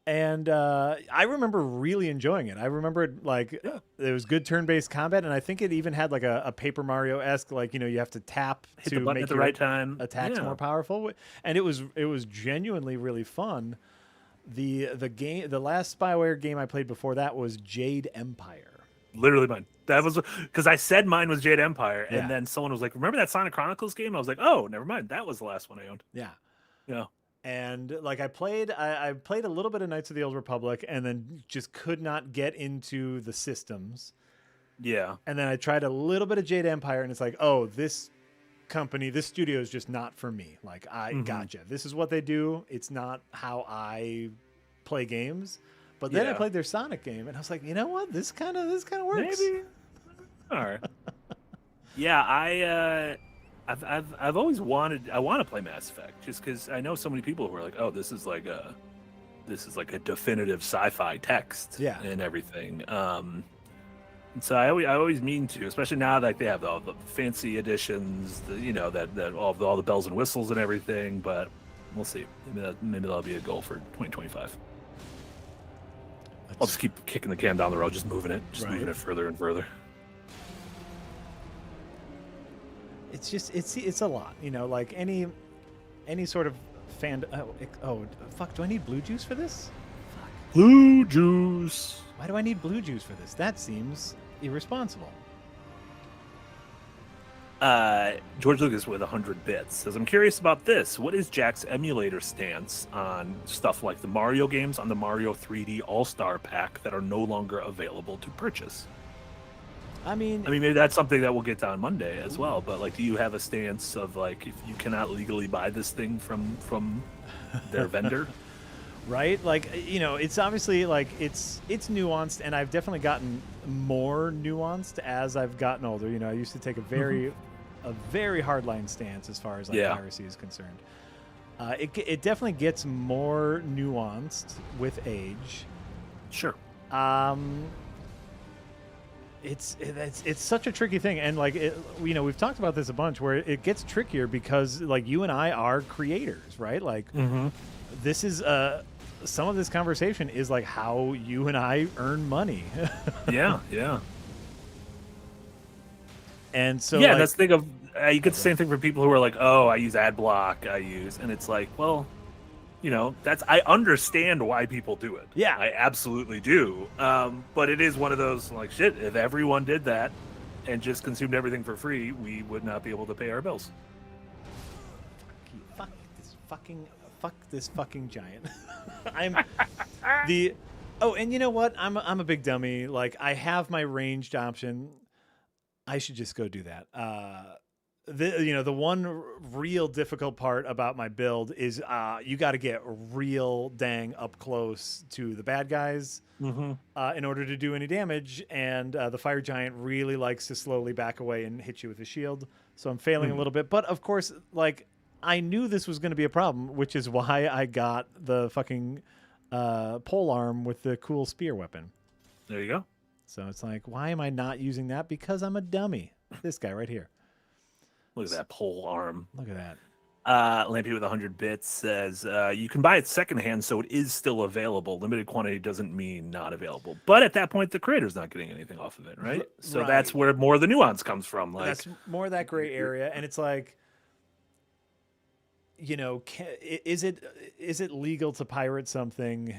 and I remember really enjoying it. I remember it there was good turn-based combat, and I think it even had like a Paper Mario-esque, like you have to tap hit to the button make at the right time, attacks more powerful, and it was genuinely really fun. The last BioWare game I played before that was Jade Empire. Literally mine. That was because I said mine was Jade Empire, and then someone was like, "Remember that Sonic Chronicles game?" I was like, "Oh, never mind. That was the last one I owned." Yeah. And like I played a little bit of Knights of the Old Republic, and then just could not get into the systems. Yeah. And then I tried a little bit of Jade Empire, and it's like, oh, this studio is just not for me. Like gotcha. This is what they do. It's not how I play games. But then I played their Sonic game, and I was like, you know what? This kind of works. Maybe. All right. Yeah, I've always wanted to play Mass Effect just because I know so many people who are like, oh, this is like a definitive sci-fi text and everything. And so I always mean to, especially now that they have all the fancy editions, that all the bells and whistles and everything. But we'll see. Maybe that'll be a goal for 2025. I'll just keep kicking the can down the road, just moving it further and further. It's just it's a lot, like any sort of fan. Oh fuck! Do I need blue juice for this? Fuck. Blue juice. Why do I need blue juice for this? That seems irresponsible. George Lucas with 100 bits says, I'm curious about this. What is Jack's emulator stance on stuff like the Mario games on the Mario 3D All-Star Pack that are no longer available to purchase? I mean, maybe that's something that we'll get to on Monday as well. But like, do you have a stance of like, if you cannot legally buy this thing from their vendor? Right? Like, it's obviously like it's nuanced, and I've definitely gotten more nuanced as I've gotten older. I used to take a very hardline stance as far as piracy is concerned. It definitely gets more nuanced with age. Sure. It's such a tricky thing, and like we've talked about this a bunch, where it gets trickier because like you and I are creators, right? Like this is some of this conversation is like how you and I earn money. Yeah. And so that's the thing of you get the same thing for people who are like, oh, I use ad block, and it's like, well, that's, I understand why people do it. Yeah, I absolutely do. But it is one of those like, shit, if everyone did that and just consumed everything for free, we would not be able to pay our bills. Fuck this fucking giant. And you know what? I'm a big dummy. Like, I have my ranged option. I should just go do that. The one real difficult part about my build is you got to get real dang up close to the bad guys in order to do any damage, and the fire giant really likes to slowly back away and hit you with a shield. So I'm failing a little bit, but of course, like, I knew this was going to be a problem, which is why I got the fucking pole arm with the cool spear weapon. There you go. So it's like, why am I not using that? Because I'm a dummy. This guy right here. Look at that pole arm. Look at that. Lampy with 100 bits says, you can buy it secondhand, so it is still available. Limited quantity doesn't mean not available. But at that point, the creator's not getting anything off of it, right? So that's where more of the nuance comes from. Like, that's more of that gray area. And it's like, you know, is it legal to pirate something?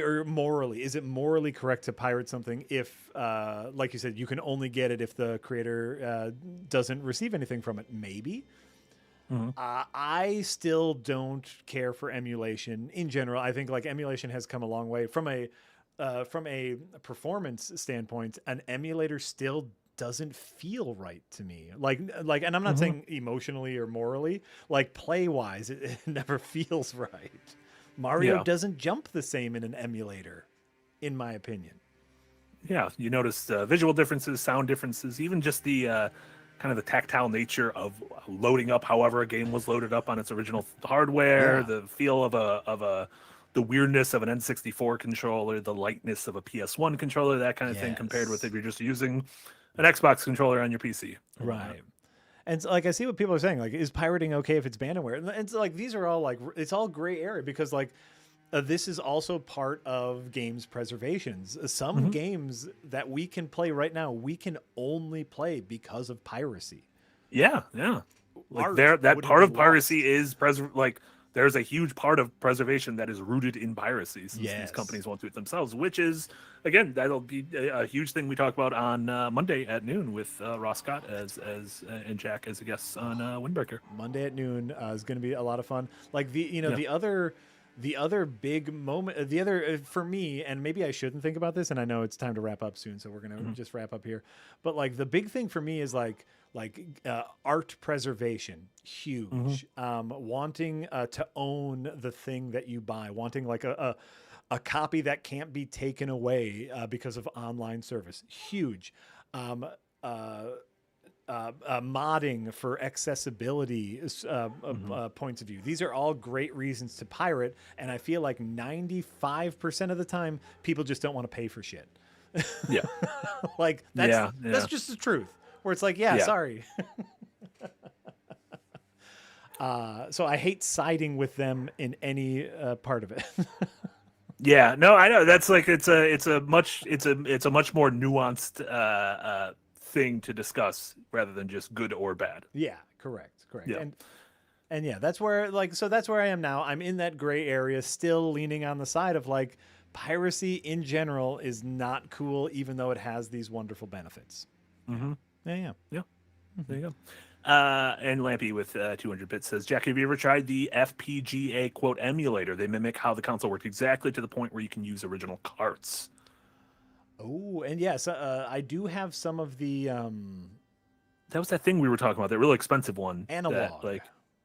Or morally, is it morally correct to pirate something if, like you said, you can only get it if the creator doesn't receive anything from it? Maybe. Mm-hmm. I still don't care for emulation in general. I think like emulation has come a long way from a performance standpoint. An emulator still doesn't feel right to me. Like, and I'm not saying emotionally or morally, like play wise, it never feels right. Mario doesn't jump the same in an emulator, in my opinion. Yeah, you notice visual differences, sound differences, even just the kind of the tactile nature of loading up however a game was loaded up on its original hardware, the feel of the weirdness of an N64 controller, the lightness of a PS1 controller, that kind of thing, compared with if you're just using an Xbox controller on your PC. Right. And like, I see what people are saying, like, is pirating okay if it's bandware? And it's like, these are all like, it's all gray area because like, this is also part of games preservations. Some games that we can play right now, we can only play because of piracy. Yeah. Like that part of piracy is like there's a huge part of preservation that is rooted in piracy since these companies won't do it themselves, which is, again, that'll be a huge thing we talk about on Monday at noon with Ross Scott and Jack as a guest on Windbreaker. Monday at noon is going to be a lot of fun. Like the other big moment, for me, and maybe I shouldn't think about this, and I know it's time to wrap up soon, so we're going to just wrap up here. But like the big thing for me is like art preservation, huge. Wanting to own the thing that you buy, wanting like a copy that can't be taken away because of online service, huge. Modding for accessibility points of view. These are all great reasons to pirate, and I feel like 95% of the time people just don't want to pay for shit. Yeah. Like that's just the truth. Where it's like, sorry. So I hate siding with them in any part of it. Yeah, no, I know. That's like it's a much more nuanced thing to discuss rather than just good or bad. Yeah, correct. Yeah. And yeah, that's where that's where I am now. I'm in that gray area, still leaning on the side of like piracy in general is not cool, even though it has these wonderful benefits. Yeah. There you go. And Lampy with 200 bits says, Jack, have you ever tried the FPGA quote emulator? They mimic how the console worked exactly to the point where you can use original carts. Oh, and yes, I do have some of the. That was that thing we were talking about, that really expensive one. Analog.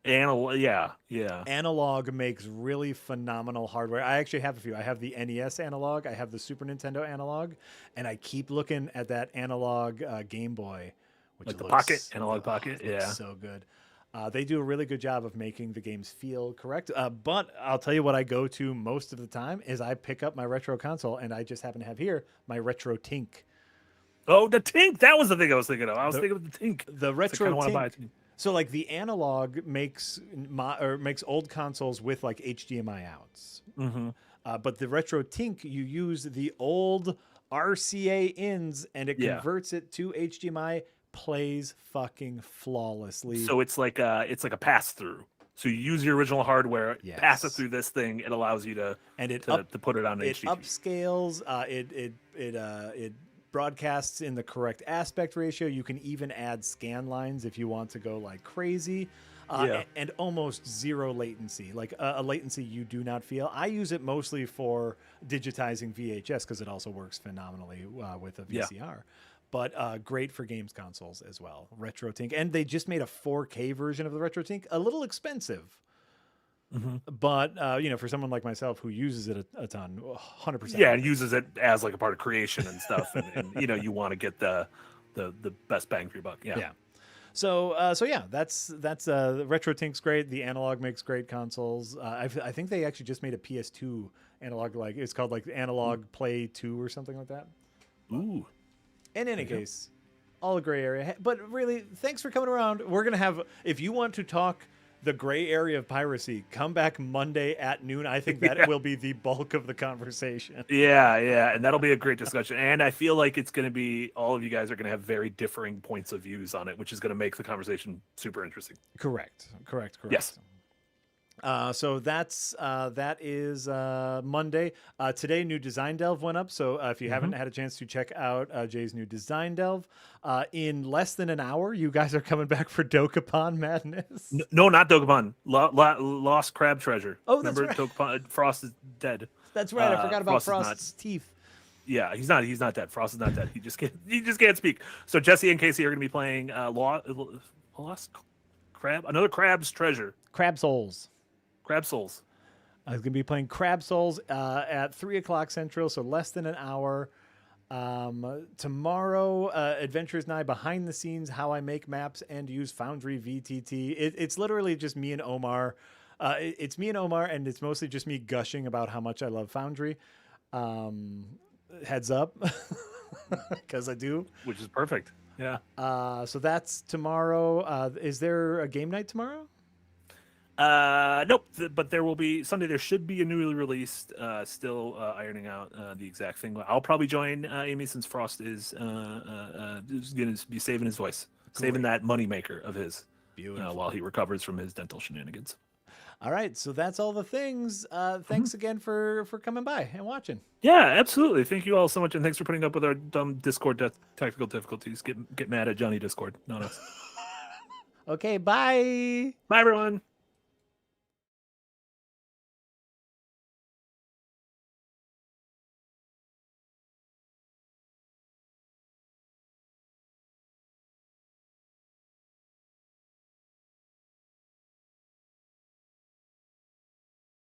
Yeah. Analog makes really phenomenal hardware. I actually have a few. I have the NES analog. I have the Super Nintendo analog, and I keep looking at that analog Game Boy, which like the Pocket, analog Pocket. Yeah, so good. They do a really good job of making the games feel correct. But I'll tell you what I go to most of the time is I pick up my retro console, and I just happen to have here my Retro Tink. Oh, the Tink! That was the thing I was thinking of. I was thinking of the Tink. The Retro Tink. So like the analog makes old consoles with like HDMI outs. But the Retro Tink, you use the old RCA ins and it converts it to HDMI, plays fucking flawlessly. So it's like a pass through. So you use your original hardware, pass it through this thing, it allows you to put it on HD. It upscales, it broadcasts in the correct aspect ratio. You can even add scan lines if you want to go like crazy. And almost zero latency, like a latency you do not feel. I use it mostly for digitizing VHS because it also works phenomenally with a VCR. But great for games consoles as well. Retro Tink. And they just made a 4K version of the Retro Tink. A little expensive. But, for someone like myself who uses it a ton, 100%. Yeah, and uses it as like a part of creation and stuff. and you want to get the best bang for your buck. Yeah. So that's the Retro Tink's great. The analog makes great consoles. I think they actually just made a PS2 analog, like it's called like Analog Play 2 or something like that. Ooh. In any case, all gray area. But really, thanks for coming around. We're gonna have, if you want to talk the gray area of piracy, come back Monday at noon. I think that will be the bulk of the conversation. Yeah, and that'll be a great discussion. And I feel like it's going to be, all of you guys are going to have very differing points of views on it, which is going to make the conversation super interesting. Correct. Yes. So that is Monday. Today, new design delve went up. So if you haven't had a chance to check out Jay's new design delve, in less than an hour, you guys are coming back for Dokapon Madness. No, not Dokapon. Lost Crab Treasure. Oh, that's Remember, right. Dokapon, Frost is dead. That's right. I forgot about Frost's teeth. Yeah, he's not dead. Frost is not dead. He just can't speak. So Jesse and Casey are going to be playing Lost Crab, another Crab's Treasure. Crab Souls. Crab Souls. I was going to be playing Crab Souls at 3:00 Central, so less than an hour. Tomorrow, Adventures Night, behind the scenes, how I make maps and use Foundry VTT. It's literally just me and Omar. It's me and Omar, and it's mostly just me gushing about how much I love Foundry. Heads up, because I do. Which is perfect. Yeah. So that's tomorrow. Is there a game night tomorrow? Nope. But there will be Sunday. There should be a newly released. Still ironing out the exact thing. I'll probably join Amy since Frost is going to be saving his voice, saving that moneymaker of his, while he recovers from his dental shenanigans. All right, so that's all the things. Thanks again for coming by and watching. Yeah, absolutely. Thank you all so much, and thanks for putting up with our dumb Discord technical difficulties. Get mad at Johnny Discord, not us. Okay, bye. Bye, everyone.